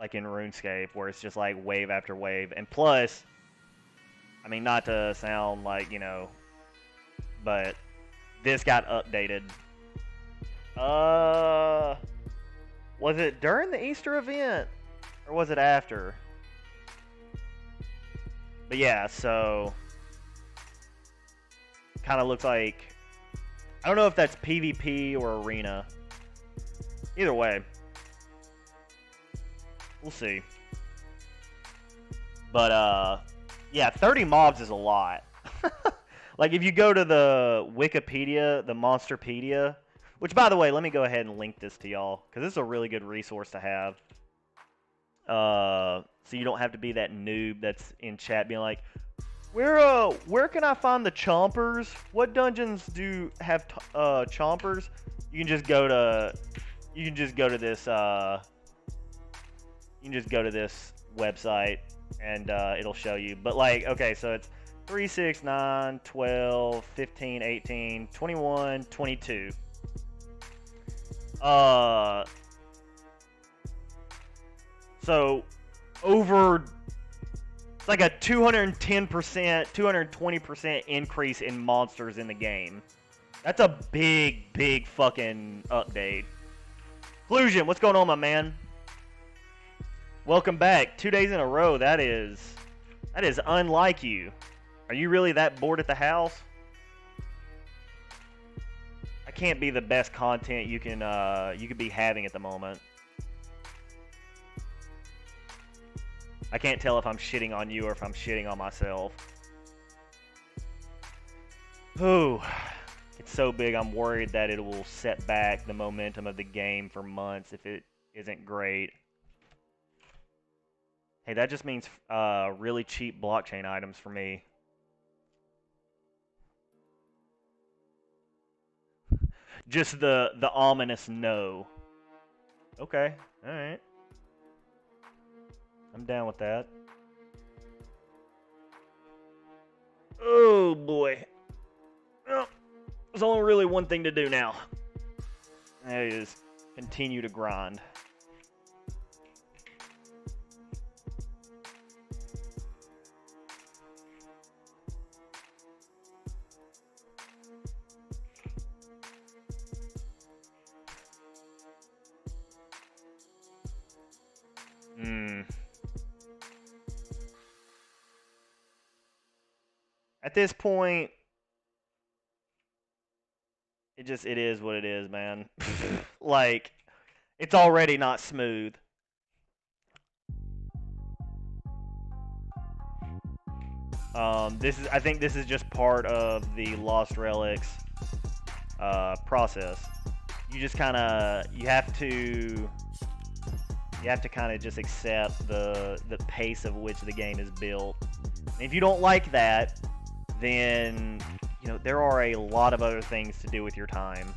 like in RuneScape, where it's just like wave after wave. And plus, I mean, not to sound like, you know, but this got updated. Was it during the Easter event or was it after? But yeah, so kind of looks like, I don't know if that's PvP or Arena. Either way, we'll see. But yeah, 30 mobs is a lot. Like, if you go to the Wikipedia, the Monsterpedia, which, by the way, let me go ahead and link this to y'all, because this is a really good resource to have. So you don't have to be that noob that's in chat being like, where can I find the chompers? What dungeons do have chompers? You can just go to this website and it'll show you. But like, okay, so it's 3, 6, 9, 12, 15, 18, 21, 22. So over, it's like a 210%, 220% increase in monsters in the game. That's a big fucking update. Clusion, what's going on, my man? Welcome back. 2 days in a row. That is unlike you. Are you really that bored at the house? I can't be the best content you could be having at the moment. I can't tell if I'm shitting on you or if I'm shitting on myself. Ooh, it's so big I'm worried that it will set back the momentum of the game for months if it isn't great. Hey, that just means really cheap blockchain items for me. Just the ominous no. Okay, alright. I'm down with that. Oh boy. Well, there's only really one thing to do now. That is continue to grind. At this point, it is what it is, man. Like, it's already not smooth. I think this is just part of the Lost Relics process. You just you have to You have to kind of just accept the pace of which the game is built. And if you don't like that, then there are a lot of other things to do with your time.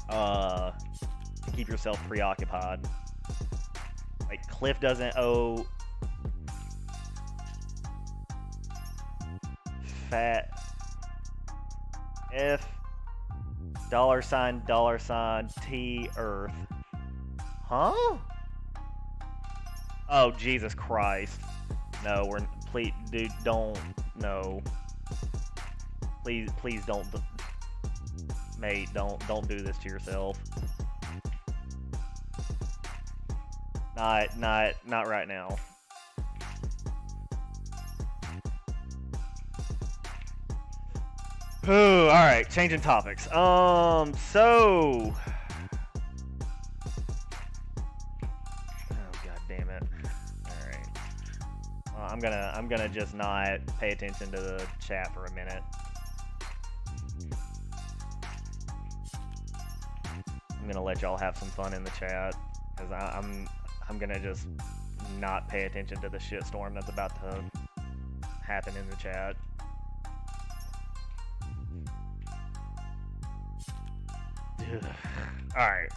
To keep yourself preoccupied. Like Cliff doesn't owe fat F $T Earth. Huh? Oh, Jesus Christ. No, please, dude, don't, no. Please don't, mate, don't do this to yourself. Not right now. Ooh, alright, changing topics. So oh, god damn it. Alright. I'm gonna just not pay attention to the chat for a minute. I'm gonna let y'all have some fun in the chat, because I'm gonna just not pay attention to the shitstorm that's about to happen in the chat. Alright.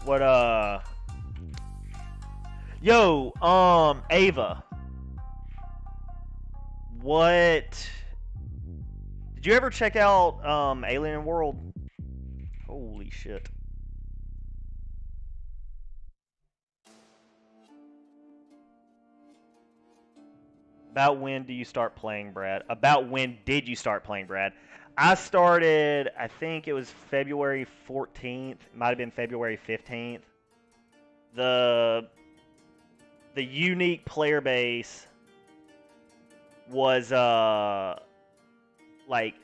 What, yo, Ava. What? Did you ever check out, Alien World? Holy shit. About when do you start playing, Brad? About when did you start playing, Brad? I started, I think it was February 14th. It might have been February 15th. The unique player base was, like,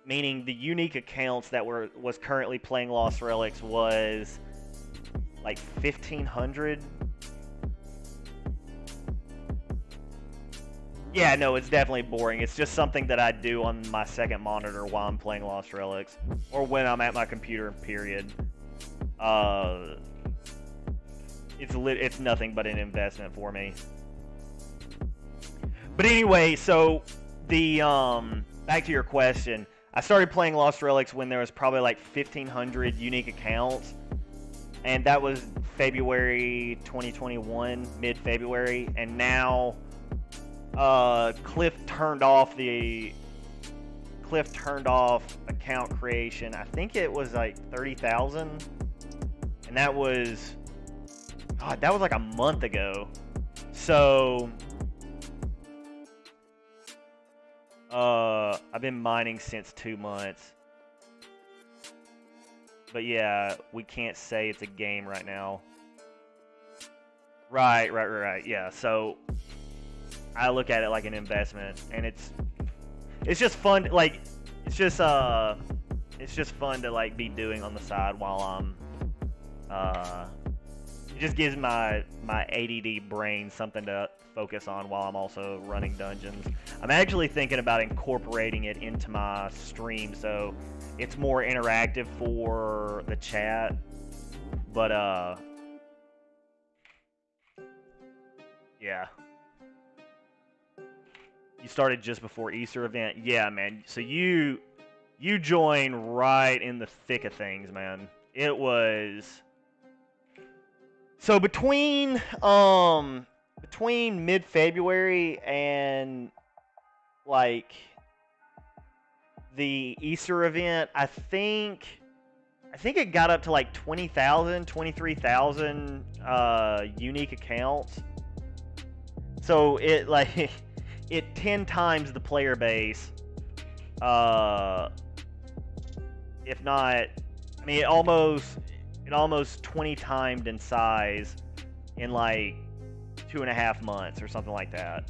meaning the unique accounts that was currently playing Lost Relics was, like, 1,500. Yeah, no, it's definitely boring. It's just something that I do on my second monitor while I'm playing Lost Relics, or when I'm at my computer, period. It's nothing but an investment for me. But anyway, so the back to your question, I started playing Lost Relics when there was probably like 1,500 unique accounts, and that was February 2021, mid-February, and now Cliff turned off account creation. I think it was like 30,000, and that was like a month ago. So I've been mining since 2 months. But yeah, we can't say it's a game right now. Right. Yeah, so I look at it like an investment, and it's just fun. Like, it's just fun to like be doing on the side while I'm. It just gives my ADD brain something to focus on while I'm also running dungeons. I'm actually thinking about incorporating it into my stream, so it's more interactive for the chat. But yeah. You started just before Easter event? Yeah, man. So you joined right in the thick of things, man. It was... So between mid-February and, like, the Easter event, I think it got up to, like, 20,000, 23,000 unique accounts. So it, like... It 10 times the player base, if not, I mean, it almost 20 timed in size in like 2.5 months or something like that.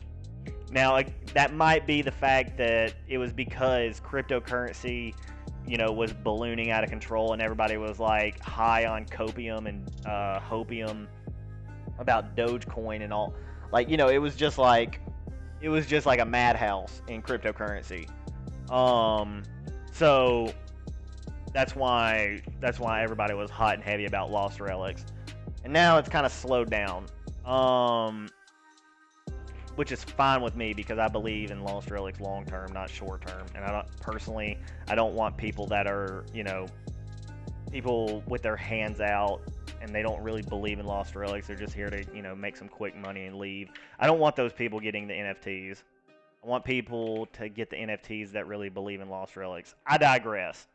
Now, that might be the fact that it was because cryptocurrency, was ballooning out of control, and everybody was like high on copium and hopium about Dogecoin and all. Like, it was just like a madhouse in cryptocurrency. So that's why everybody was hot and heavy about Lost Relics, and now it's kind of slowed down. Which is fine with me because I believe in Lost Relics long term, not short term. And I don't want people that are, people with their hands out and they don't really believe in Lost Relics. They're just here to, make some quick money and leave. I don't want those people getting the NFTs. I want people to get the NFTs that really believe in Lost Relics. I digress.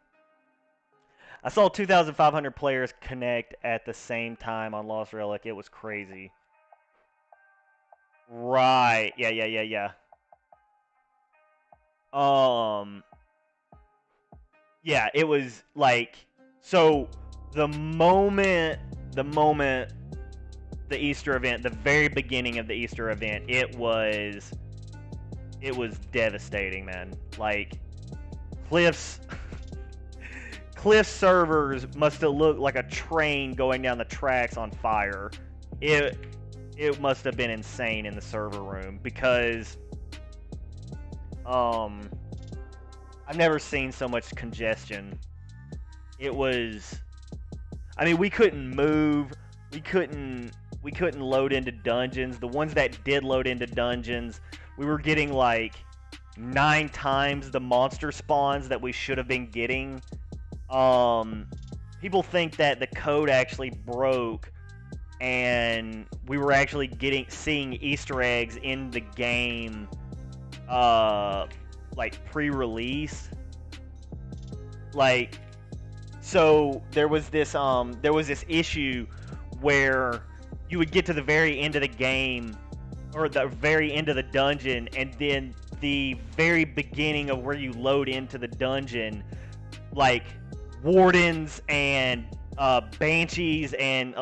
I saw 2,500 players connect at the same time on Lost Relic. It was crazy. Right. Yeah. Yeah, it was like, so the moment the Easter event, the very beginning of the Easter event, it was devastating, man. Like, Cliff's servers must have looked like a train going down the tracks on fire. It must have been insane in the server room because I've never seen so much congestion. It was, I mean, we couldn't move. We couldn't load into dungeons. The ones that did load into dungeons, we were getting like 9 times the monster spawns that we should have been getting. People think that the code actually broke and we were actually seeing Easter eggs in the game, like pre-release. Like, so there was this issue where you would get to the very end of the game, or the very end of the dungeon, and then the very beginning of where you load into the dungeon, like wardens and banshees and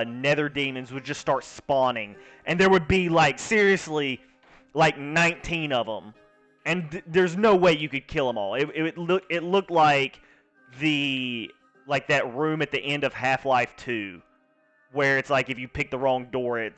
nether demons would just start spawning, and there would be like seriously like 19 of them, and there's no way you could kill them all. It looked like that room at the end of Half-Life 2, where it's like if you pick the wrong door,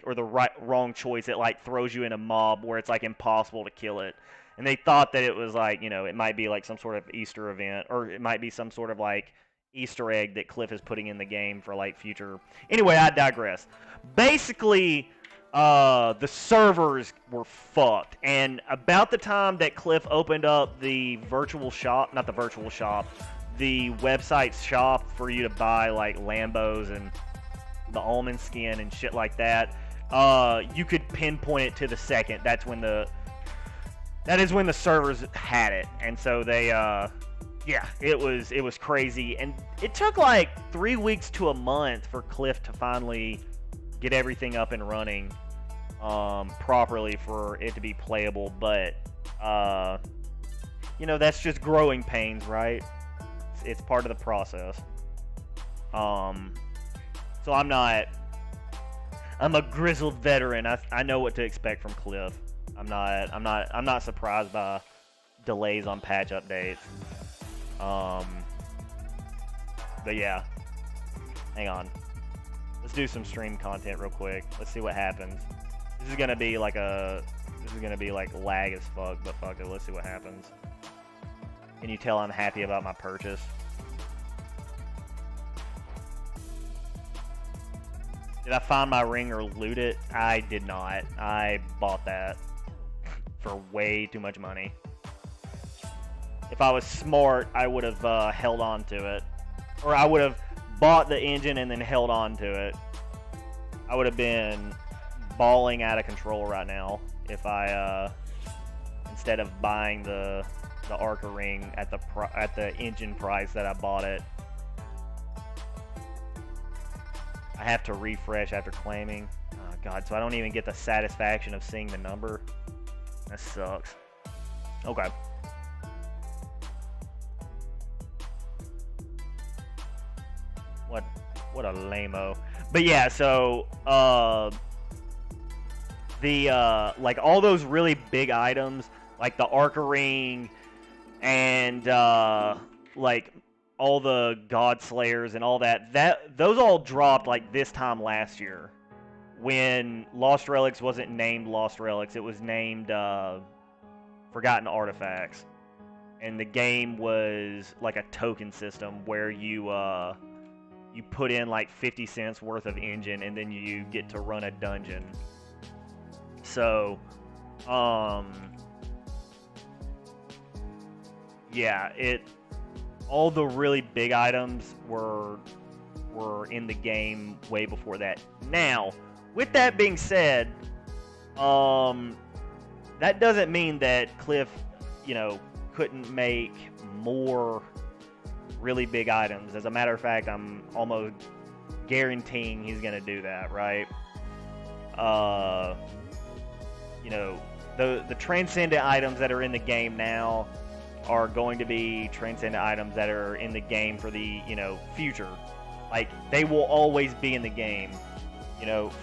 or the wrong choice, it like throws you in a mob where it's like impossible to kill it. And they thought that it was like, it might be like some sort of Easter event, or it might be some sort of like Easter egg that Cliff is putting in the game for like future. Anyway, I digress. Basically, the servers were fucked, and about the time that Cliff opened up the virtual shop, not the virtual shop, the website shop for you to buy like Lambos and the almond skin and shit like that, you could pinpoint it to the second. That is when the servers had it, and so they, yeah, it was crazy, and it took like 3 weeks to a month for Cliff to finally get everything up and running properly for it to be playable. But that's just growing pains, right? It's part of the process. So I'm a grizzled veteran. I know what to expect from Cliff. I'm not surprised by delays on patch updates. But yeah, hang on. Let's do some stream content real quick. Let's see what happens. This is gonna be like lag as fuck, but fuck it. Let's see what happens. Can you tell I'm happy about my purchase? Did I find my ring or loot it? I did not. I bought that for way too much money. If I was smart, I would have held on to it. Or I would have bought the engine and then held on to it. I would have been balling out of control right now if I, instead of buying the Arca ring at the engine price that I bought it. I have to refresh after claiming. Oh god, so I don't even get the satisfaction of seeing the number. That sucks. Okay. What a lame-o. But yeah, so like all those really big items, like the Arca ring and like all the God Slayers and all that, those all dropped like this time last year when Lost Relics wasn't named Lost Relics. It was named Forgotten Artifacts. and the game was like a token system where you put in like 50 cents worth of engine, and then you get to run a dungeon. So, yeah, all the really big items were in the game way before that. Now, with that being said, that doesn't mean that Cliff, couldn't make more really big items. As a matter of fact, I'm almost guaranteeing he's going to do that, right? The transcendent items that are in the game now are going to be transcendent items that are in the game for the, future. Like, they will always be in the game.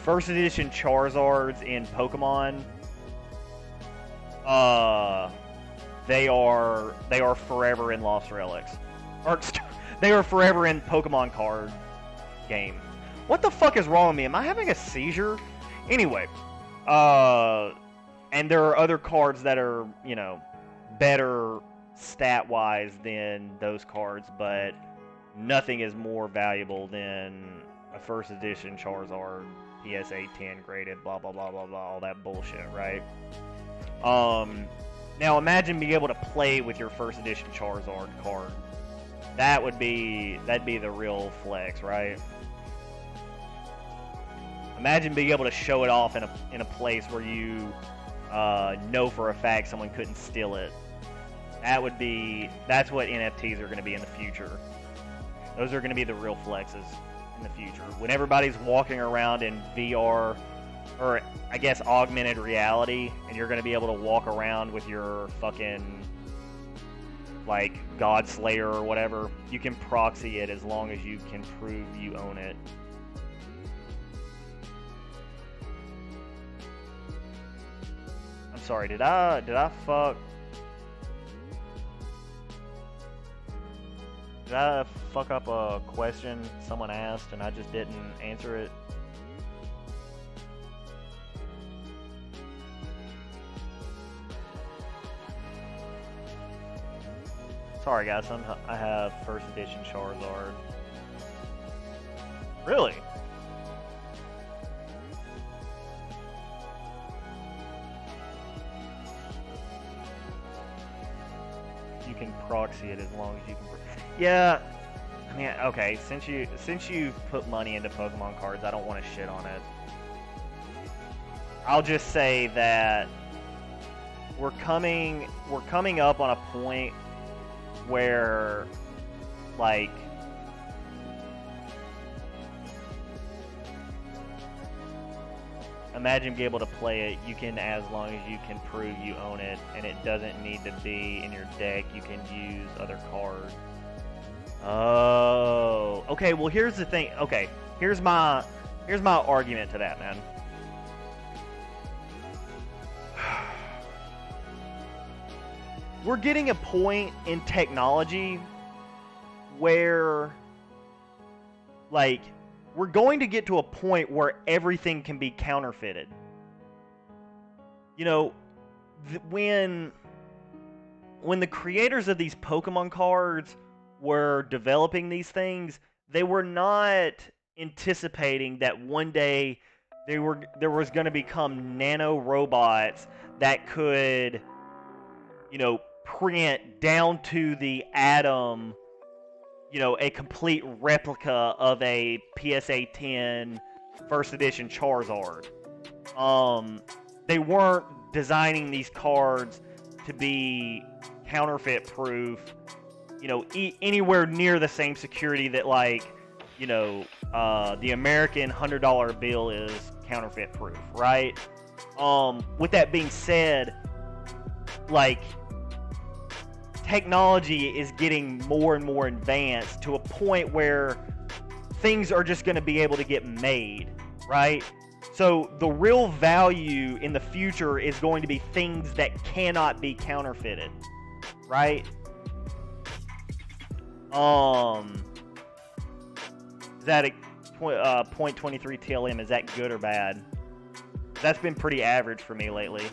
First edition Charizards in Pokemon, they are forever in Lost Relics. Or, they are forever in Pokemon card game. What the fuck is wrong with me? Am I having a seizure? Anyway, and there are other cards that are, better stat-wise than those cards, but nothing is more valuable than a first edition Charizard, PSA 10 graded, blah, blah, blah, blah, blah, all that bullshit, right? Now imagine being able to play with your first edition Charizard card. That'd be the real flex, right? Imagine being able to show it off in a place where you know for a fact someone couldn't steal it. That's what NFTs are going to be in the future. Those are going to be the real flexes in the future. When everybody's walking around in VR, or I guess augmented reality, and you're going to be able to walk around with your fucking, like, God Slayer or whatever, you can proxy it as long as you can prove you own it. I'm sorry, did I fuck up a question someone asked and I just didn't answer it? Sorry guys, I have first edition Charizard. Really? You can proxy it as long as you can. Yeah, I mean, okay. Since you've put money into Pokemon cards, I don't want to shit on it. I'll just say that we're coming up on a point where, like, imagine being able to play it. You can, as long as you can prove you own it, and it doesn't need to be in your deck. You can use other cards. Oh, okay. Well, here's the thing. Okay, here's my argument to that, man. We're getting a point in technology where, like, we're going to get to a point where everything can be counterfeited. When the creators of these Pokemon cards were developing these things, they were not anticipating that one day there was going to become nano robots that could, print down to the atom, a complete replica of a PSA 10 first edition Charizard. They weren't designing these cards to be counterfeit proof, anywhere near the same security that, like, the American $100 bill is counterfeit proof, right? With that being said, like, technology is getting more and more advanced to a point where things are just going to be able to get made, right? So the real value in the future is going to be things that cannot be counterfeited, right? Is that a .23 TLM? Is that good or bad? That's been pretty average for me lately.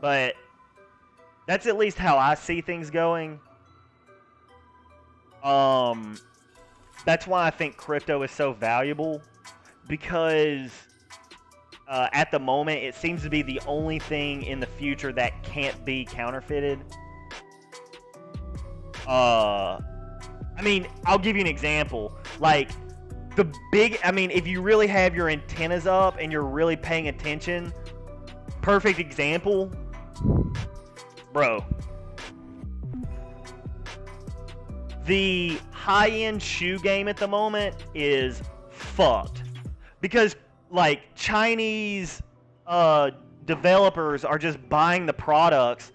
But that's at least how I see things going. That's why I think crypto is so valuable, because at the moment it seems to be the only thing in the future that can't be counterfeited. I mean, I'll give you an example. Like, if you really have your antennas up and you're really paying attention, perfect example, bro. The high-end shoe game at the moment is fucked. Because, like, Chinese developers are just buying the products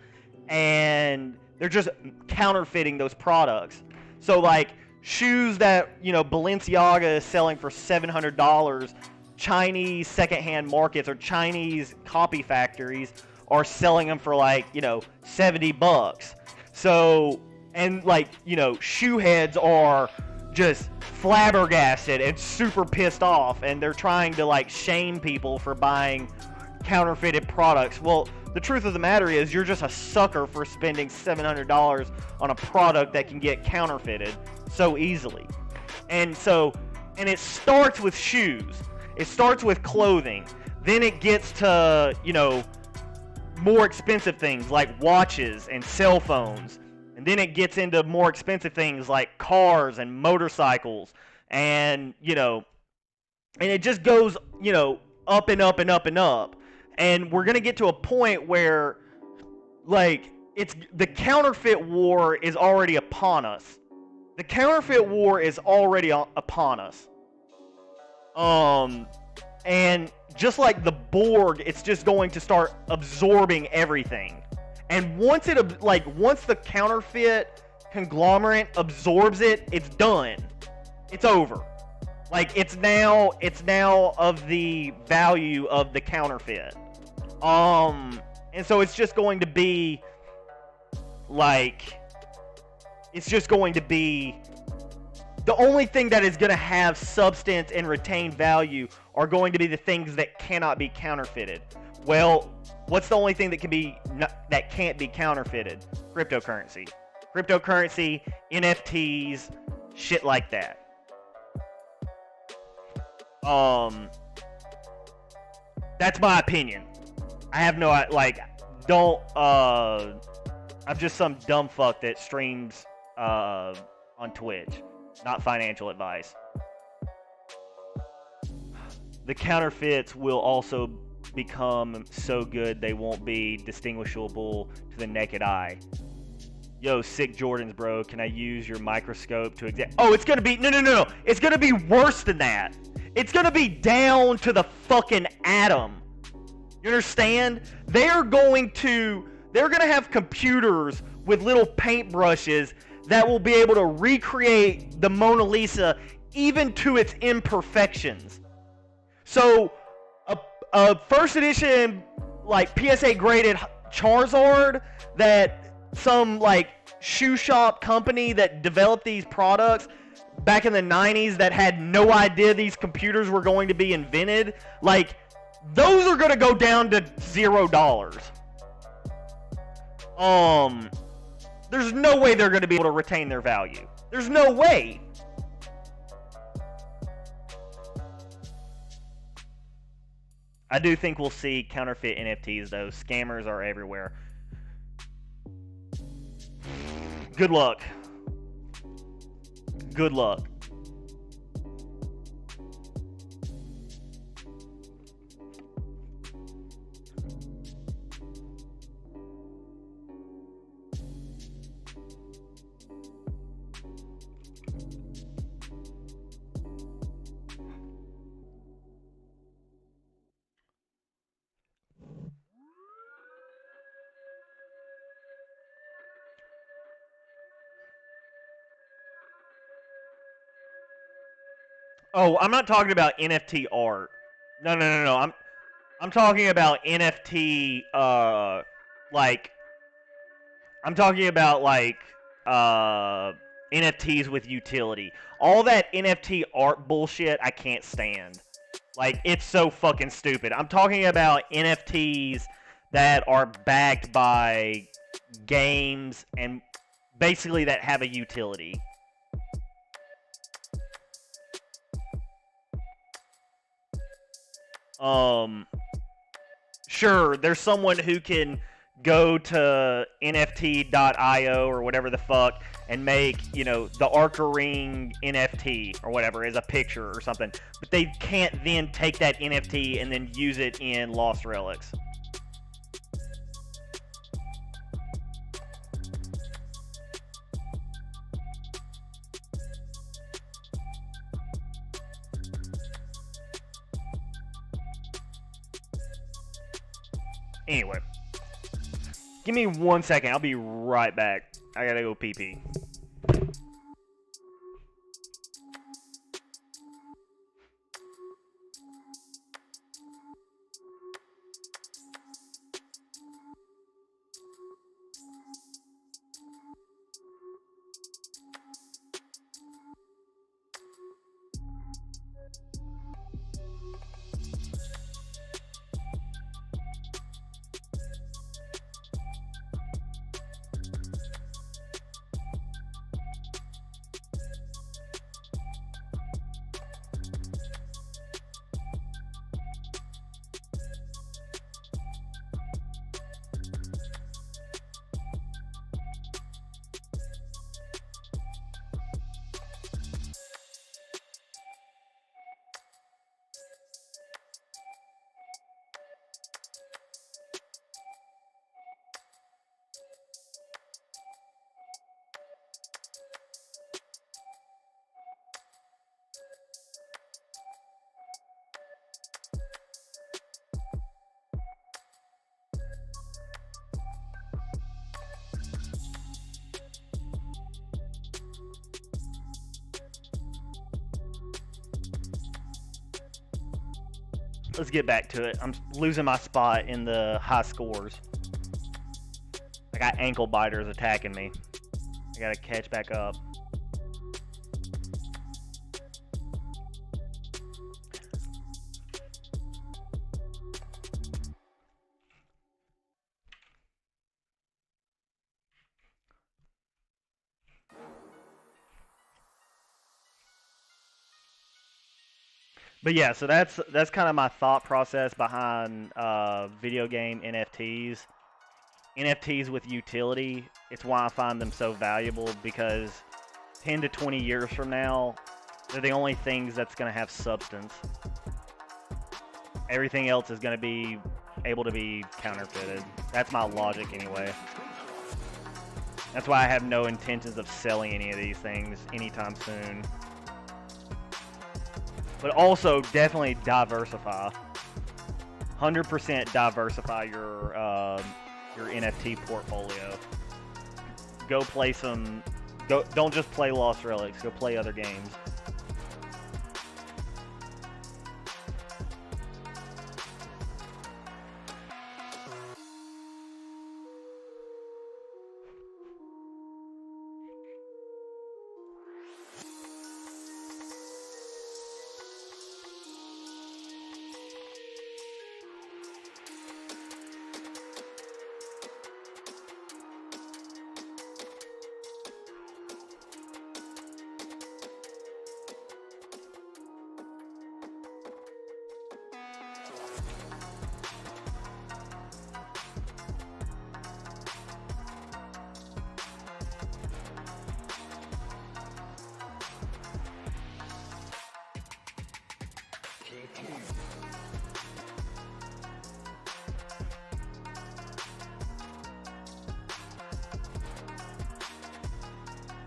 and they're just counterfeiting those products. So, like, shoes that, Balenciaga is selling for $700, Chinese secondhand markets or Chinese copy factories are selling them for, like, $70. So, and, like, shoe heads are just flabbergasted and super pissed off, and they're trying to, like, shame people for buying counterfeited products. Well, the truth of the matter is you're just a sucker for spending $700 on a product that can get counterfeited so easily. And it starts with shoes. It starts with clothing. Then it gets to, more expensive things like watches and cell phones. And then it gets into more expensive things like cars and motorcycles. And, and it just goes, up and up and up and up. And we're going to get to a point where, like, the counterfeit war is already upon us. The counterfeit war is already upon us. And just like the Borg, it's just going to start absorbing everything. And once the counterfeit conglomerate absorbs it, it's done. It's over. Like, it's now of the value of the counterfeit. And so it's just going to be, like, the only thing that is going to have substance and retain value are going to be the things that cannot be counterfeited. Well, what's the only thing that can't be counterfeited? Cryptocurrency. Cryptocurrency, NFTs, shit like that. That's my opinion. I have no, I'm just some dumb fuck that streams on Twitch. Not financial advice. The counterfeits will also become so good they won't be distinguishable to the naked eye. Yo, sick Jordans, bro. Can I use your microscope to examine? Oh, it's gonna be no. It's gonna be worse than that. It's gonna be down to the fucking atom. You understand? They're gonna have computers with little paintbrushes that will be able to recreate the Mona Lisa even to its imperfections. So, a first edition, like, PSA graded Charizard that some, like, shoe shop company that developed these products back in the 90s that had no idea these computers were going to be invented, like, those are going to go down to $0. There's no way they're going to be able to retain their value. There's no way. I do think we'll see counterfeit NFTs, though. Scammers are everywhere. Good luck. Good luck. Oh, I'm not talking about NFT art. No. I'm talking about NFT, I'm talking about, NFTs with utility. All that NFT art bullshit, I can't stand. Like, it's so fucking stupid. I'm talking about NFTs that are backed by games and basically that have a utility. Sure, there's someone who can go to NFT.io or whatever the fuck and make, you know, the Arca Ring NFT or whatever as a picture or something. But they can't then take that NFT and then use it in Lost Relics. Anyway. Give me 1 second. I'll be right back. I gotta go pee pee. Let's get back to it. I'm losing my spot in the high scores. I got ankle biters attacking me. I gotta catch back up. But yeah, so that's kind of my thought process behind video game NFTs. NFTs with utility, it's why I find them so valuable, because 10 to 20 years from now, they're the only things that's going to have substance. Everything else is going to be able to be counterfeited. That's my logic anyway. That's why I have no intentions of selling any of these things anytime soon. But also, definitely diversify. 100% diversify your NFT portfolio. Go play some. Don't just play Lost Relics. Go play other games.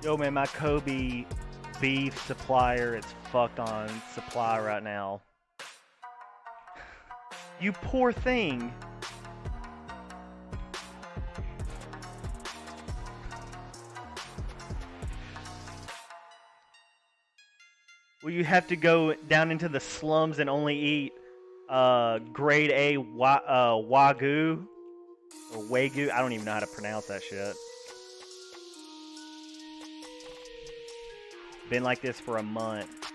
Yo, man, my Kobe beef supplier, it's fucked on supply right now. You poor thing. Well, you have to go down into the slums and only eat grade A Wagyu or Wagyu. I don't even know how to pronounce that shit. Been like this for a month.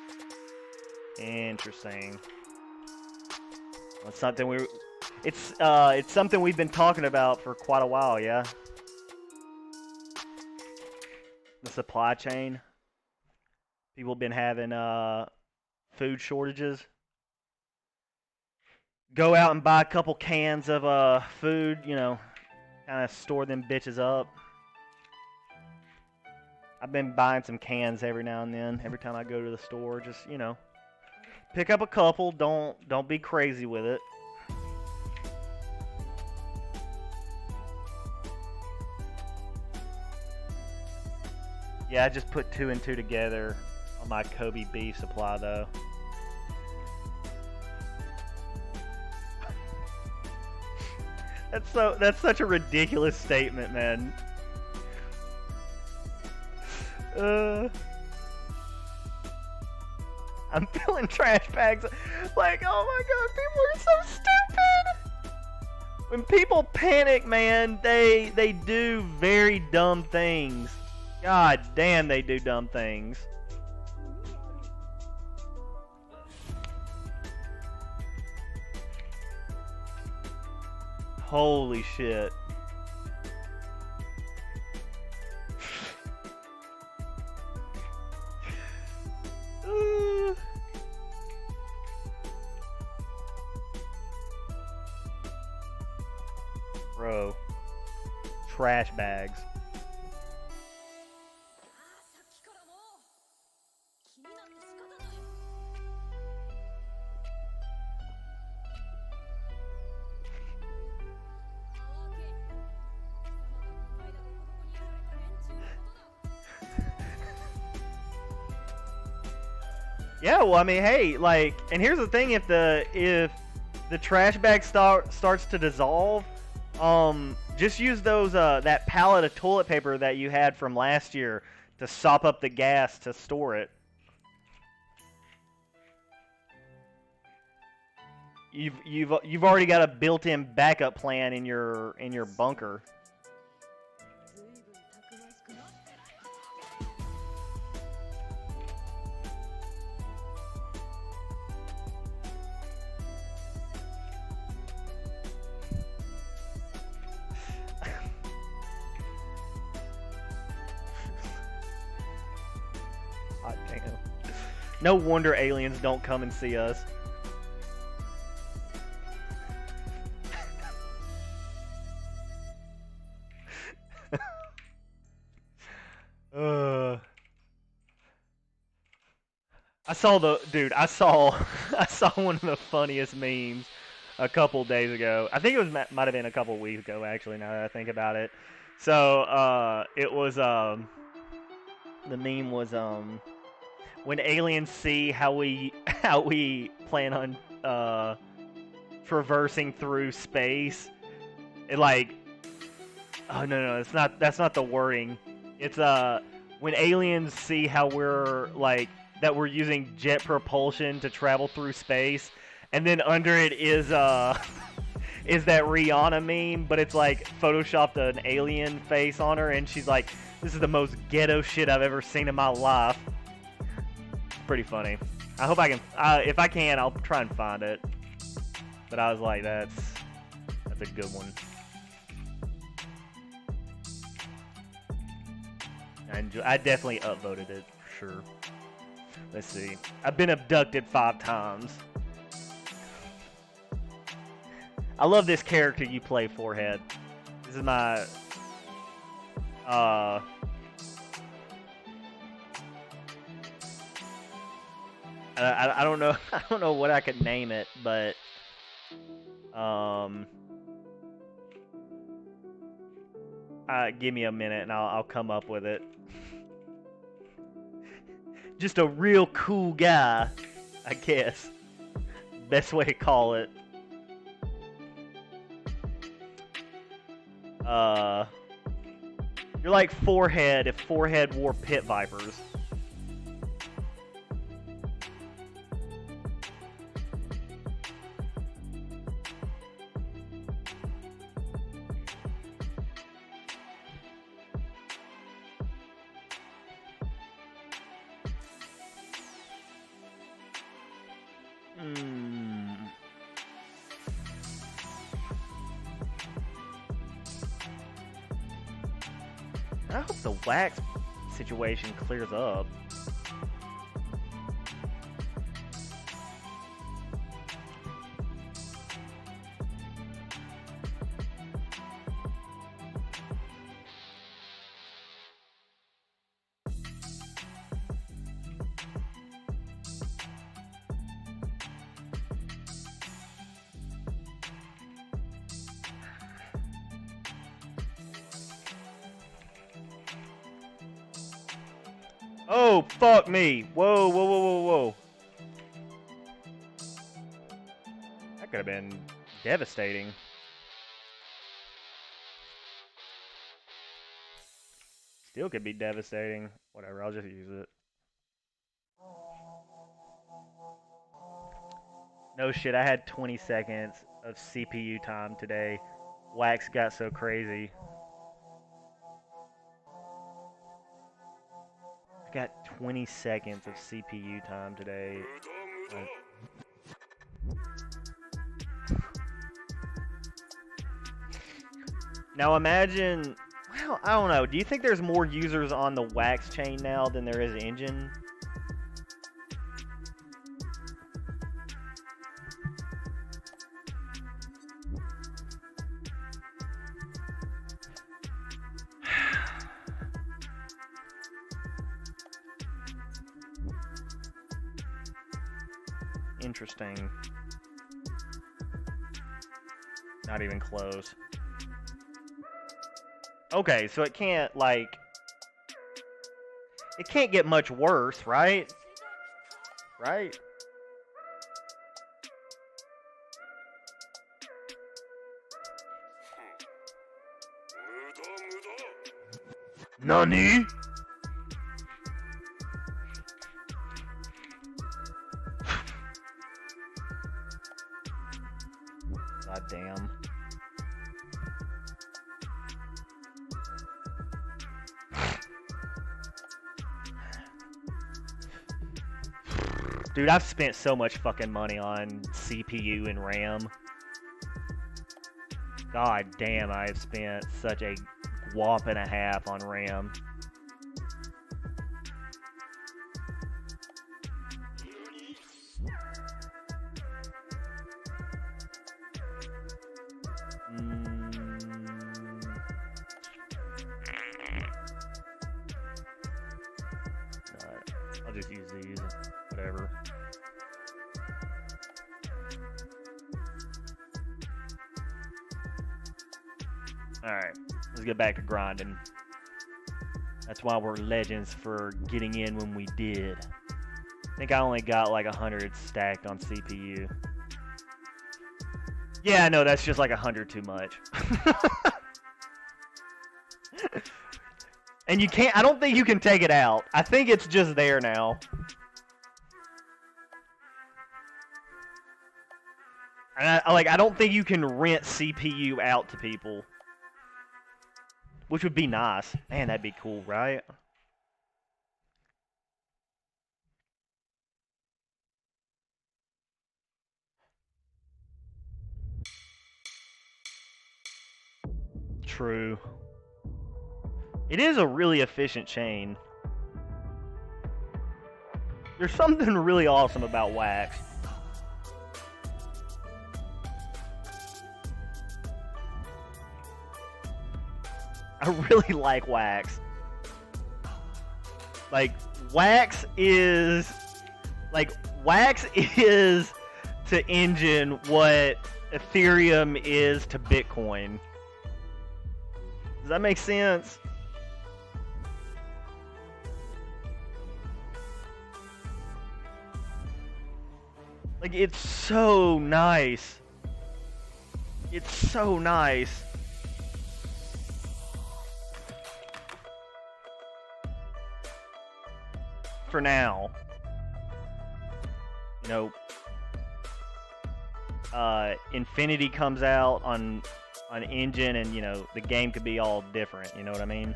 Interesting. That's something It's something we've been talking about for quite a while, yeah. The supply chain. People have been having food shortages. Go out and buy a couple cans of food, you know, kind of store them bitches up. I've been buying some cans every now and then. Every time I go to the store, just, you know, pick up a couple. Don't be crazy with it. Yeah, I just put 2 and 2 together on my Kobe beef supply though. That's such a ridiculous statement, man. I'm filling trash bags. Like, oh my god, people are so stupid. When people panic, man, they do very dumb things. God damn, they do dumb things. Holy shit. Bro. Trash bags. Yeah, well, I mean, hey, like, and here's the thing: if the trash bag starts to dissolve, just use those that pallet of toilet paper that you had from last year to sop up the gas to store it. You've already got a built-in backup plan in your bunker. God damn. No wonder aliens don't come and see us. I saw I saw one of the funniest memes a couple days ago. I think it was might have been a couple weeks ago actually. Now that I think about it, so it was the meme was when aliens see how we plan on traversing through space. It like, oh no, that's not the wording. It's when aliens see how we're like that we're using jet propulsion to travel through space, and then under it is is that Rihanna meme, but it's like photoshopped an alien face on her, and she's like, "This is the most ghetto shit I've ever seen in my life." Pretty funny. I hope I can. If I can, I'll try and find it. But I was like, that's a good one. I definitely upvoted it for sure. Let's see. I've been abducted 5 times. I love this character you play, Forehead. This is my I don't know I don't know what I could name it, but give me a minute and I'll come up with it. Just a real cool guy, I guess. Best way to call it. You're like Forehead if Forehead wore pit vipers. I hope the wax situation clears up. Oh, fuck me. Whoa, whoa, whoa, whoa, whoa. That could have been devastating. Still could be devastating. Whatever, I'll just use it. No shit, I had 20 seconds of CPU time today. Wax got so crazy. I got 20 seconds of CPU time today. Now imagine, well, I don't know. Do you think there's more users on the Wax chain now than there is Engine? Interesting. Not even close. Okay, so it can't, like... It can't get much worse, right? Right? NANI?! God damn. Dude, I've spent so much fucking money on CPU and RAM. God damn, I've spent such a whop and a half on RAM. I'll just use these, whatever. Alright, let's get back to grinding. That's why we're legends for getting in when we did. I think I only got like 100 stacked on CPU. Yeah, no, that's just like 100 too much. And you can't, I don't think you can take it out. I think it's just there now. And I don't think you can rent CPU out to people. Which would be nice. Man, that'd be cool, right? True. It is a really efficient chain. There's something really awesome about Wax. I really like Wax. Like, Wax is to Engine what Ethereum is to Bitcoin. Does that make sense? Like, it's so nice. It's so nice. For now. You know, Infinity comes out on Engine, and you know, the game could be all different, you know what I mean?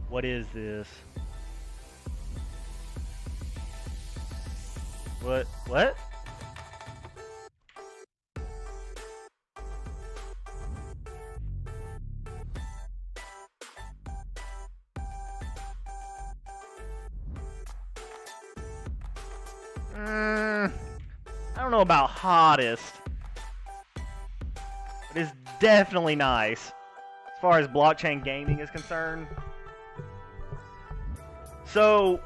What is this? What? What? I don't know about hottest, but it's definitely nice as far as blockchain gaming is concerned. So,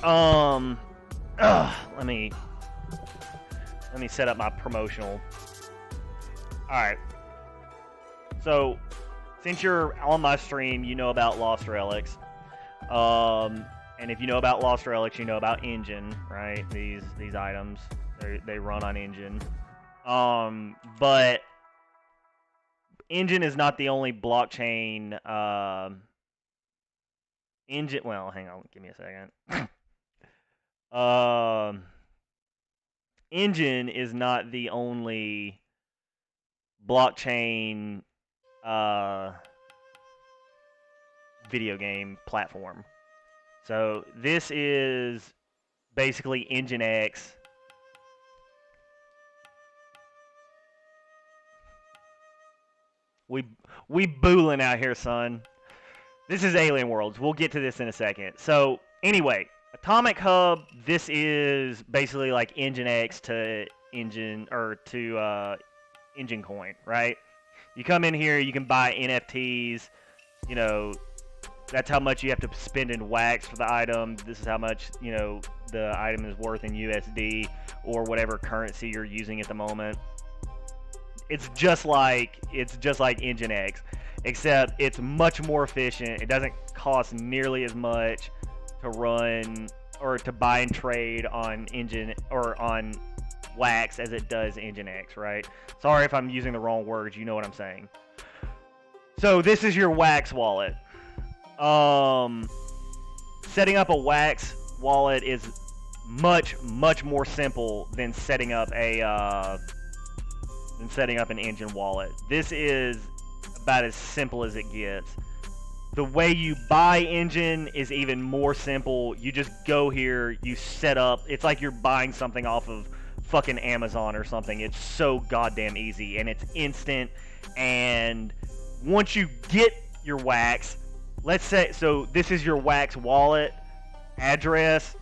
let me set up my promotional. All right. So, since you're on my stream, you know about Lost Relics. And if you know about Lost Relics, you know about Engine, right? These items, they run on Engine. But Engine is not the only blockchain engine. Well, hang on, give me a second. Engine is not the only blockchain video game platform. So this is basically Nginx. We booling out here, son. This is Alien Worlds. We'll get to this in a second. So anyway, Atomic Hub. This is basically like Nginx to Engine or to Engine Coin, right? You come in here, you can buy NFTs. You know, that's how much you have to spend in wax for the item. This is how much, you know, the item is worth in USD or whatever currency you're using at the moment. It's just like Nginx, except it's much more efficient. It doesn't cost nearly as much to run or to buy and trade on Engine or on wax as it does Nginx, right? Sorry if I'm using the wrong words. You know what I'm saying. So this is your wax wallet. Setting up a wax wallet is much more simple than setting up an Engine wallet. This is about as simple as it gets. The way you buy Engine is even more simple. You just go here, you set up. It's like you're buying something off of fucking Amazon or something. It's so goddamn easy and it's instant. And once you get your wax, let's say, so this is your wax wallet address.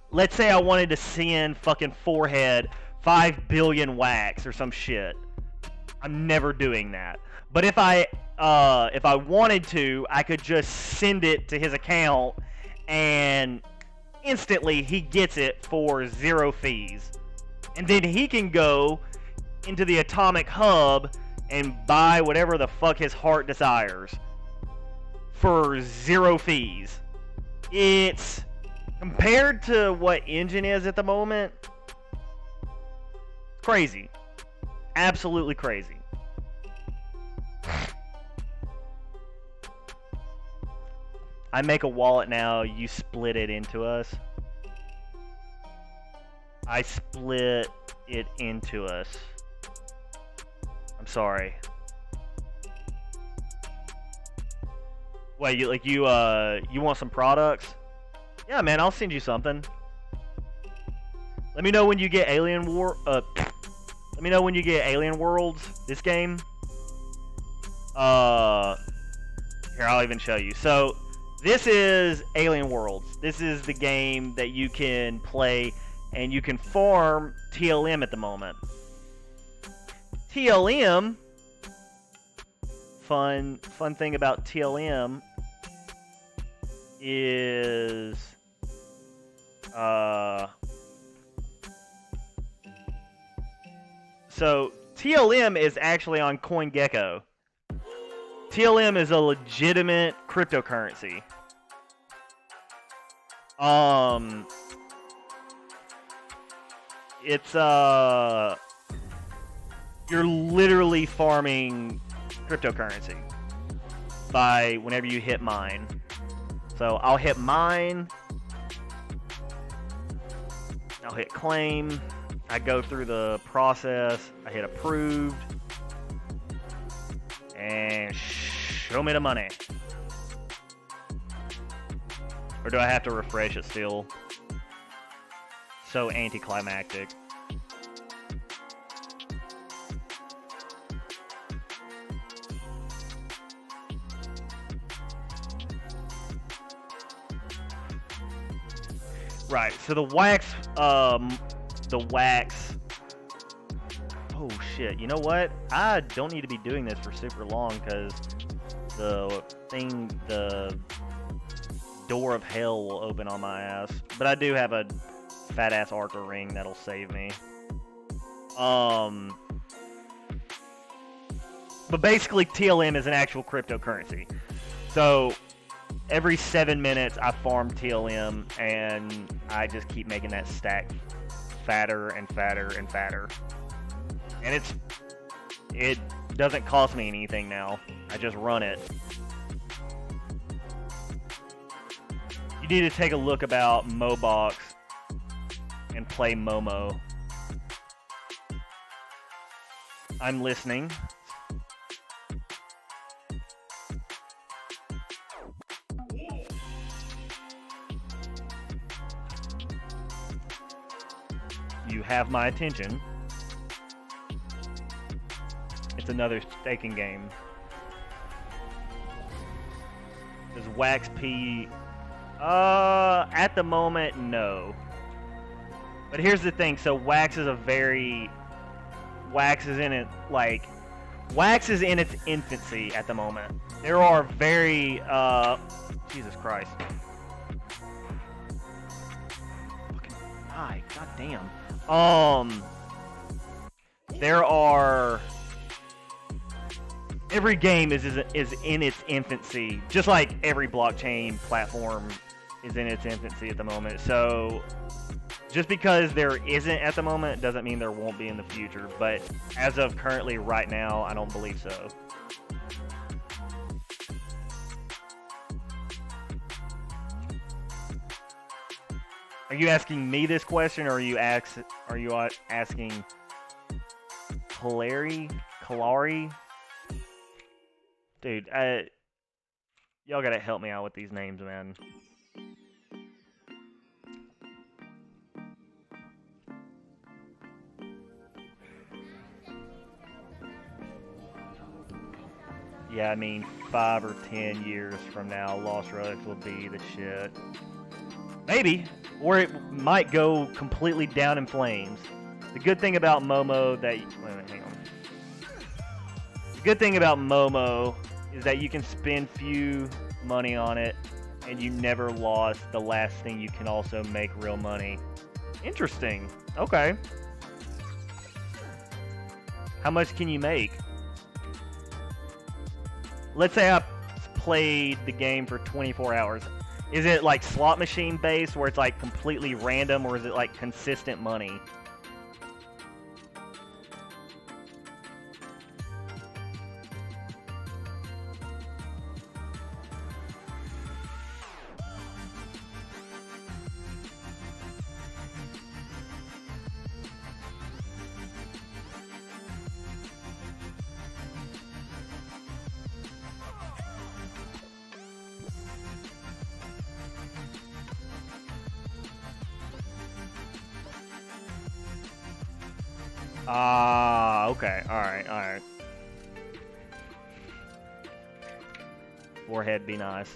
Let's say I wanted to send fucking Forehead 5 billion wax or some shit. I'm never doing that. But if I wanted to, I could just send it to his account and instantly he gets it for 0 fees. And then he can go into the Atomic Hub and buy whatever the fuck his heart desires for 0 fees. It's, compared to what Engine is at the moment, crazy. Absolutely crazy. I make a wallet now, you split it into us. I split it into us. I'm sorry. Wait, you want some products? Yeah, man, I'll send you something. Let me know when you get Alien Worlds, this game. Here, I'll even show you. So, this is Alien Worlds. This is the game that you can play, and you can farm TLM at the moment. TLM, fun thing about TLM is, so TLM is actually on CoinGecko. TLM is a legitimate cryptocurrency. It's you're literally farming cryptocurrency by whenever you hit mine. So I'll hit mine. I'll hit claim. I go through the process. I hit approved. And show me the money. Or do I have to refresh it still? So anticlimactic. Right, so the wax, oh shit, you know what? I don't need to be doing this for super long because the door of hell will open on my ass. But I do have a fat ass Arca ring that'll save me. But basically TLM is an actual cryptocurrency. So every 7 minutes I farm TLM and I just keep making that stack fatter and fatter and fatter. And it doesn't cost me anything now. I just run it. You need to take a look about Mobox and play Momo. I'm listening. You have my attention. It's another staking game. Does Wax P... at the moment, no. But here's the thing, so Wax is Wax is in it, like... Wax is in its infancy at the moment. There are very, Jesus Christ. Fucking die, goddamn. There are... Every game is in its infancy, just like every blockchain platform is in its infancy at the moment. So, just because there isn't at the moment doesn't mean there won't be in the future. But as of currently, right now, I don't believe so. Are you asking me this question, or are you asking Kalari? Dude, y'all gotta help me out with these names, man. Yeah, I mean, 5 or 10 years from now, Lost Relics will be the shit. Maybe, or it might go completely down in flames. The good thing about Momo that... Wait a minute, hang on. The good thing about Momo is that you can spend few money on it, and you never lost the last thing. You can also make real money. Interesting. Okay. How much can you make? Let's say I played the game for 24 hours. Is it like slot machine based where it's like completely random, or is it like consistent money? Okay, alright. Forehead be nice.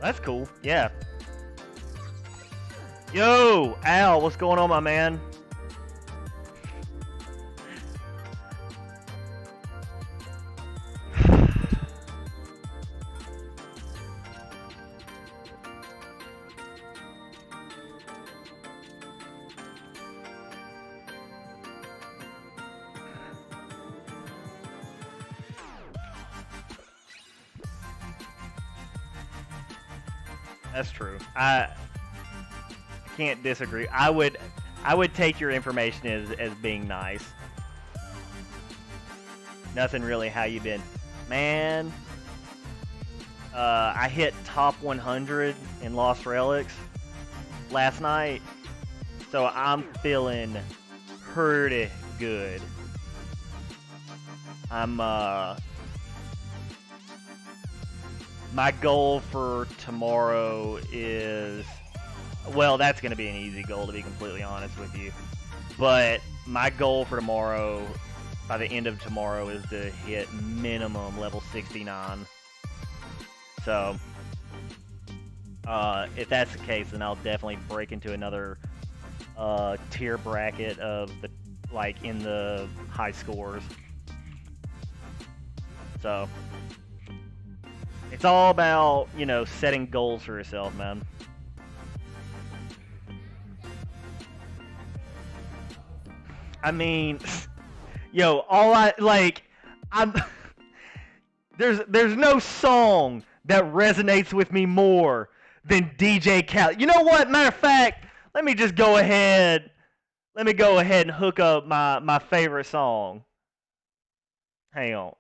That's cool, yeah. Yo, Al, what's going on, my man? That's true. can't disagree. I would take your information as being nice. Nothing really. How you been, man? I hit top 100 in Lost Relics last night, so I'm feeling pretty good. My goal for tomorrow is, well, that's going to be an easy goal, to be completely honest with you. But my goal for tomorrow, by the end of tomorrow, is to hit minimum level 69. So, if that's the case, then I'll definitely break into another tier bracket of the, like, in the high scores. So, it's all about, you know, setting goals for yourself, man. I mean, yo, there's no song that resonates with me more than DJ Khaled. You know what? Matter of fact, let me go ahead and hook up my favorite song. Hang on.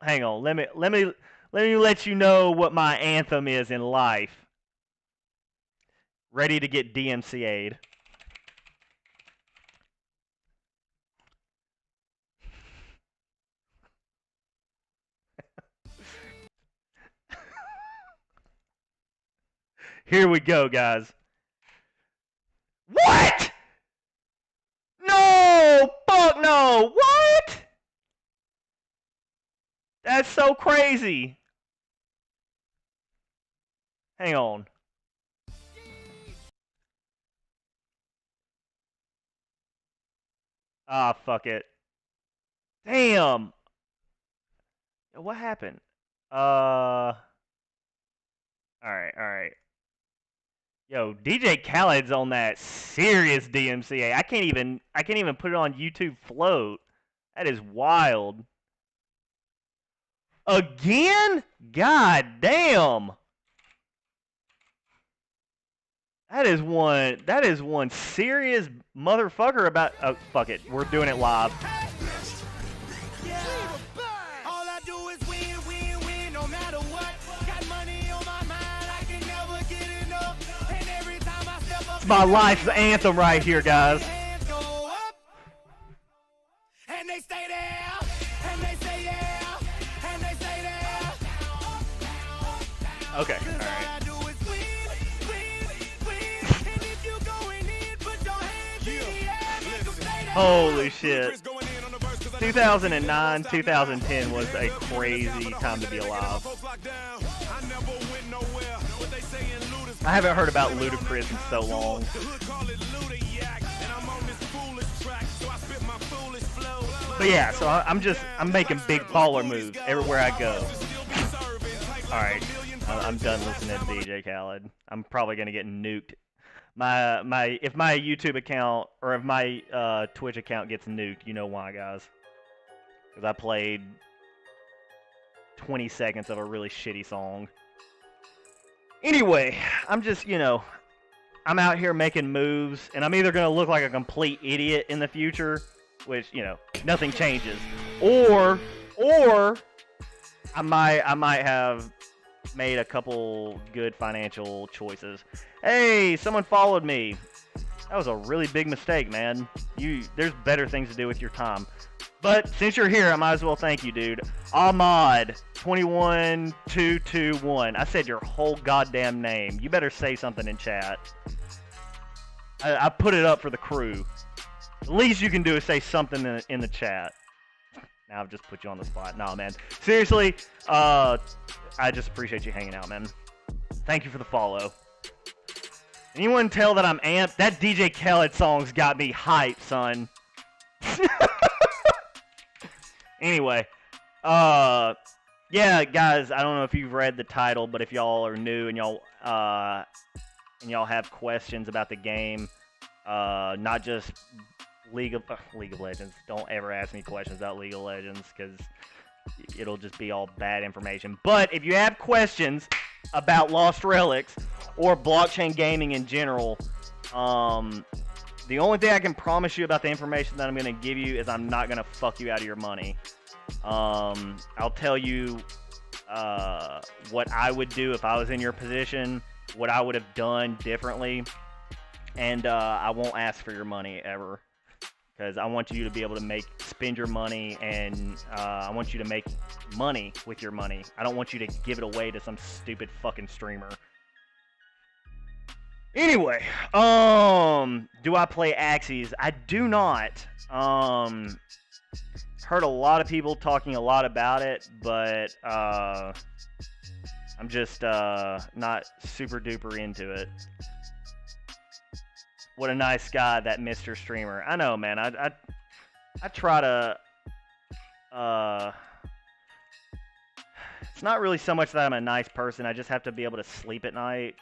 Let me let you know what my anthem is in life. Ready to get DMCA'd. Here we go, guys. What? No! Fuck no! What? That's so crazy. Hang on. Ah, fuck it. Damn. What happened? Alright. Yo, DJ Khaled's on that serious DMCA. I can't even put it on YouTube Float. That is wild. Again? God damn. That is one serious motherfucker about. Oh, fuck it. We're doing it live. All I do is win, no matter what. Got money on my mind, I can never get enough. And every time I step up, It's my life's anthem right here, guys. hands go up, and they stay there, and they say yeah, and they say there. Okay, all All right. I do is win. And if you going in, put your hands in the air, make 'em stay there. Holy shit. 2009, 2010 was a crazy time to be alive. I haven't heard about Ludacris in so long. But yeah, so I'm making big baller moves everywhere I go. Alright, I'm done listening to DJ Khaled. I'm probably gonna get nuked. If my YouTube account or if my Twitch account gets nuked, you know why, guys. Because I played 20 seconds of a really shitty song. Anyway, I'm just, I'm out here making moves, and I'm either going to look like a complete idiot in the future, which, nothing changes, or I might have made a couple good financial choices. Hey, someone followed me. That was a really big mistake, man. There's better things to do with your time. But since you're here, I might as well thank you, dude. Ahmad21221. I said your whole goddamn name. You better say something in chat. I put it up for the crew. The least you can do is say something in the chat. Now I've just put you on the spot. Nah, man. Seriously, I just appreciate you hanging out, man. Thank you for the follow. Anyone tell that I'm amped? That DJ Khaled song's got me hyped, son. Anyway, yeah, guys, I don't know if you've read the title, but if y'all are new and y'all have questions about the game, not just League of Legends. Don't ever ask me questions about League of Legends because it'll just be all bad information. But if you have questions about Lost Relics or blockchain gaming in general, The only thing I can promise you about the information that I'm going to give you is I'm not going to fuck you out of your money. I'll tell you what I would do if I was in your position, what I would have done differently, and I won't ask for your money ever, because I want you to be able to spend your money, and I want you to make money with your money. I don't want you to give it away to some stupid fucking streamer. Anyway, do I play Axes? I do not. Heard a lot of people talking a lot about it, but I'm just not super duper into it. What a nice guy, that Mr. Streamer. I know, man. I try to. It's not really so much that I'm a nice person. I just have to be able to sleep at night.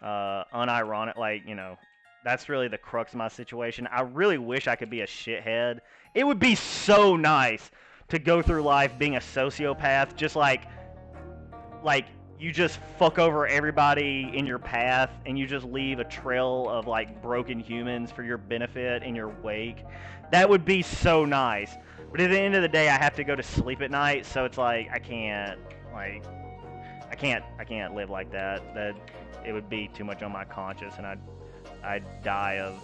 Unironic, like, you know, that's really the crux of my situation. I really wish I could be a shithead. It would be so nice to go through life being a sociopath, just like you just fuck over everybody in your path and you just leave a trail of like broken humans for your benefit in your wake. That would be so nice. But at the end of the day, I have to go to sleep at night, so it's like I can't live like that. It would be too much on my conscience, and I'd die of,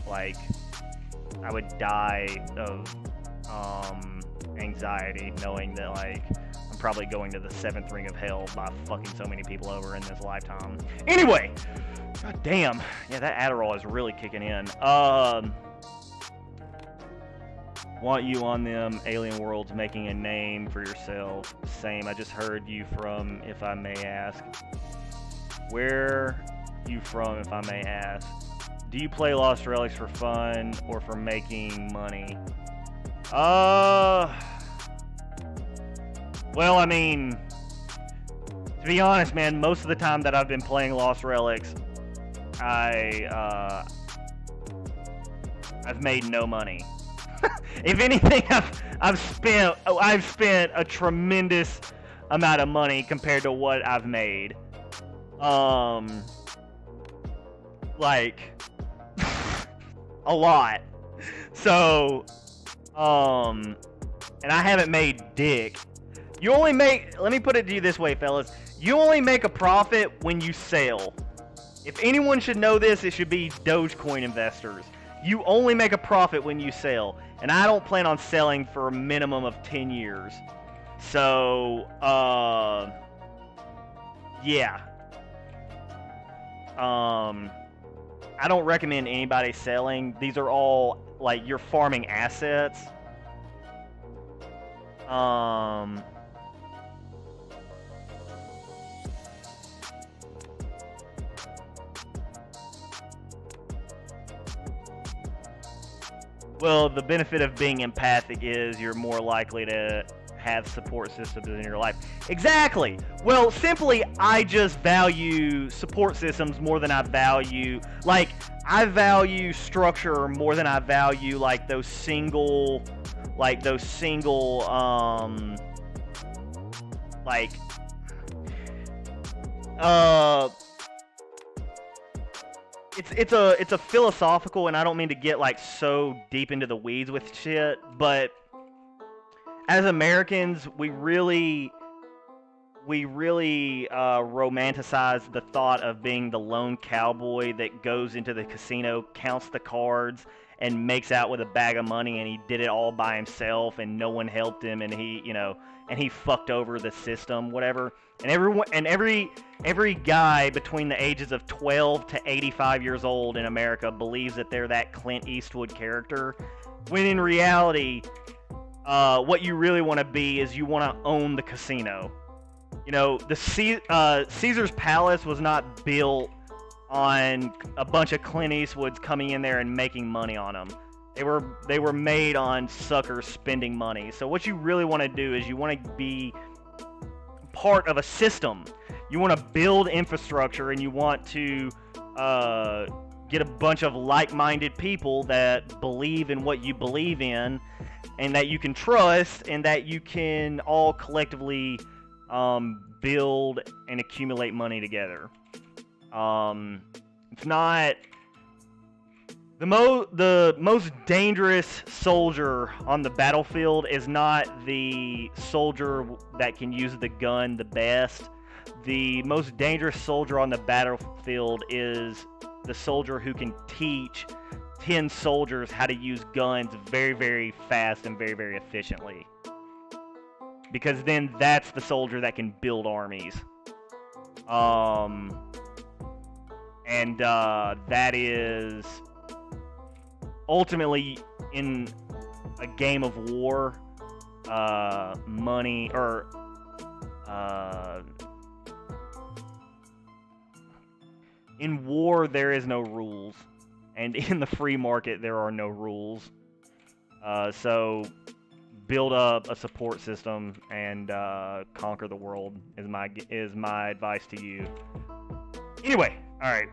like, I would die of anxiety knowing that, like, I'm probably going to the 7th ring of hell by fucking so many people over in this lifetime. Anyway, god damn, yeah, that Adderall is really kicking in. Want you on them alien worlds, making a name for yourself. Same, I just heard you from, if I may ask. Where you from, if I may ask? Do you play Lost Relics for fun or for making money? Well, I mean, to be honest, man, most of the time that I've been playing Lost Relics, I've made no money. If anything, I've spent a tremendous amount of money compared to what I've made. Like a lot. So, and I haven't made dick. You only make, let me put it to you this way, fellas. You only make a profit when you sell. If anyone should know this, it should be Dogecoin investors. You only make a profit when you sell. And I don't plan on selling for a minimum of 10 years. So, yeah. I don't recommend anybody selling. These are all, like, you're farming assets. Well, the benefit of being empathic is you're more likely to have support systems in your life. Exactly. Well, simply, I just value support systems more than I value, like, I value structure more than I value, like, those single, it's a philosophical, and I don't mean to get, like, so deep into the weeds with shit, but as Americans, we really romanticize the thought of being the lone cowboy that goes into the casino, counts the cards, and makes out with a bag of money, and he did it all by himself, and no one helped him, and he, you know, and he fucked over the system, whatever. And every guy between the ages of 12 to 85 years old in America believes that they're that Clint Eastwood character, when in reality, what you really want to be is you want to own the casino. You know, the Caesar's Palace was not built on a bunch of Clint Eastwoods coming in there and making money on them. They were made on suckers spending money. So what you really want to do is you want to be part of a system. You want to build infrastructure, and you want to get a bunch of like-minded people that believe in what you believe in, and that you can trust, and that you can all collectively build and accumulate money together. It's not The most dangerous soldier on the battlefield is not the soldier that can use the gun the best. The most dangerous soldier on the battlefield is the soldier who can teach 10 soldiers how to use guns very, very fast and very, very efficiently. Because then that's the soldier that can build armies. And that is ultimately in a game of war, money or in war there is no rules, and in the free market there are no rules. So build up a support system and conquer the world is my advice to you. Anyway, all right.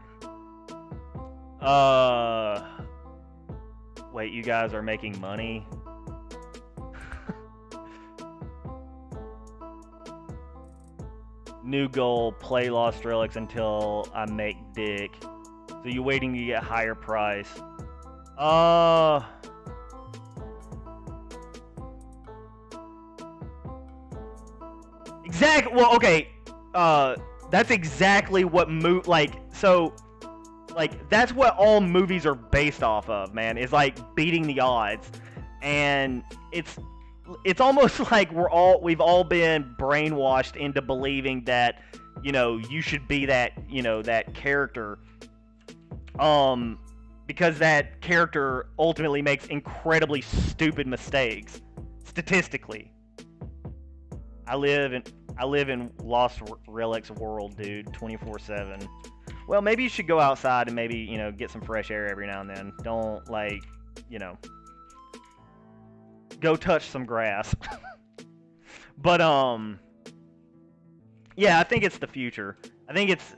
Wait, you guys are making money? New goal, play Lost Relics until I make dick. So you waiting to get higher price. Exactly. Well, okay. That's exactly what that's what all movies are based off of, man. Is like beating the odds, and it's almost like we've all been brainwashed into believing that, you know, you should be that, you know, that character, because that character ultimately makes incredibly stupid mistakes statistically. I live in Lost Relics world, dude, 24/7. Well, maybe you should go outside and maybe, you know, get some fresh air every now and then. Don't, like, you know, go touch some grass. But yeah, I think it's the future. I think it's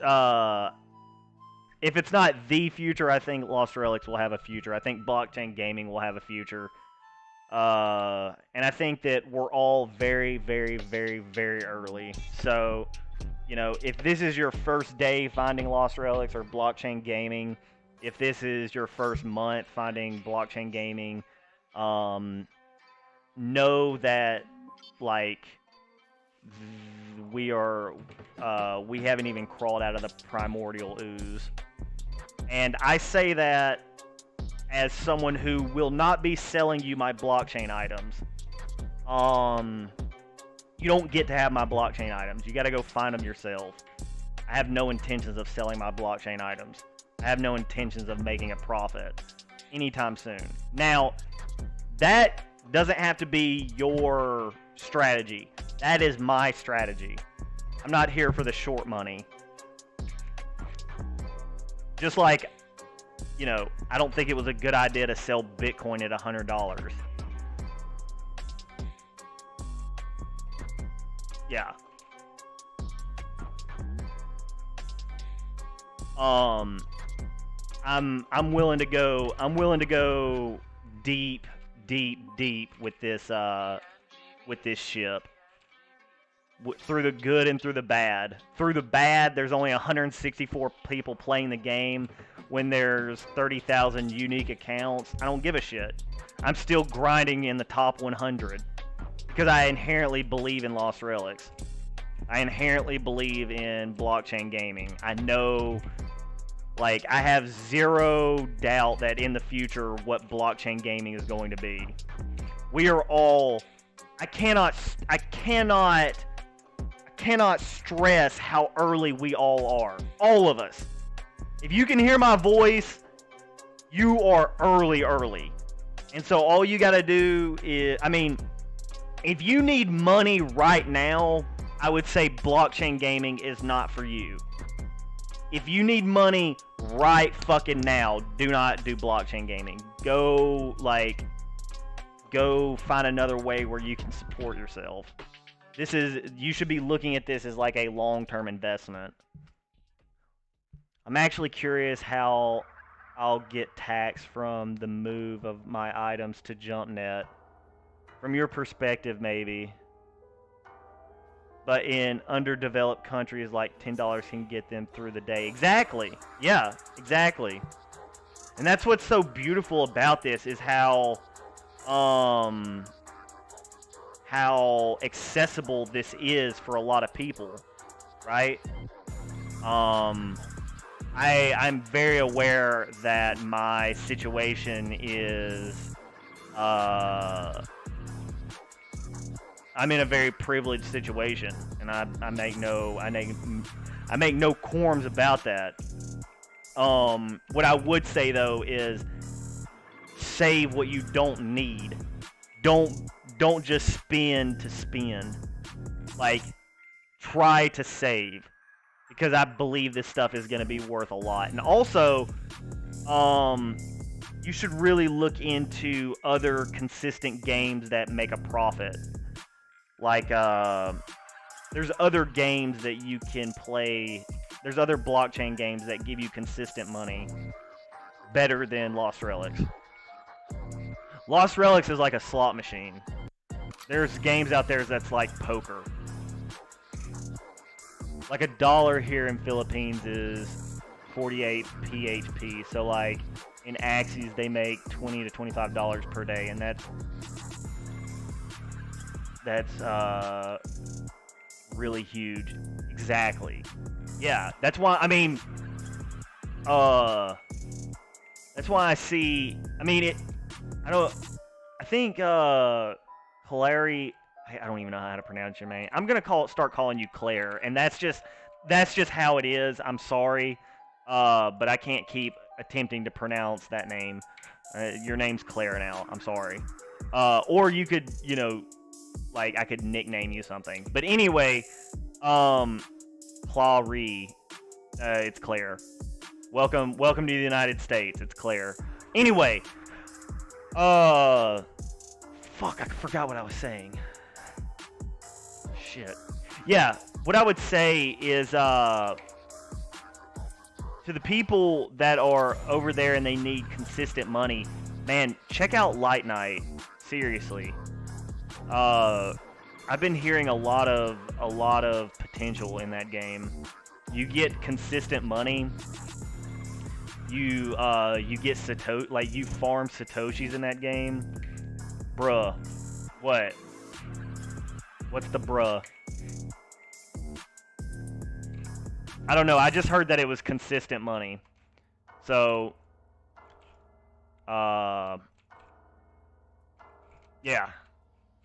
if it's not the future, I think Lost Relics will have a future. I think blockchain gaming will have a future. And I think that we're all very, very, very, very early. So, you know, if this is your first day finding Lost Relics or blockchain gaming, if this is your first month finding blockchain gaming, know that, like, we haven't even crawled out of the primordial ooze. And I say that as someone who will not be selling you my blockchain items. You don't get to have my blockchain items. You got to go find them yourself. I have no intentions of selling my blockchain items. I have no intentions of making a profit anytime soon. Now, that doesn't have to be your strategy. That is my strategy. I'm not here for the short money. Just like, you know, I don't think it was a good idea to sell Bitcoin at $100. Yeah. I'm willing to go deep with this ship. Through the good and through the bad. Through the bad, there's only 164 people playing the game when there's 30,000 unique accounts. I don't give a shit. I'm still grinding in the top 100 because I inherently believe in Lost Relics. I inherently believe in blockchain gaming. I know, like, I have zero doubt that in the future what blockchain gaming is going to be. We are all, I cannot stress how early we all are. All of us. If you can hear my voice, you are early. And so all you gotta do is, I mean, if you need money right now, I would say blockchain gaming is not for you. If you need money right fucking now, do not do blockchain gaming. Go find another way where you can support yourself. You should be looking at this as like a long-term investment. I'm actually curious how I'll get taxed from the move of my items to JumpNet. From your perspective, maybe. But in underdeveloped countries, like $10 can get them through the day. Exactly. Yeah, exactly. And that's what's so beautiful about this is how accessible this is for a lot of people, right? I'm very aware that my situation is, I'm in a very privileged situation, and I make no qualms about that. What I would say though is save what you don't need. Don't just spend to spend. Like, try to save, because I believe this stuff is going to be worth a lot. And also, you should really look into other consistent games that make a profit. Like, there's other games that you can play. There's other blockchain games that give you consistent money better than Lost Relics. Lost Relics is like a slot machine. There's games out there that's like poker. Like $1 here in Philippines is 48 PHP. So like in Axies they make $20 to $25 per day, and that's really huge. Exactly. Yeah, that's why, I mean, that's why I see, I mean, I think, Hilary, I don't even know how to pronounce your name. I'm gonna start calling you Claire, and that's just how it is. I'm sorry, but I can't keep attempting to pronounce that name. Your name's Claire now. I'm sorry. Or you could, you know, like I could nickname you something. But anyway, Clary, it's Claire. Welcome to the United States. It's Claire. Anyway, fuck, I forgot what I was saying. Shit. Yeah, what I would say is, to the people that are over there and they need consistent money, man, check out Light Night. Seriously. I've been hearing a lot of potential in that game. You get consistent money. You get you farm Satoshis in that game. Bruh. What? What's the bruh? I don't know. I just heard that it was consistent money. So, yeah.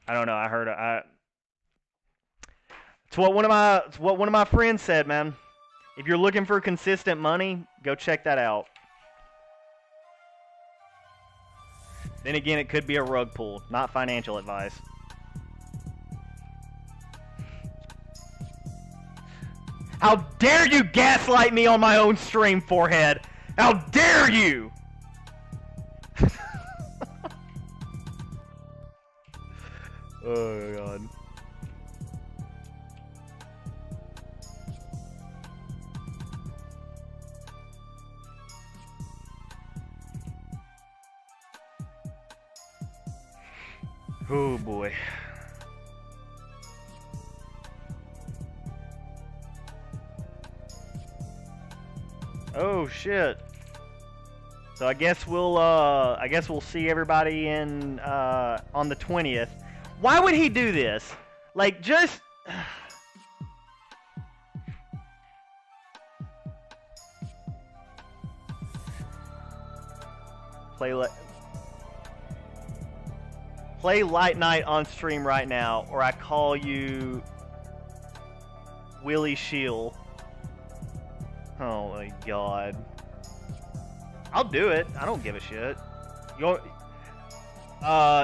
I don't know. I heard it's what one of my friends said, man. If you're looking for consistent money, go check that out. Then again, it could be a rug pull, not financial advice. How dare you gaslight me on my own stream, Forehead? How dare you? Oh, God. Oh, boy. Oh, shit. So I guess we'll see everybody in on the 20th. Why would he do this? Like, just play Light Night on stream right now, or I call you Willie Shield. Oh my God. I'll do it. I don't give a shit.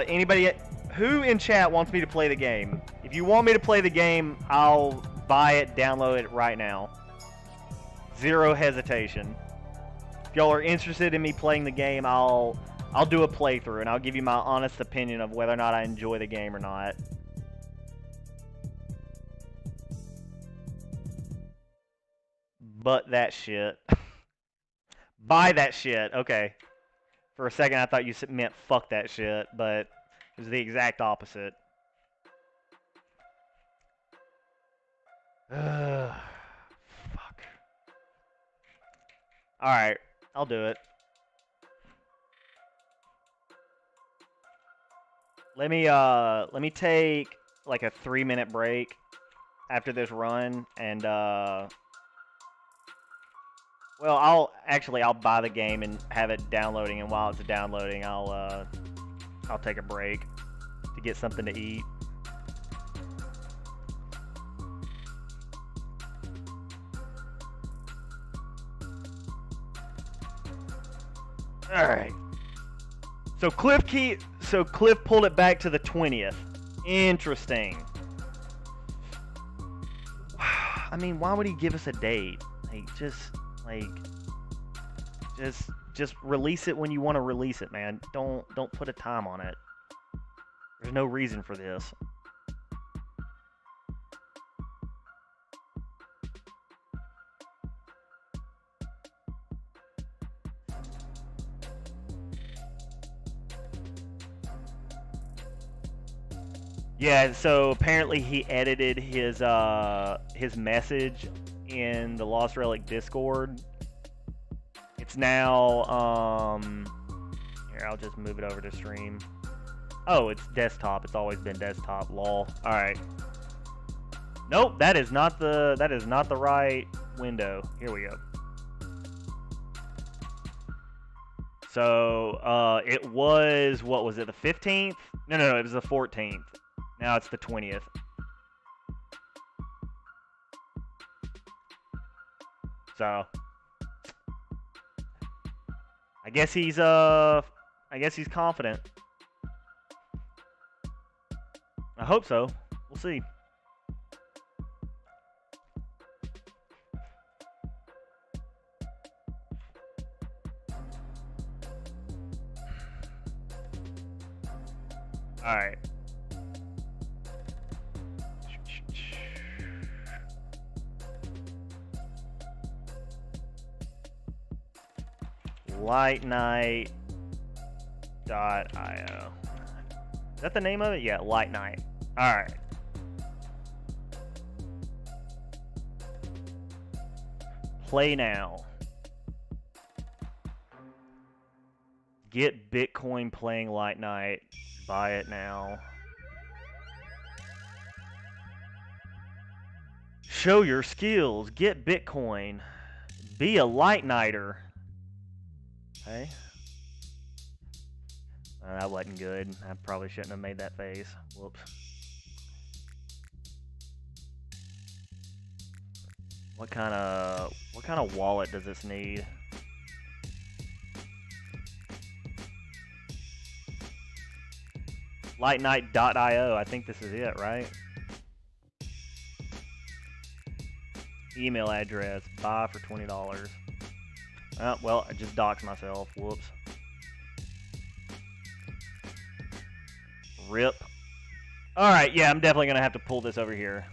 Anybody who in chat wants me to play the game? If you want me to play the game, I'll buy it, download it right now. Zero hesitation. If y'all are interested in me playing the game, I'll do a playthrough and I'll give you my honest opinion of whether or not I enjoy the game or not. But that shit. Buy that shit. Okay. For a second, I thought you meant fuck that shit, but it was the exact opposite. Fuck. Alright. I'll do it. let me take like a 3-minute break after this run, and well, I'll buy the game and have it downloading, and while it's downloading, I'll take a break to get something to eat. All right. So Cliff pulled it back to the 20th. Interesting. I mean, why would he give us a date? Just release it when you want to release it, man. Don't put a time on it. There's no reason for this. Yeah, so apparently he edited his message in the Lost Relic Discord. It's now here, I'll just move it over to stream. Oh, it's desktop. It's always been desktop. Lol. All right. Nope, that is not the right window. Here we go. So it was, what was it, the 15th? No, it was the 14th. Now it's the 20th. So I guess he's confident. I hope so. We'll see. All right. Lightnight.io. Is that the name of it? Yeah, Lightnight. Alright. Play now. Get Bitcoin playing Lightnight. Buy it now. Show your skills. Get Bitcoin. Be a Lightnighter. Hey. That wasn't good. I probably shouldn't have made that face. Whoops. What kind of wallet does this need? Lightnight.io. I think this is it, right? Email address. Buy for $20. Well, I just doxed myself. Whoops. Rip. Alright, yeah, I'm definitely going to have to pull this over here.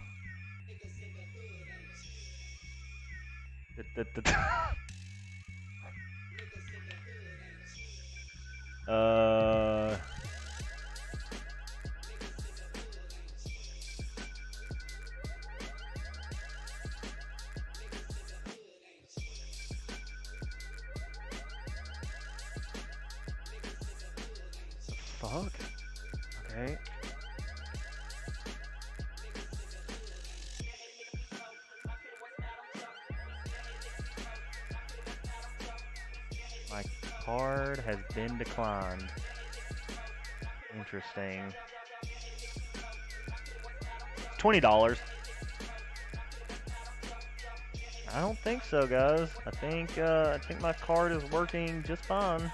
Fuck? Okay. My card has been declined. Interesting. $20. I don't think so, guys. I think my card is working just fine.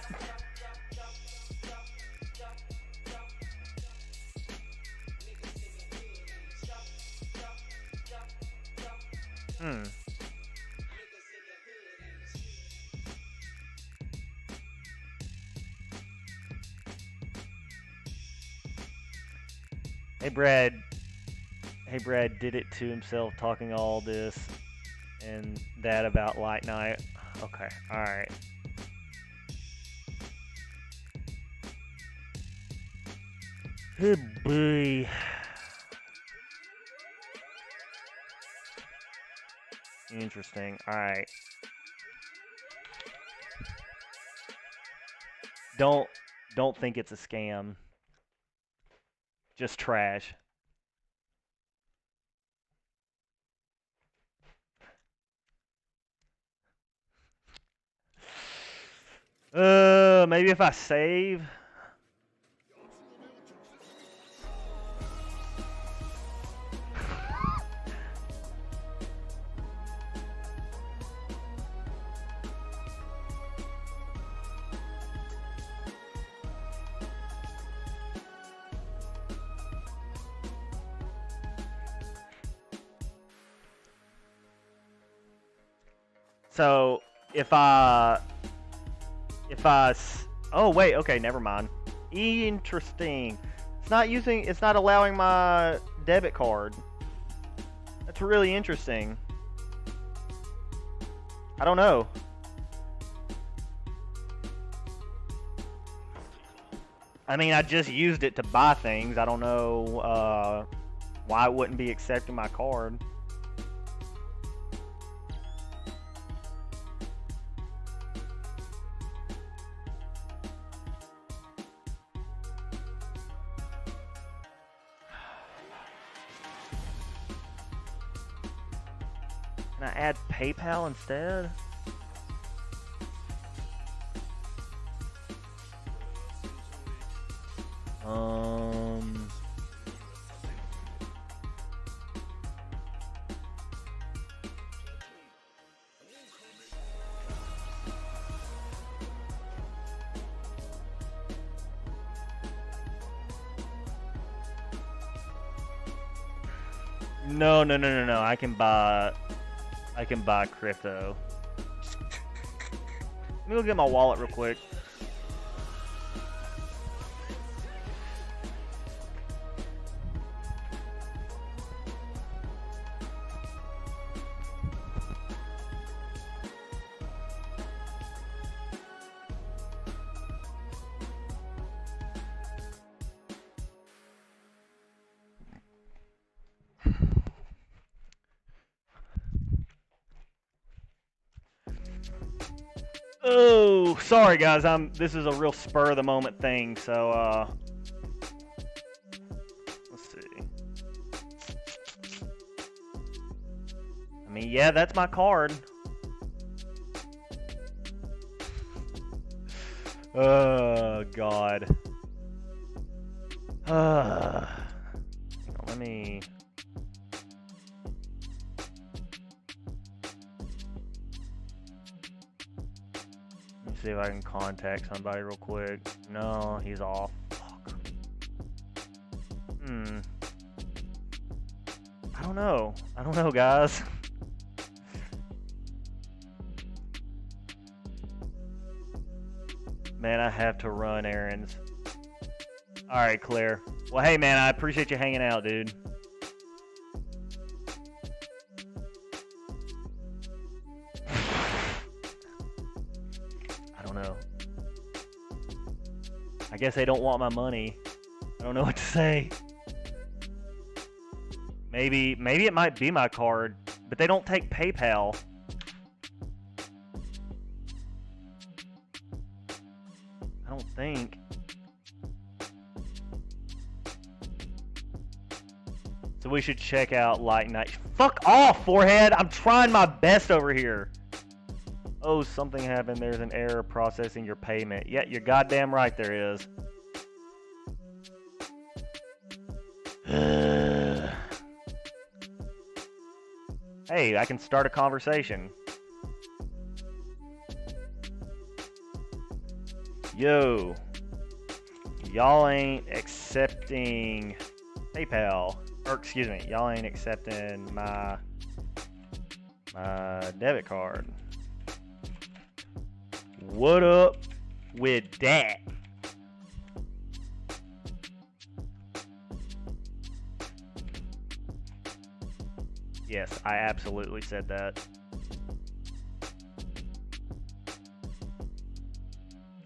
Hey Brad did it to himself, talking all this and that about Lightnight. Okay, alright. Good boy. Interesting. Alright. Don't think it's a scam. Just trash. Maybe if I save. So oh wait, okay, never mind. Interesting. It's not allowing my debit card. That's really interesting. I don't know. I mean, I just used it to buy things. I don't know why it wouldn't be accepting my card. Can I add PayPal instead? No. I can buy crypto. Let me look at my wallet real quick. Oh, sorry guys. This is a real spur of the moment thing, so let's see. I mean, yeah, that's my card. Oh God. Let me. See if I can contact somebody real quick. No, he's off. Fuck. I don't know, guys. Man, I have to run errands. Alright, Claire. Well, hey, man, I appreciate you hanging out, dude. I guess they don't want my money. I don't know what to say. Maybe it might be my card, but they don't take PayPal. I don't think. So we should check out Light Night. Fuck off, forehead! I'm trying my best over here. Oh, something happened. There's an error processing your payment. Yeah, you're goddamn right there is. Hey, I can start a conversation. Yo. Y'all ain't accepting PayPal. Or, excuse me, y'all ain't accepting my debit card. What up with that? Yes, I absolutely said that.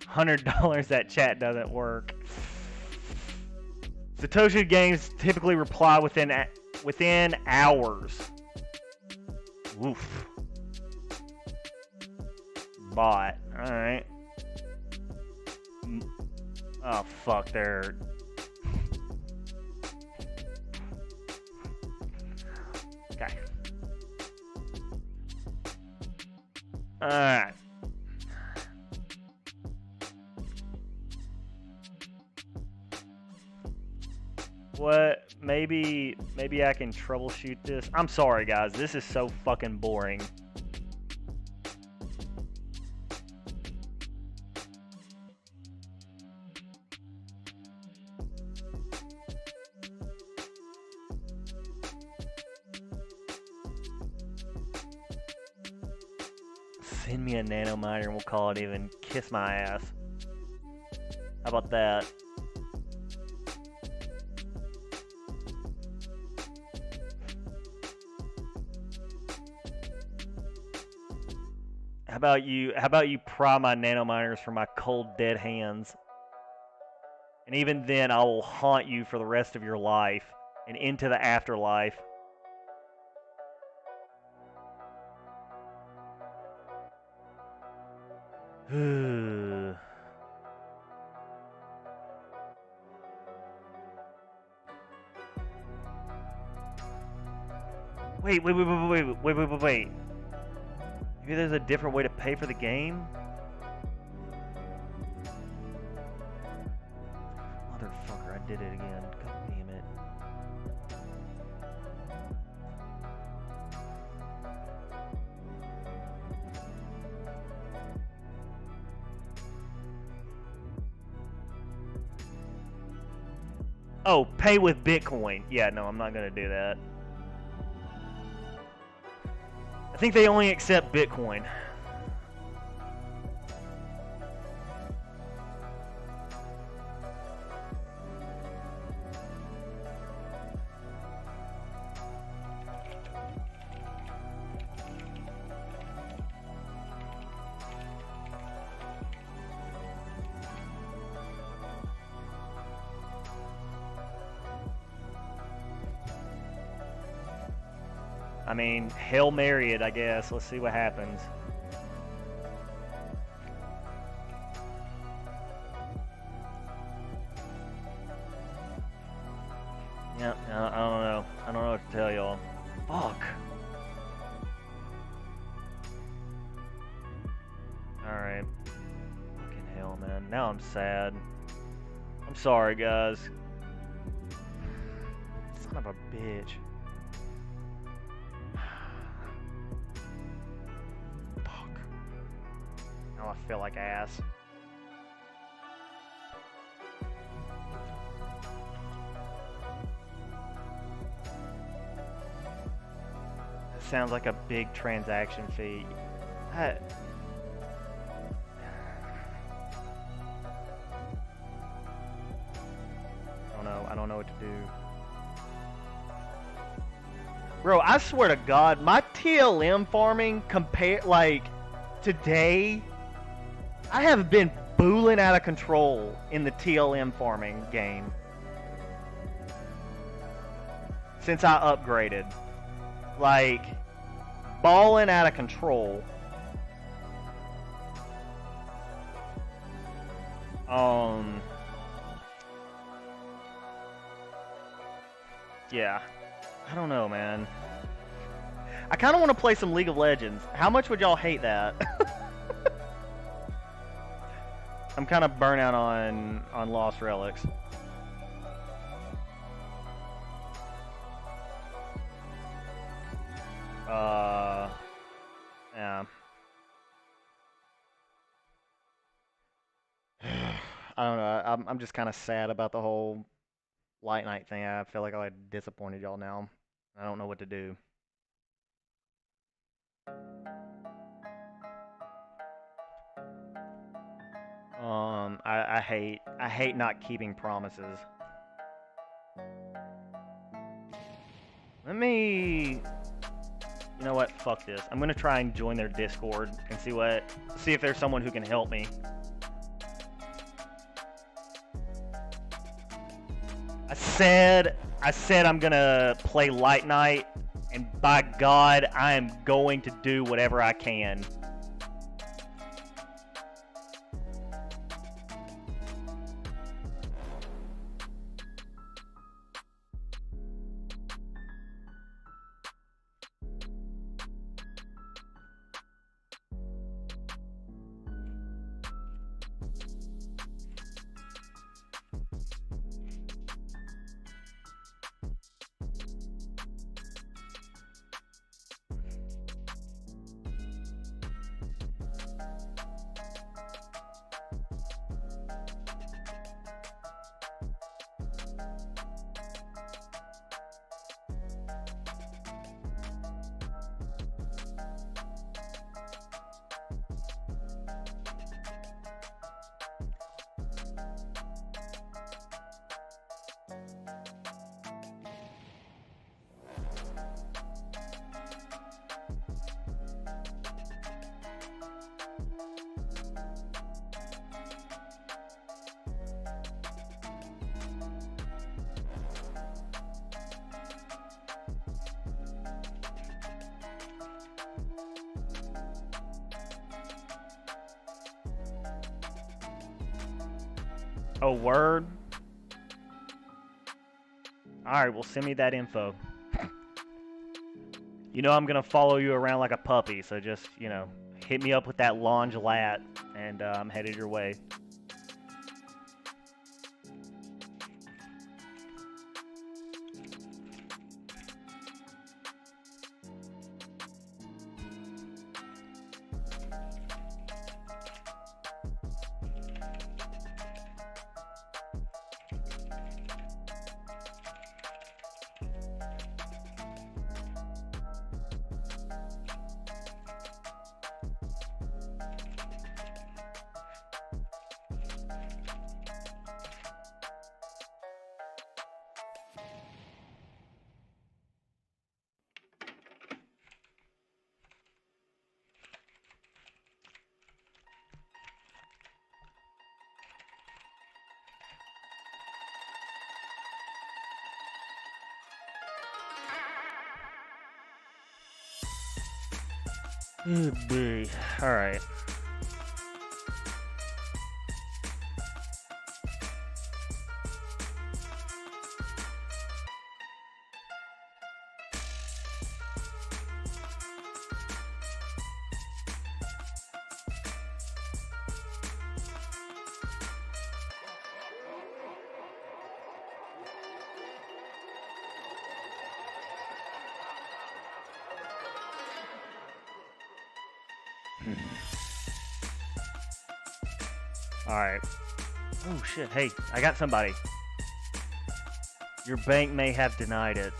$100 that chat doesn't work. Satoshi games typically reply within hours. Woof. Bot. Alright. Oh, fuck. Alright. What? Maybe I can troubleshoot this. I'm sorry, guys. This is so fucking boring. Send me a nano miner and we'll call it even. Kiss my ass. How about that? How about you pry my nano miners from my cold dead hands? And even then I will haunt you for the rest of your life and into the afterlife. Wait. Maybe there's a different way to pay for the game? Motherfucker, I did it again. God damn it. Oh, pay with Bitcoin. Yeah, no, I'm not gonna do that. I think they only accept Bitcoin. I mean, Hail Mary it, I guess. Let's see what happens. Yeah, I don't know. I don't know what to tell y'all. Fuck. Alright. Fucking hell, man. Now I'm sad. I'm sorry, guys. Son of a bitch. Now I feel like ass. That sounds like a big transaction fee. I don't know what to do. Bro, I swear to God, my TLM farming today, I have been booling out of control in the TLM farming game since I upgraded. Like, balling out of control. Yeah. I don't know, man. I kind of want to play some League of Legends. How much would y'all hate that? I'm kind of burnt out on Lost Relics. Yeah. I don't know. I'm just kind of sad about the whole Light Night thing. I feel like I disappointed y'all now. I don't know what to do. I hate not keeping promises. You know what? Fuck this. I'm gonna try and join their Discord and see if there's someone who can help me. I said I'm gonna play Light Night, and by God, I am going to do whatever I can. Oh, word? Alright, well, send me that info. You know I'm gonna follow you around like a puppy, so just, you know, hit me up with that Longe lat, and I'm headed your way. Oh, boy. Alright. Alright. Oh shit, hey, I got somebody. Your bank may have denied it.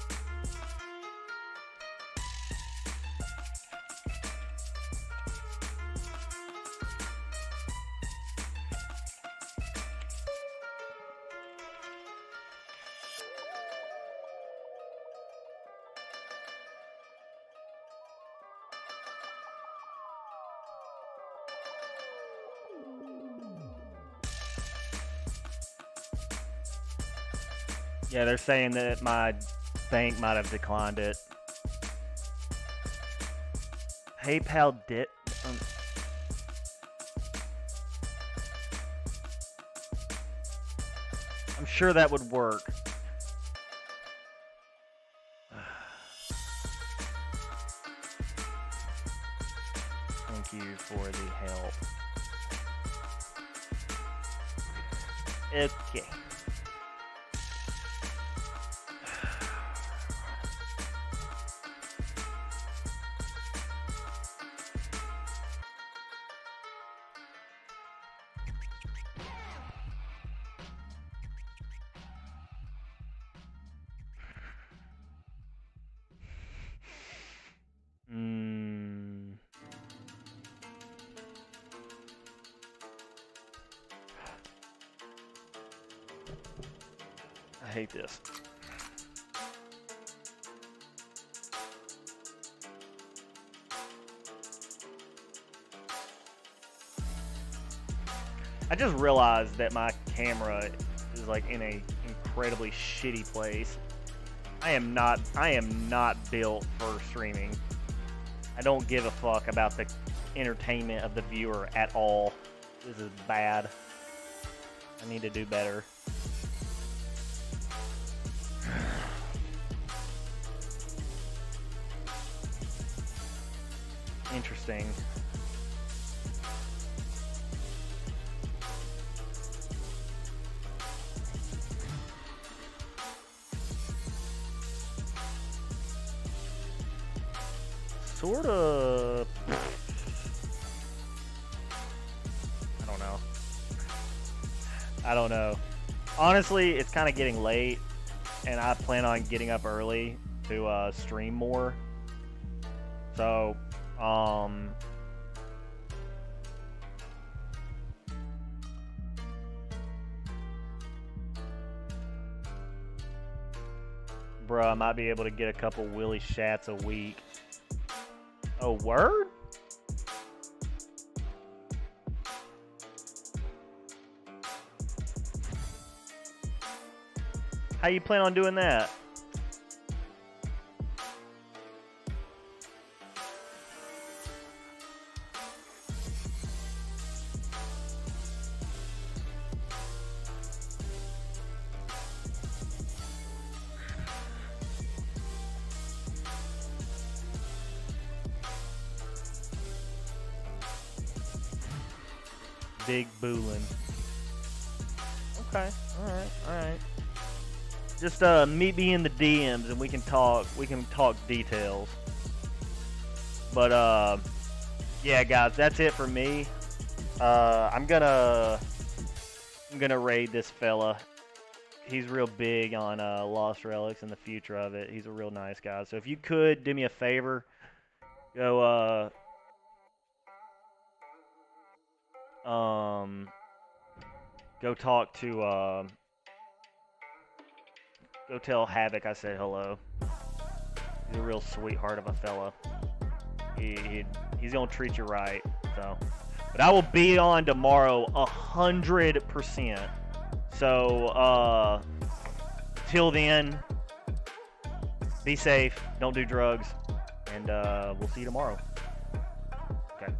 Yeah, they're saying that my bank might have declined it. PayPal did. I'm sure that would work. Thank you for the help. Okay. I hate this. I just realized that my camera is like in a incredibly shitty place. I am not built for streaming. I don't give a fuck about the entertainment of the viewer at all. This is bad. I need to do better. Interesting. Sort of. I don't know. Honestly, it's kind of getting late, and I plan on getting up early to stream more. So, bruh, I might be able to get a couple Willie Shats a week. Oh, word? How you plan on doing that? Big Boolin. Okay. All right. Just meet me in the DMs and we can talk details. But yeah, guys, that's it for me. I'm gonna raid this fella. He's real big on Lost Relics and the future of it. He's a real nice guy. So if you could do me a favor, go talk to go tell Havoc I said hello. He's a real sweetheart of a fella. He's gonna treat you right. So, but I will be on tomorrow 100%. So till then, be safe. Don't do drugs, and we'll see you tomorrow. Okay.